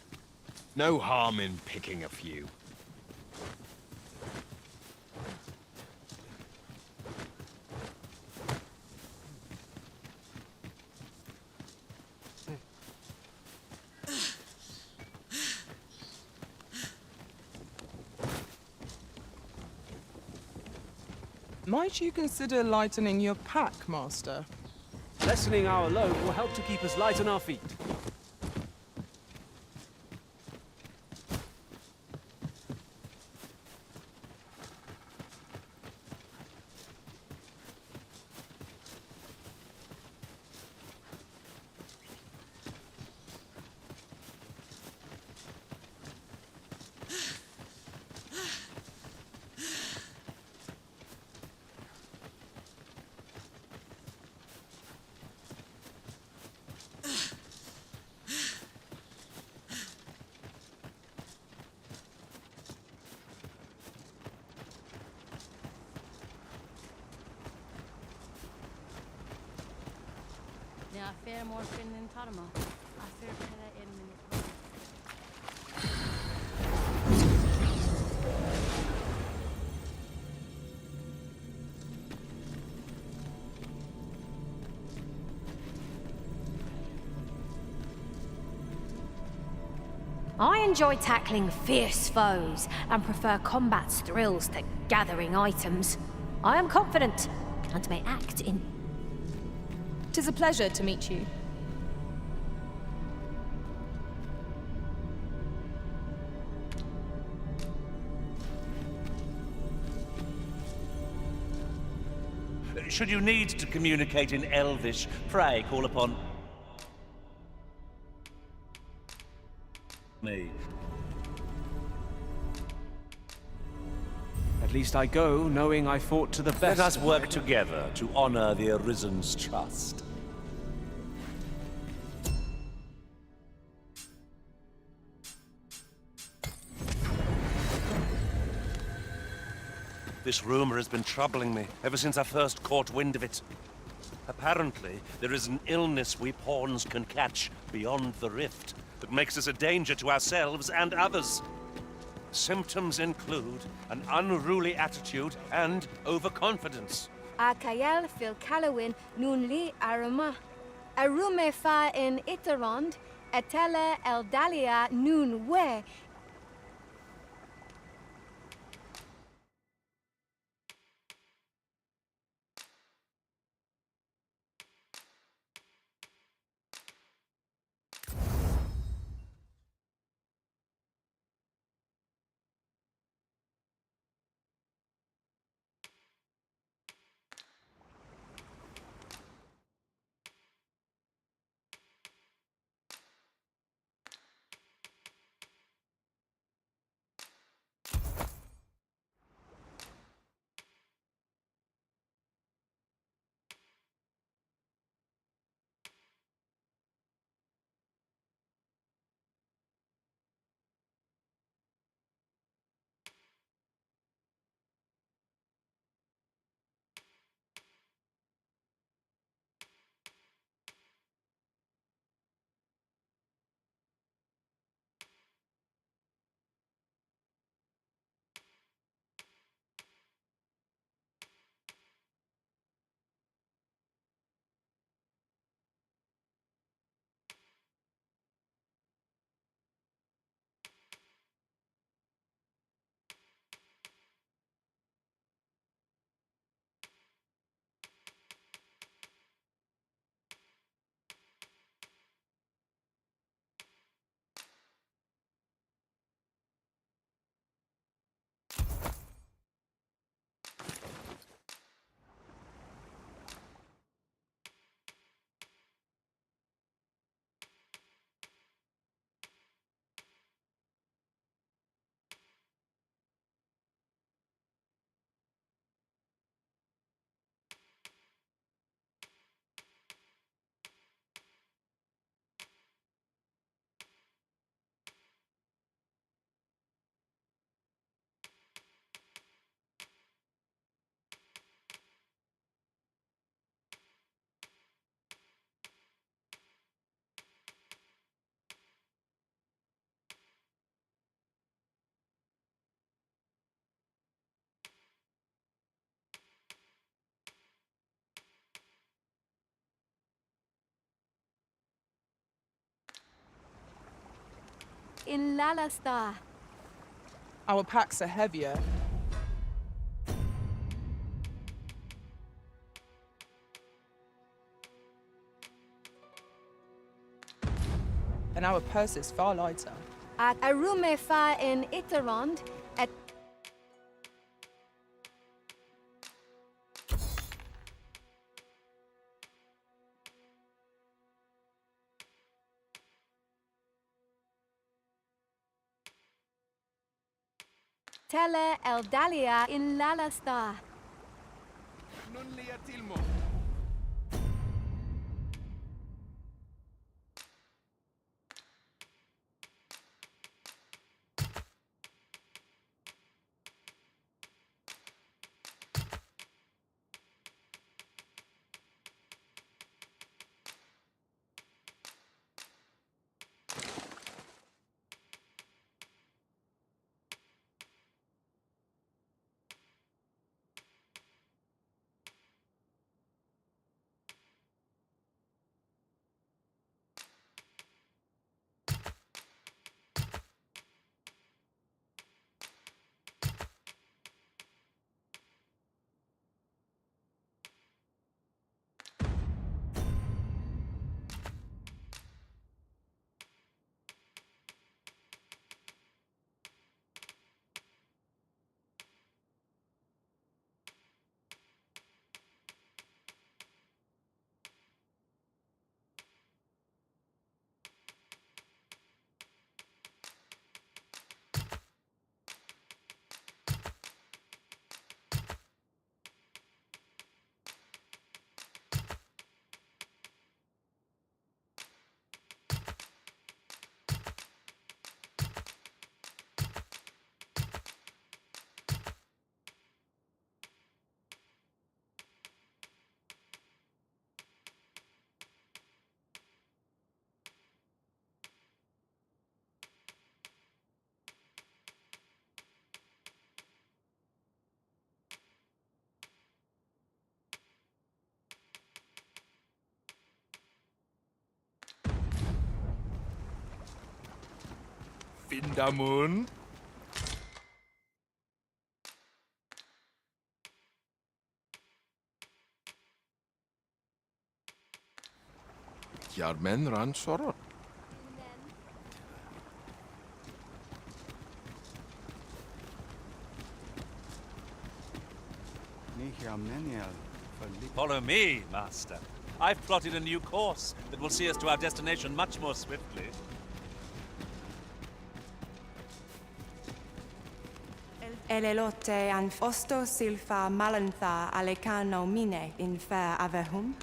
No harm in picking a few. Might you consider lightening your pack, Master? Lessening our load will help to keep us light on our feet. Affair morphin in Tarma. Affair pela in I enjoy tackling fierce foes and prefer combat's thrills to gathering items. I am confident and may act in... 'Tis a pleasure to meet you. Should you need to communicate in Elvish, pray call upon me. At least I go knowing I fought to the best. Let us work together to honor the Arisen's trust. This rumor has been troubling me ever since I first caught wind of it. Apparently, there is an illness we pawns can catch beyond the rift that makes us a danger to ourselves and others. Symptoms include an unruly attitude and overconfidence. Akayel fil Kalawin nun li arama. Arume fa in Itarond, etele eldalia nun we. In Lalasta. Our packs are heavier. And our purse is far lighter. At Arume fa in Itarond, et Tele Eldalia in Lalasta. Vindamund. Jarmen ran sorot. Follow me, Master. I've plotted a new course that will see us to our destination much more swiftly. Elelote an osto silfa malantha alecano mine in fair avehum.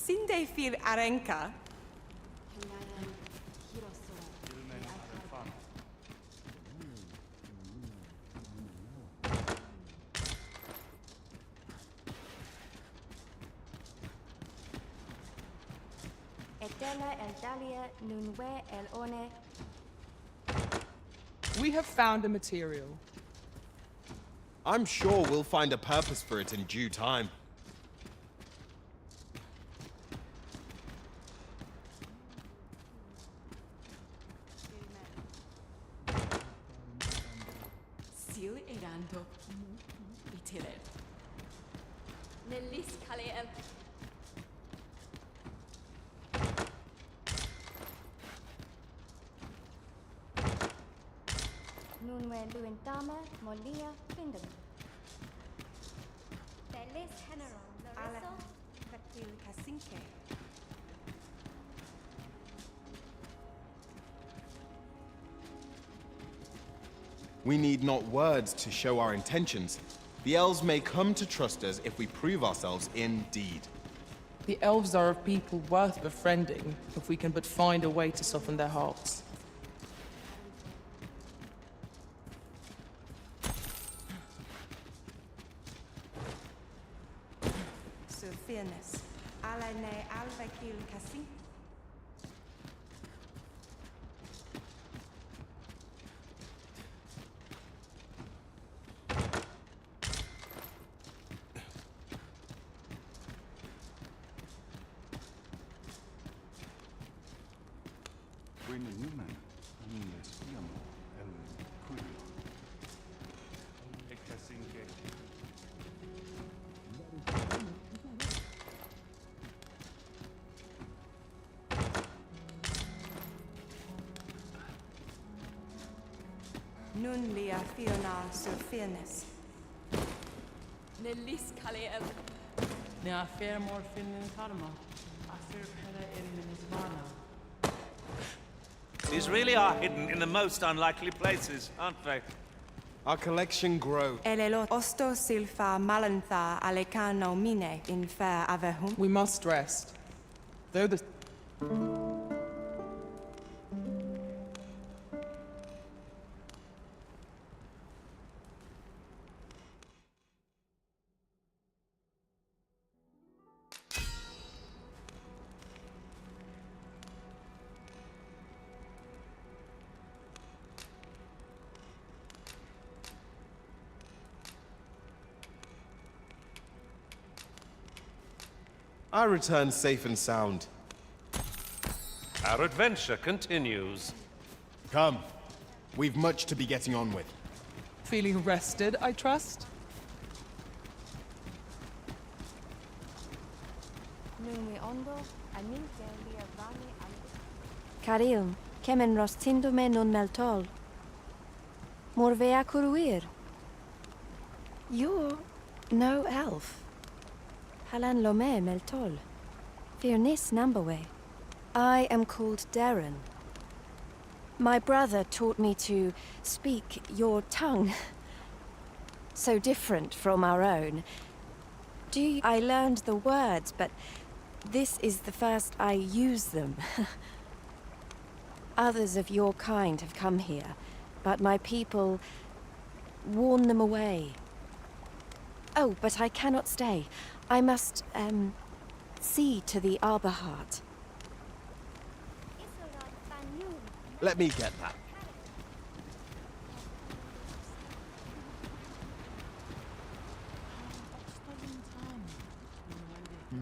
Sinde fil arenka. We have found a material. I'm sure we'll find a purpose for it in due time. We need not words to show our intentions. The elves may come to trust us if we prove ourselves in deed. The elves are a people worth befriending if we can but find a way to soften their hearts. Fairness. Alane alvakil kasi. Nun lia fiona sur fairness. Nellis kaleel. Ne afer morfin karma. Afer pela in These really are hidden in the most unlikely places, aren't they? Our collection grows. Elelo osto silfa malantha alecano mine in fair avehum. We must rest. Though the... I return safe and sound. Our adventure continues. Come. We've much to be getting on with. Feeling rested, I trust? Caril, kemen rostindo-me nun meltol. Morvea curuir. You're no elf. Halan lome meltol. Firnis nambawe. I am called Darren. My brother taught me to speak your tongue. So different from our own. I learned the words, but this is the first I use them. Others of your kind have come here, but my people warn them away. Oh, but I cannot stay. I must, see to the arbor heart. Let me get that.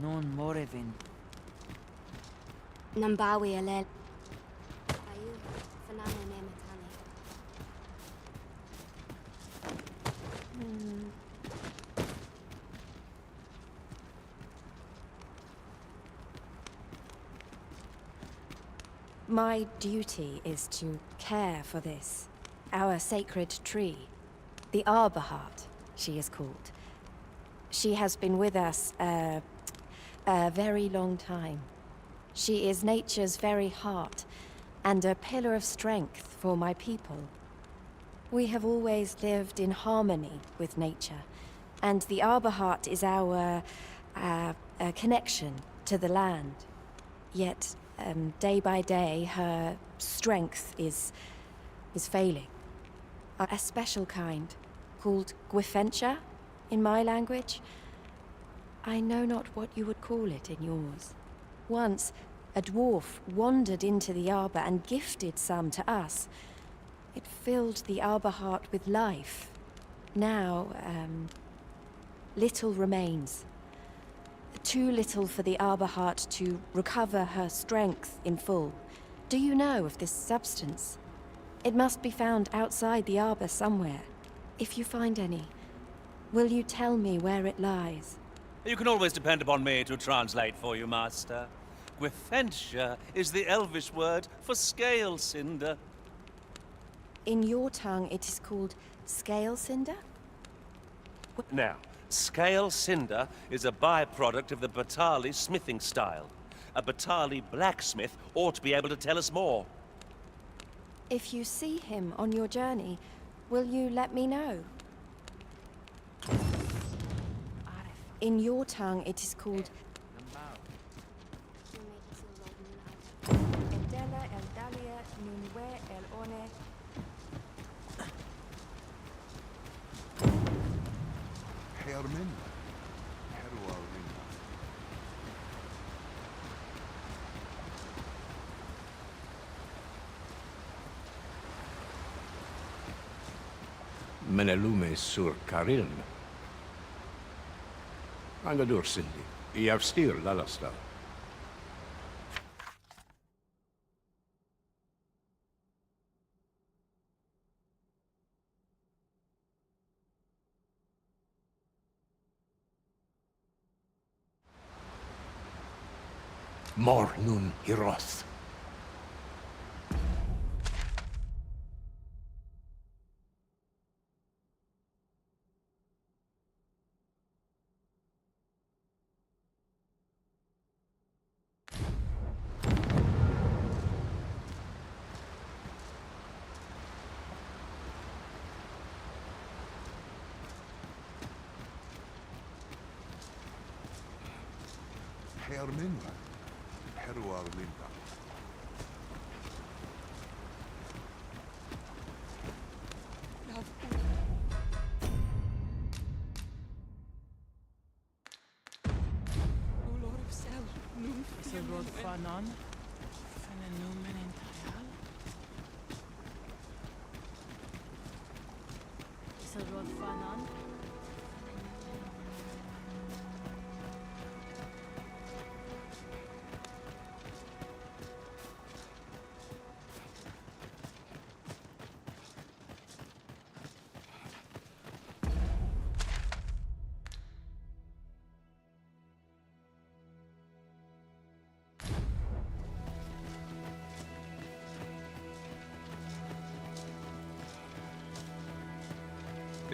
Non morevin. Nambawi alel. Ayu, fanana nematani. My duty is to care for this, our sacred tree. The arbor heart, she is called. She has been with us a very long time. She is nature's very heart, and a pillar of strength for my people. We have always lived in harmony with nature, and the arbor heart is our connection to the land. Yet, day by day, her strength is failing. A special kind, called Gwifentia in my language. I know not what you would call it in yours. Once, a dwarf wandered into the arbor and gifted some to us. It filled the arbor heart with life. Now, little remains. Too little for the arbor heart to recover her strength in full. Do you know of this substance? It must be found outside the arbor somewhere. If you find any, will you tell me where it lies? You can always depend upon me to translate for you, Master. Gwifentia is the Elvish word for scale cinder. In your tongue, it is called scale cinder? Now, scale cinder is a byproduct of the Batali smithing style. A Batali blacksmith ought to be able to tell us more. If you see him on your journey, will you let me know? In your tongue, it is called Menelume sur Carilm. Angadur Cindy. Iav stil lalasta. Mor nun hiroth. Herminla. Heruar Linda. Rod Fanon, Fenomen in Tayal. Rod Fanon.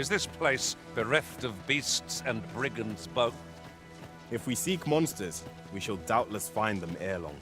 Is this place bereft of beasts and brigands both? If we seek monsters, we shall doubtless find them ere long.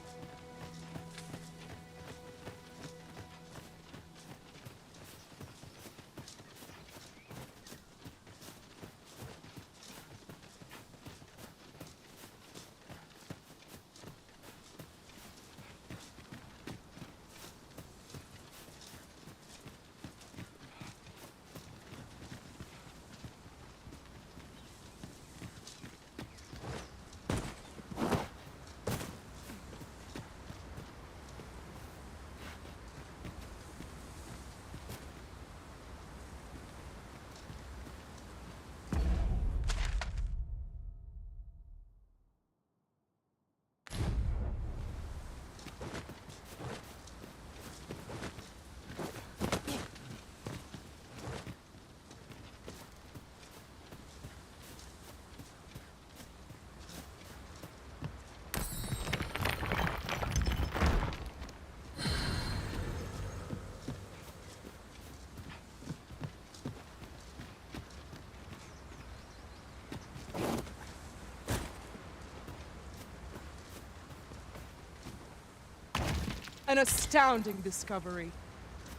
An astounding discovery.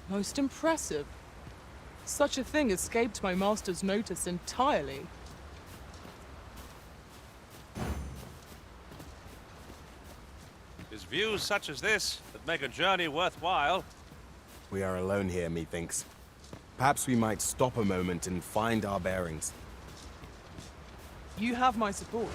Most impressive. Such a thing escaped my master's notice entirely. It's views such as this that make a journey worthwhile. We are alone here, methinks. Perhaps we might stop a moment and find our bearings. You have my support.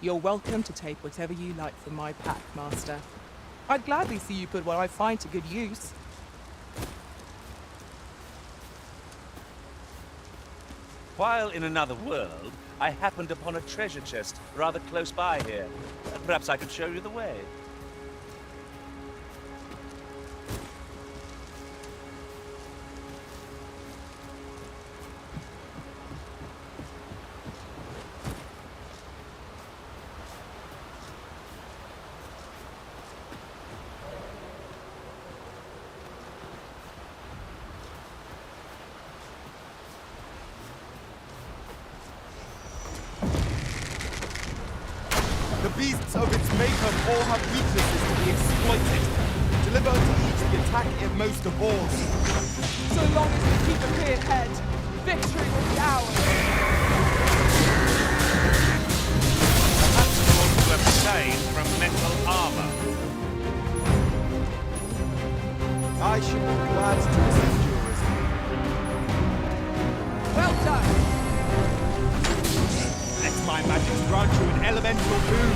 You're welcome to take whatever you like from my pack, Master. I'd gladly see you put what I find to good use. While in another world, I happened upon a treasure chest rather close by here. Perhaps I could show you the way. The beasts of its makeup all have weaknesses to be exploited. Deliver to each the attack it most abhors. So long as we keep a clear head, victory will be ours. Perhaps you ought to abstain from mental armor. I should be glad to accept your Arisen. Well done! Let my magic grant you an elemental boon.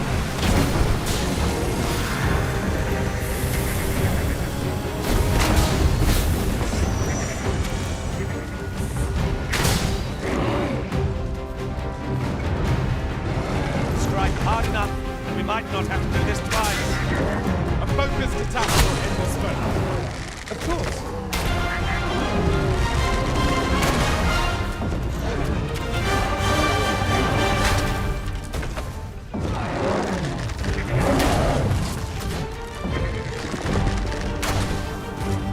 Strike hard enough, and we might not have to do this twice. A focused attack will end this foe. Of course.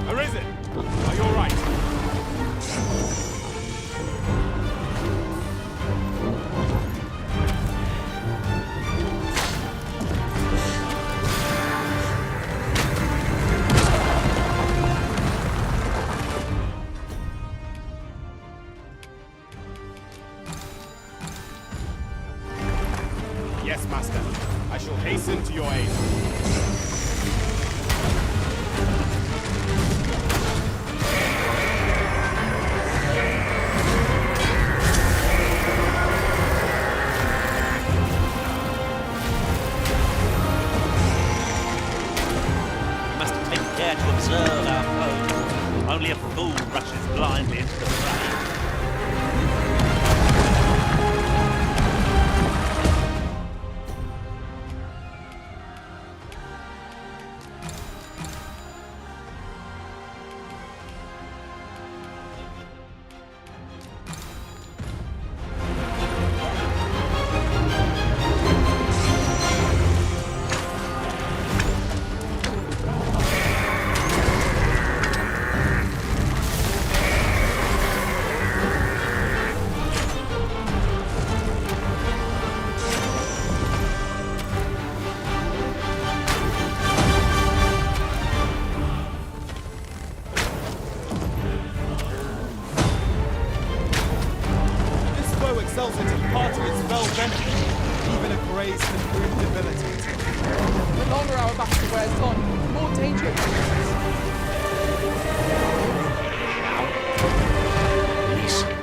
Arisen, are you all right? Yes, Master. I shall hasten to your aid. We must take care to observe our foe. Only a fool rushes blindly into the fray. debilitating. The longer our battle wears on, the more danger it poses. Listen.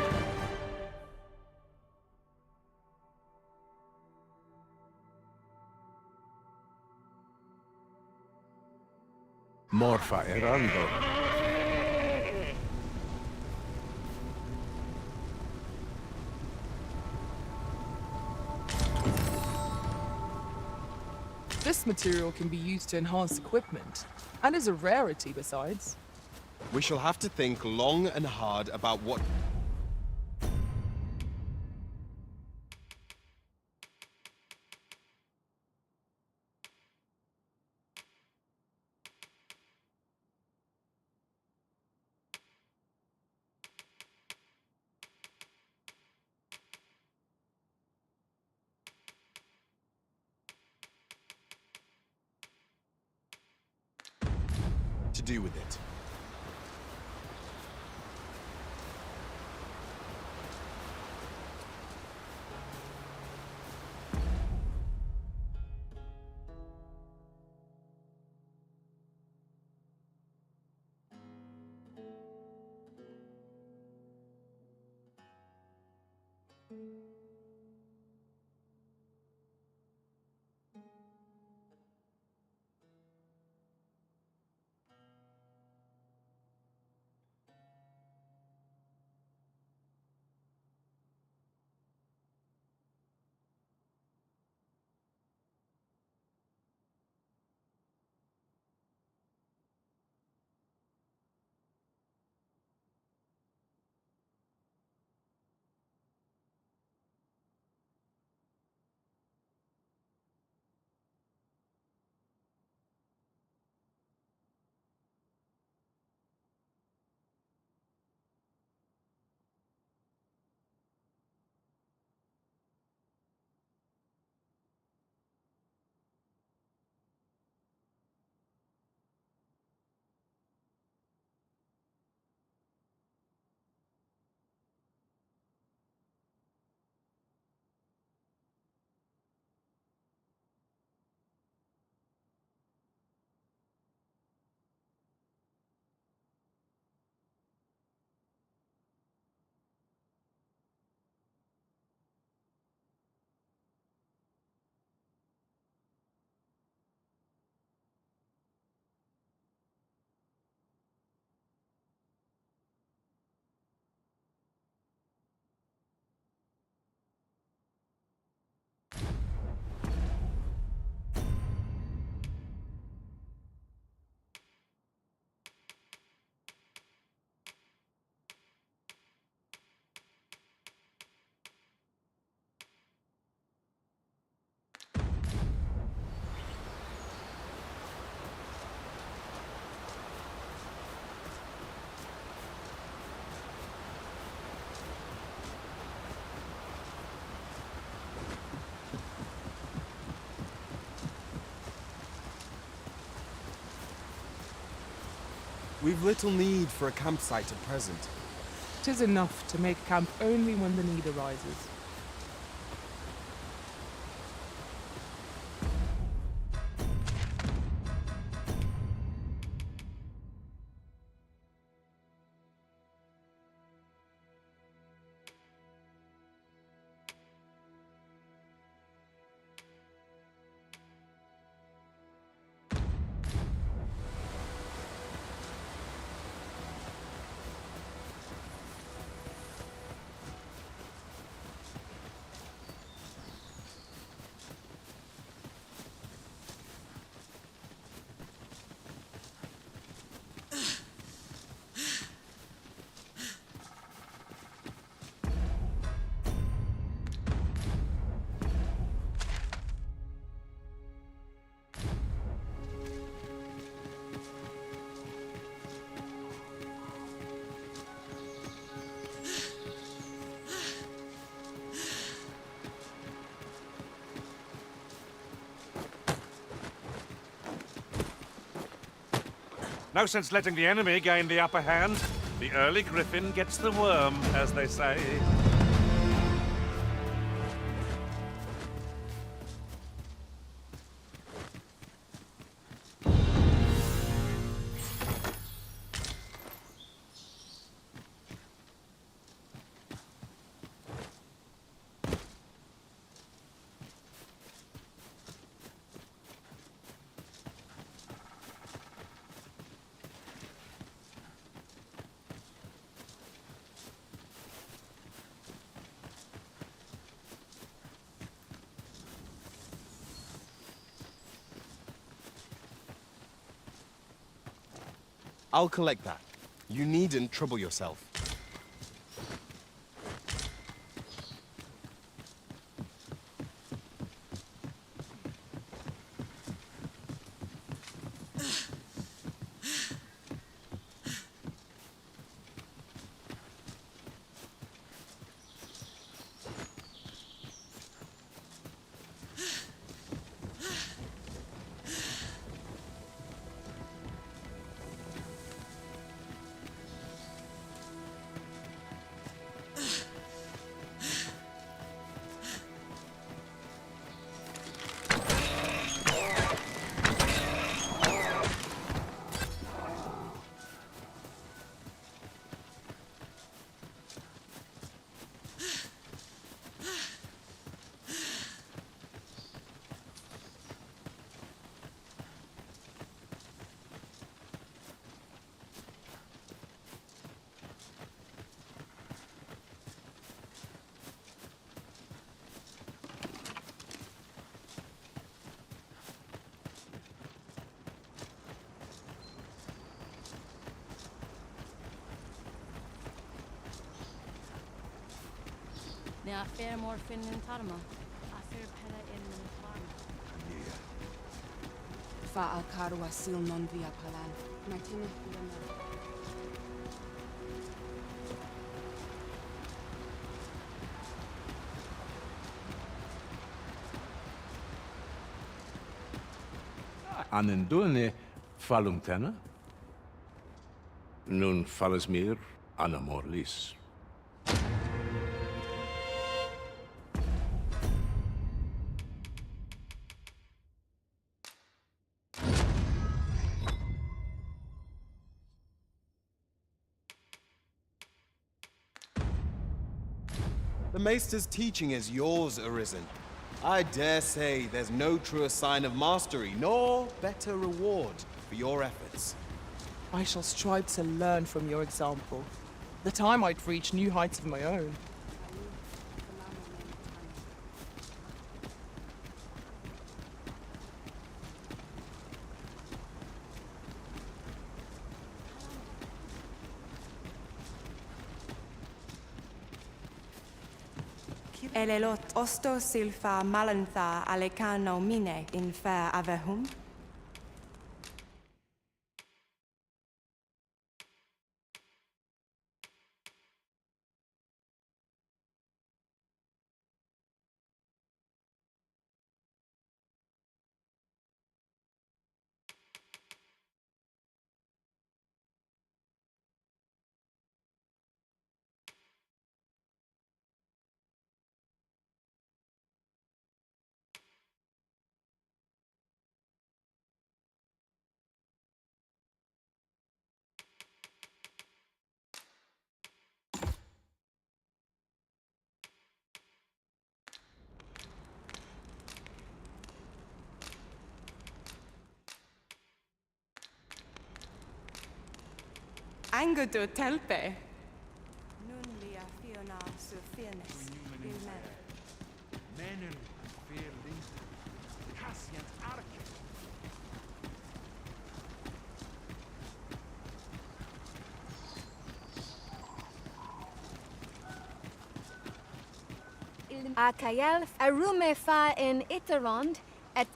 Morfa erando. This material can be used to enhance equipment, and is a rarity besides. We shall have to think long and hard about what... to do with it. We've little need for a campsite at present. 'Tis enough to make camp only when the need arises. No sense letting the enemy gain the upper hand. The early griffin gets the worm, as they say. I'll collect that. You needn't trouble yourself. Ne affair more fin in Tarma. Affair pela in Farma. Fa al carua sil non via palal. Martine Fiona. Anendune fallum tena? Nun falles mir an amor lis. The Maester's teaching is yours, Arisen. I dare say there's no truer sign of mastery, nor better reward for your efforts. I shall strive to learn from your example, that I might reach new heights of my own. Elelot osto silfa malantha alecano mine in fair avehum. Angudo telpe. Nun lia fiona sur firnes. Il mer. Menen fear link. Cassian arche. Akael arume fa in iterond et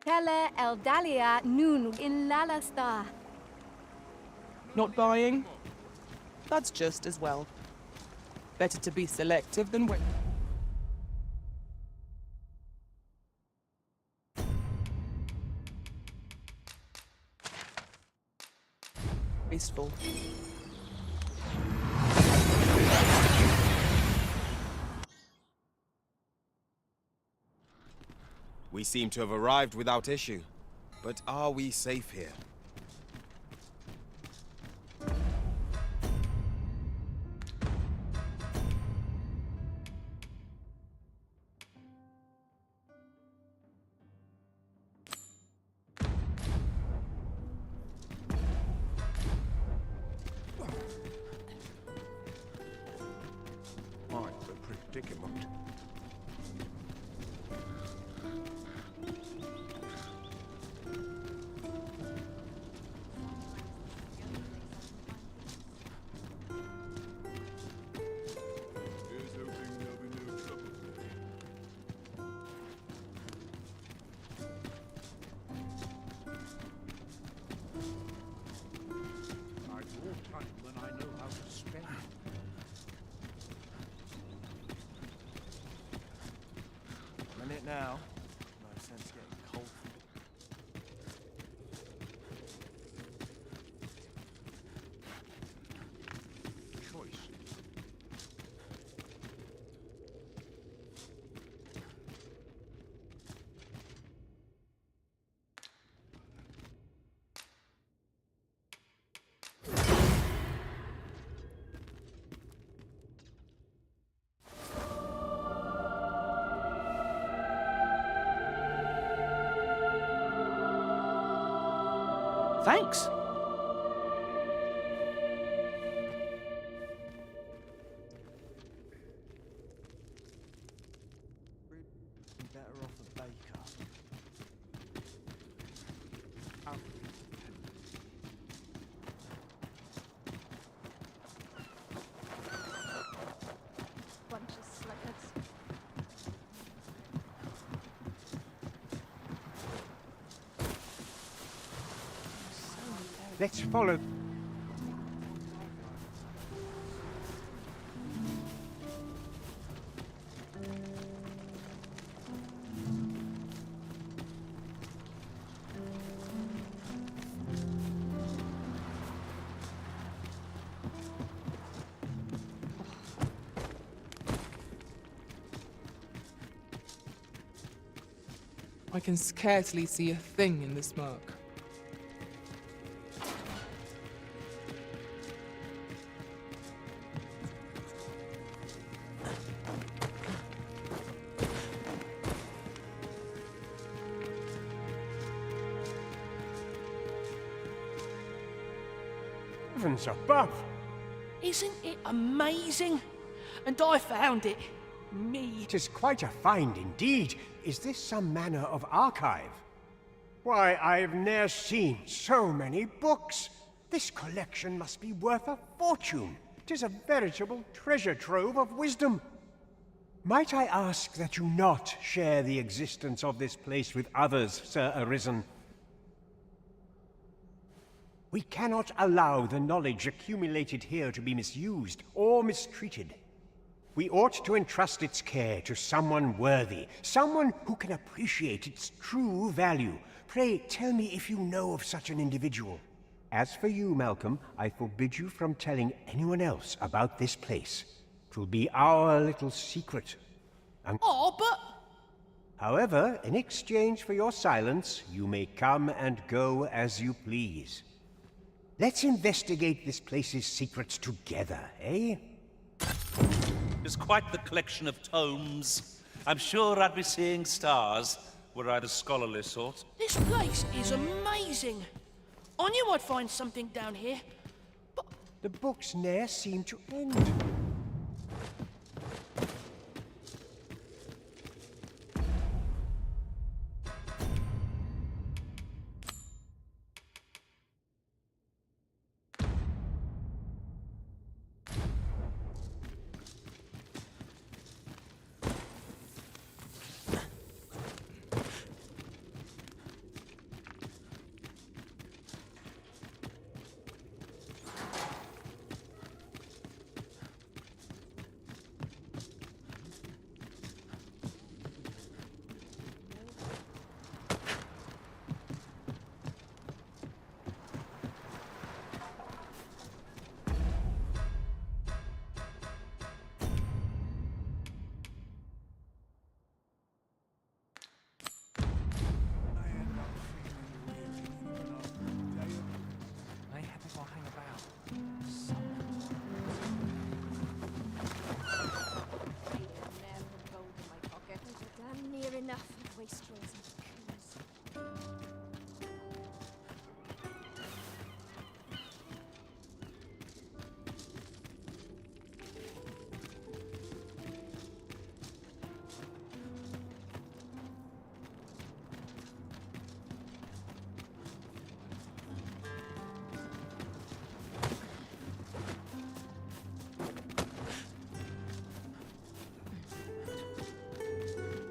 pela eldalia nun in lalasta. Not buying? That's just as well. Better to be selective than wait. Wasteful. We seem to have arrived without issue. But are we safe here? predicament. Here's hoping there'll be no trouble today. I've more time than I know how to spend. I'm in it now. No sense getting cold. Choice. Thanks. Be better off a baker. Bunch of slickers. Let's follow. I can scarcely see a thing in the smoke. Heavens above! Isn't it amazing? And I found it. Me. 'Tis quite a find indeed. Is this some manner of archive? Why, I've ne'er seen so many books. This collection must be worth a fortune. 'Tis a veritable treasure trove of wisdom. Might I ask that you not share the existence of this place with others, Sir Arisen? We cannot allow the knowledge accumulated here to be misused or mistreated. We ought to entrust its care to someone worthy, someone who can appreciate its true value. Pray tell me if you know of such an individual. As for you, Malcolm, I forbid you from telling anyone else about this place. 'Twill be our little secret. Oh, but... However, in exchange for your silence, you may come and go as you please. Let's investigate this place's secrets together, eh? It's quite the collection of tomes. I'm sure I'd be seeing stars were I the scholarly sort. This place is amazing. I knew I'd find something down here. But the books ne'er seem to end.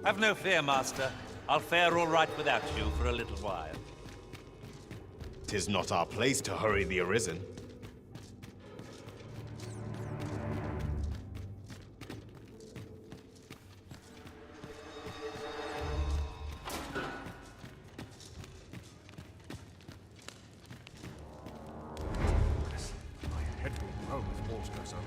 Have no fear, Master. I'll fare all right without you for a little while. 'Tis not our place to hurry the Arisen. My head will roll if walls goes awry.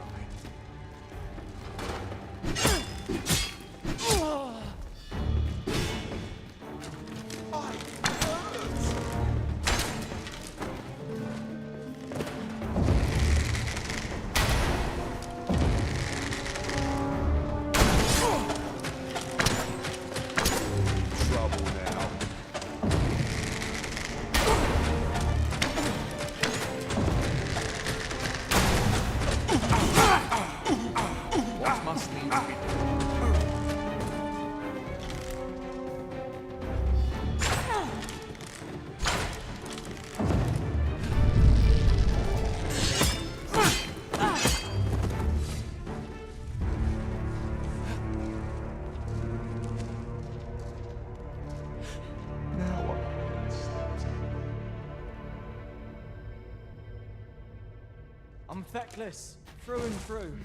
I'm feckless, through and through.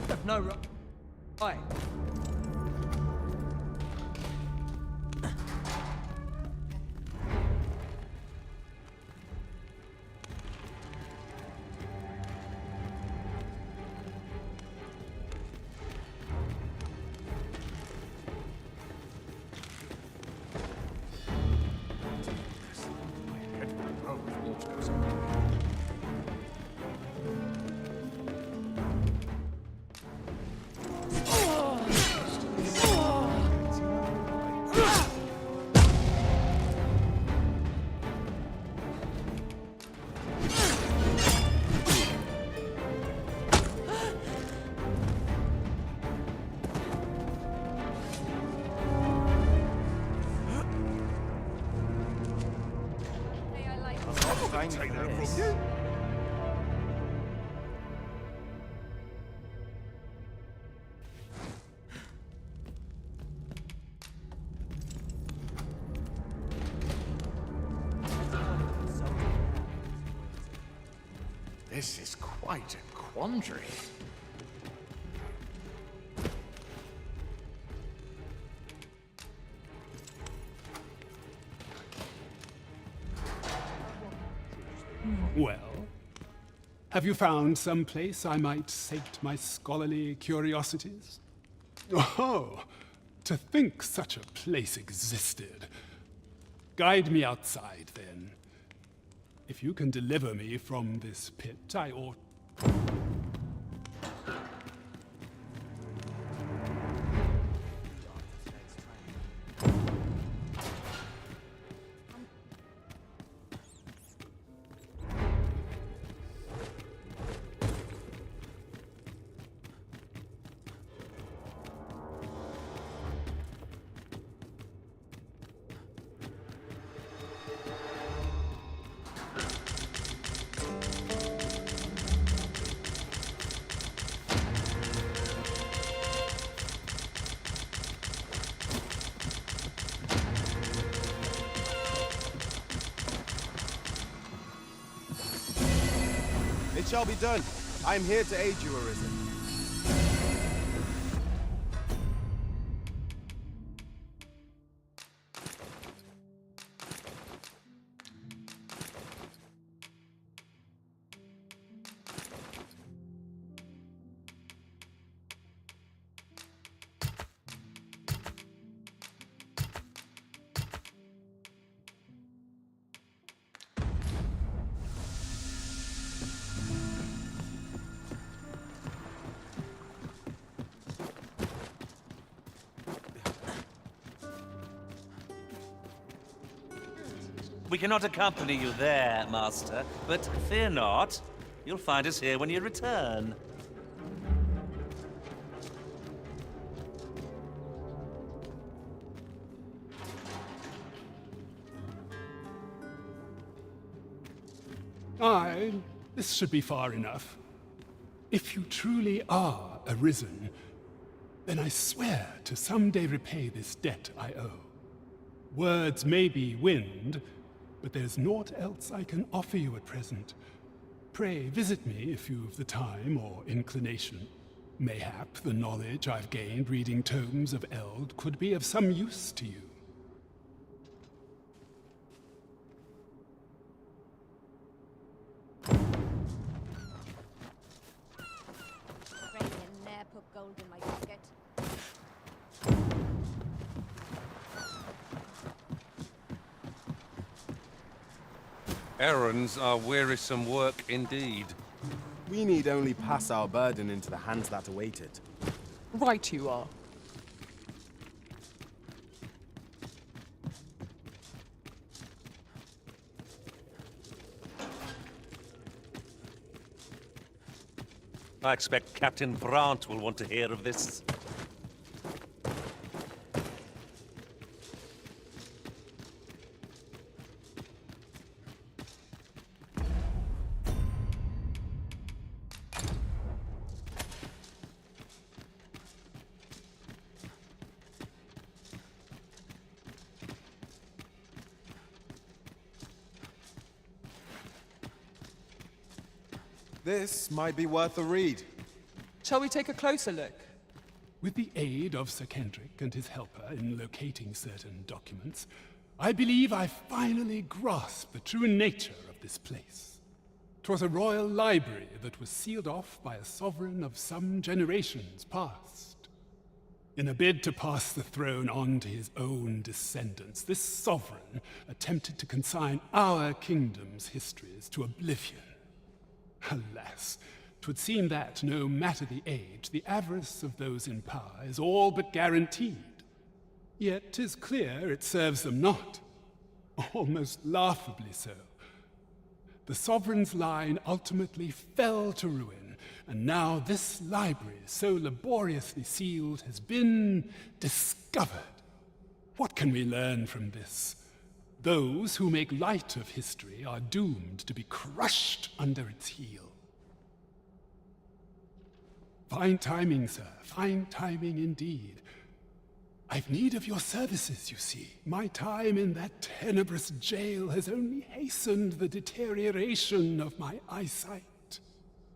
Have no right. Take that from you. This is quite a quandary. Well, have you found some place I might sate my scholarly curiosities? Oh, to think such a place existed. Guide me outside, then. If you can deliver me from this pit, I ought... It shall be done. I am here to aid you, Arisen. We cannot accompany you there, Master, but fear not. You'll find us here when you return. Aye, this should be far enough. If you truly are Arisen, then I swear to someday repay this debt I owe. Words may be wind, but there's naught else I can offer you at present. Pray visit me if you've the time or inclination. Mayhap the knowledge I've gained reading tomes of Eld could be of some use to you. Put gold in my pocket. Errands are wearisome work indeed. We need only pass our burden into the hands that await it. Right you are. I expect Captain Brandt will want to hear of this. This might be worth a read. Shall we take a closer look? With the aid of Sir Kendrick and his helper in locating certain documents, I believe I finally grasped the true nature of this place. 'Twas a royal library that was sealed off by a sovereign of some generations past. In a bid to pass the throne on to his own descendants, this sovereign attempted to consign our kingdom's histories to oblivion. Alas, 'twould seem that, no matter the age, the avarice of those in power is all but guaranteed. Yet 'tis clear it serves them not, almost laughably so. The sovereign's line ultimately fell to ruin, and now this library, so laboriously sealed, has been discovered. What can we learn from this? Those who make light of history are doomed to be crushed under its heel. Fine timing, sir. Fine timing indeed. I've need of your services, you see. My time in that tenebrous jail has only hastened the deterioration of my eyesight.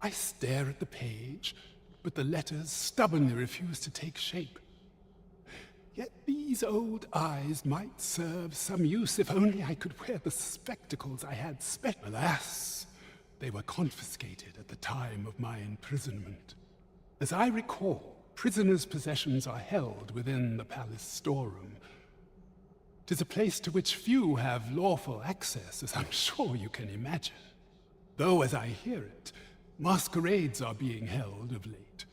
I stare at the page, but the letters stubbornly refuse to take shape. Yet these old eyes might serve some use if only I could wear the spectacles I had Alas, they were confiscated at the time of my imprisonment. As I recall, prisoners' possessions are held within the palace storeroom. 'Tis a place to which few have lawful access, as I'm sure you can imagine. Though, as I hear it, masquerades are being held of late.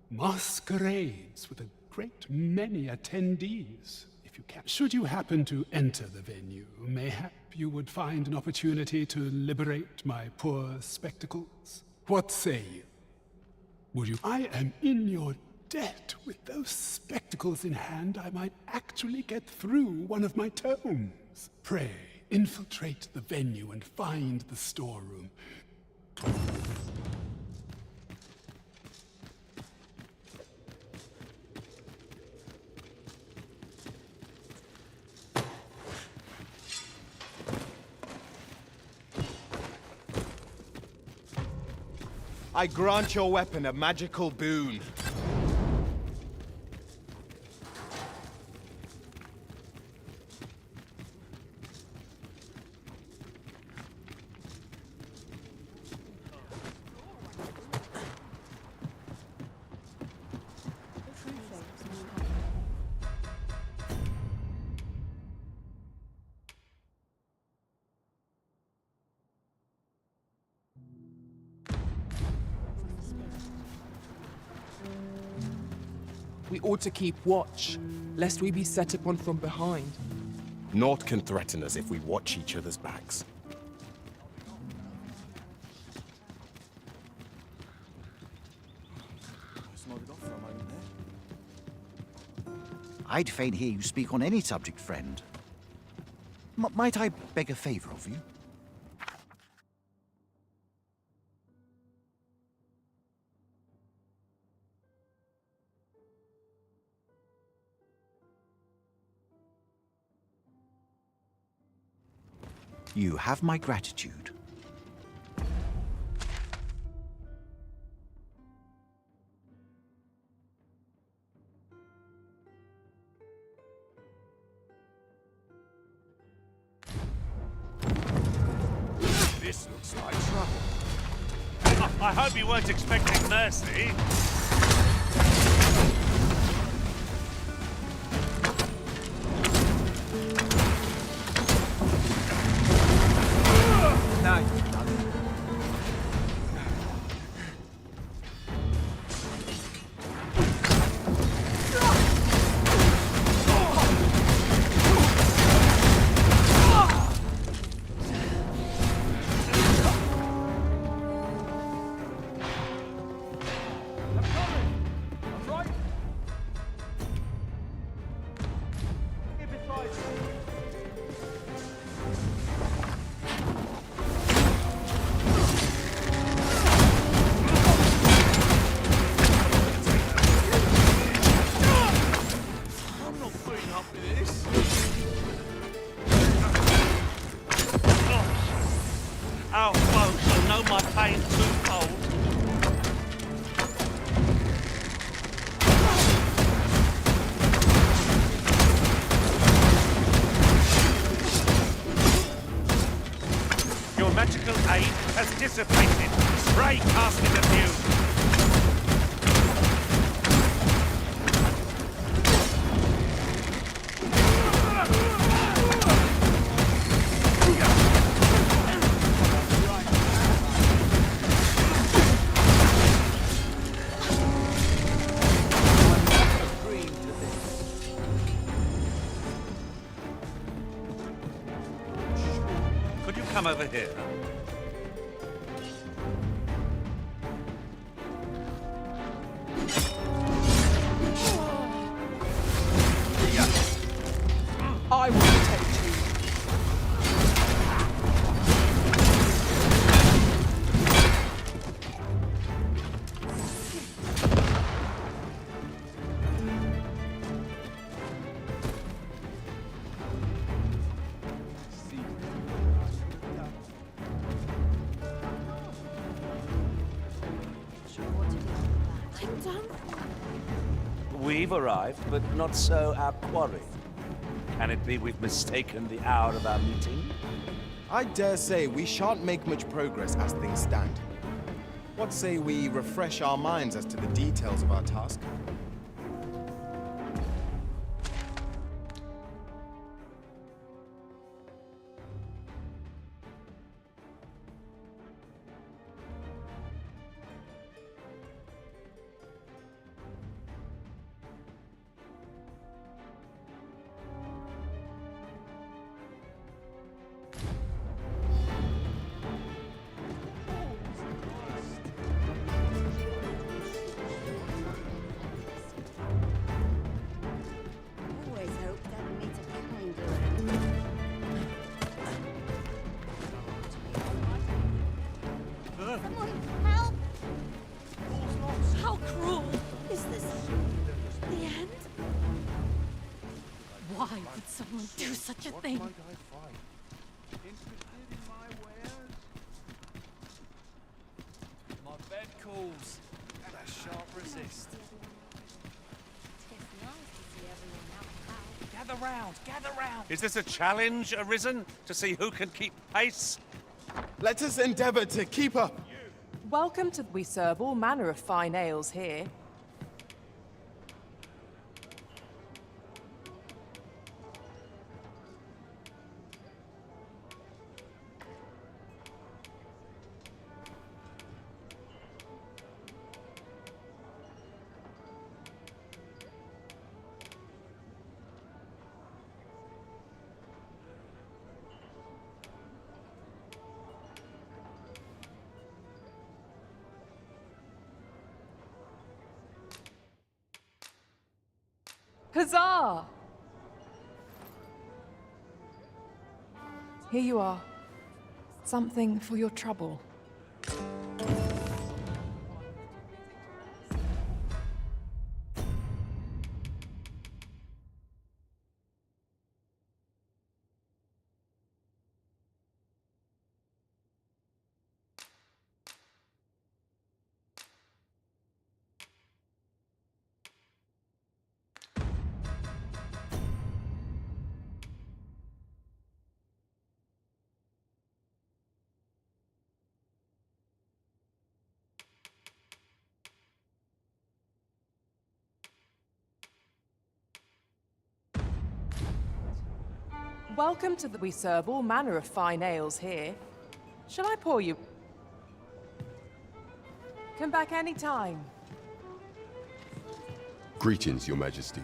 Masquerades with a great many attendees, if you can. Should you happen to enter the venue, mayhap you would find an opportunity to liberate my poor spectacles. What say you? Would you? I am in your debt. With those spectacles in hand, I might actually get through one of my tomes. Pray, infiltrate the venue and find the storeroom. I grant your weapon a magical boon. We ought to keep watch, lest we be set upon from behind. Naught can threaten us if we watch each other's backs. I'd fain hear you speak on any subject, friend. Might I beg a favor of you? You have my gratitude. This looks like trouble. I hope you weren't expecting mercy. Now you've done it. Our foes will know my pain twofold. Your magical aid has dissipated. Spray casting at you. Could you come over here? I will protect you. I'm done. We've arrived, but not so our quarry. Can it be we've mistaken the hour of our meeting? I dare say we shan't make much progress as things stand. What say we refresh our minds as to the details of our task? Always hoped I'd meet a kinder end. Someone help! How cruel! Is this the end? Why would someone do such a thing? My bed calls, and I shan't resist. Gather round, gather round. Is this a challenge, Arisen, to see who can keep pace? Let us endeavor to keep up. Welcome to. We serve all manner of fine ales here. Huzzah! Here you are. Something for your trouble. Welcome to the... We serve all manner of fine ales here. Shall I pour you? Come back any time. Greetings, Your Majesty.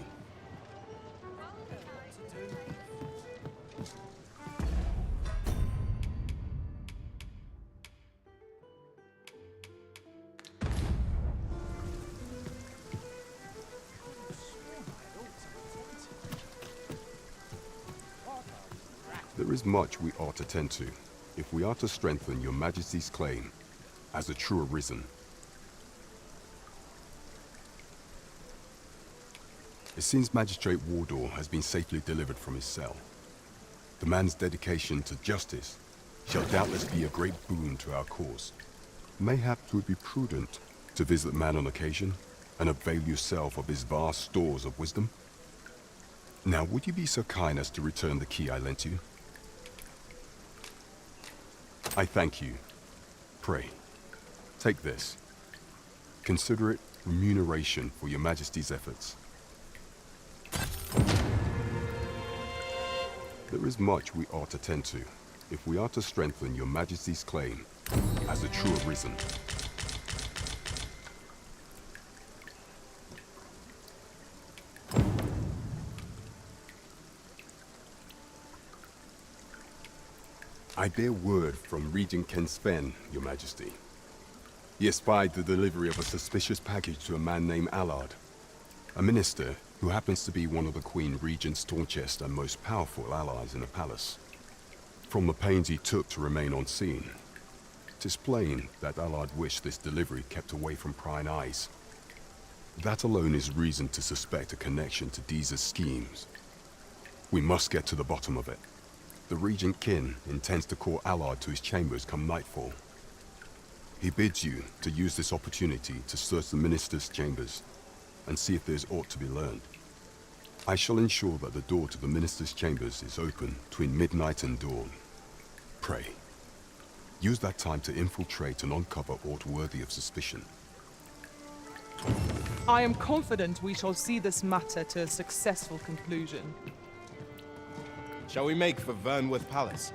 There is much we ought to tend to, if we are to strengthen Your Majesty's claim as a true Arisen. It seems Magistrate Wardor has been safely delivered from his cell. The man's dedication to justice shall doubtless be a great boon to our cause. Mayhap it would be prudent to visit the man on occasion and avail yourself of his vast stores of wisdom. Now, would you be so kind as to return the key I lent you? I thank you. Pray, take this. Consider it remuneration for Your Majesty's efforts. There is much we ought to tend to, if we are to strengthen Your Majesty's claim as a true Arisen. I bear word from Regent Ken Sven, Your Majesty. He espied the delivery of a suspicious package to a man named Allard, a minister who happens to be one of the Queen Regent's staunchest and most powerful allies in the palace. From the pains he took to remain on scene, it is plain that Allard wished this delivery kept away from prying eyes. That alone is reason to suspect a connection to Deeza's schemes. We must get to the bottom of it. The Regent Kin intends to call Allard to his chambers come nightfall. He bids you to use this opportunity to search the minister's chambers and see if there's aught to be learned. I shall ensure that the door to the minister's chambers is open between midnight and dawn. Pray, use that time to infiltrate and uncover aught worthy of suspicion. I am confident we shall see this matter to a successful conclusion. Shall we make for Vernworth Palace?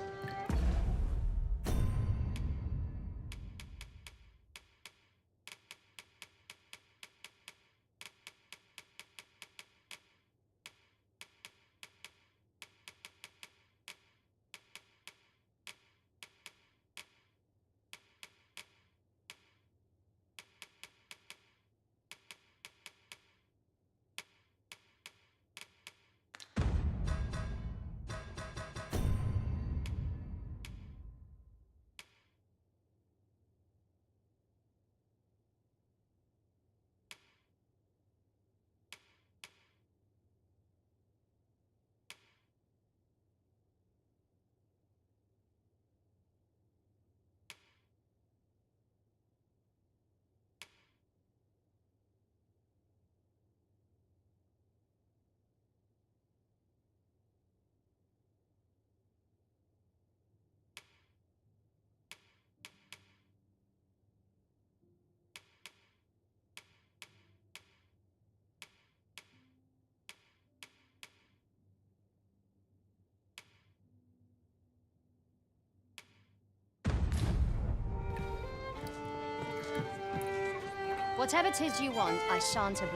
Whatever 'tis you want, I shan't have...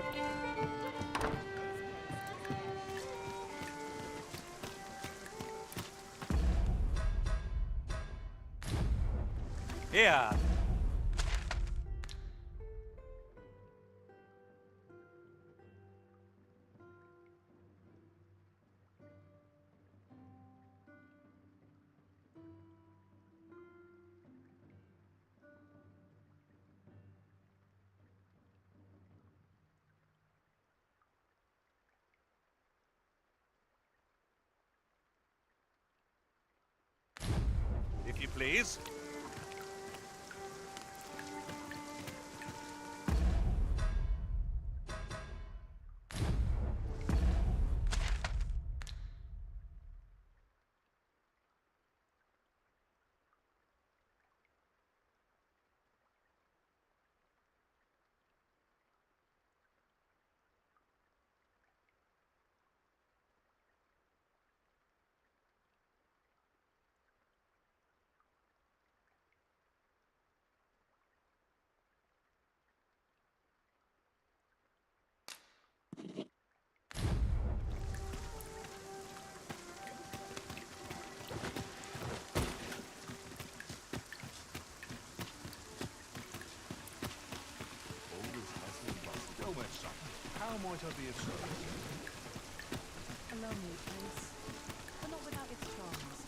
Here. If you please. might I be of service? A lonely place, but not without its charms.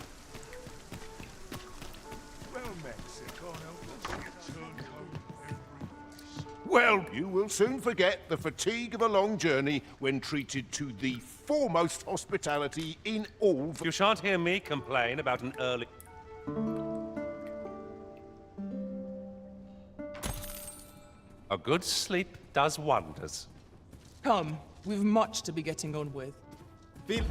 Well met, sir. Can't help it. Turncoat every place. Well, you will soon forget the fatigue of a long journey when treated to the foremost hospitality in all... You shan't hear me complain about an early... A good sleep does wonders. Come, we've much to be getting on with. Feel...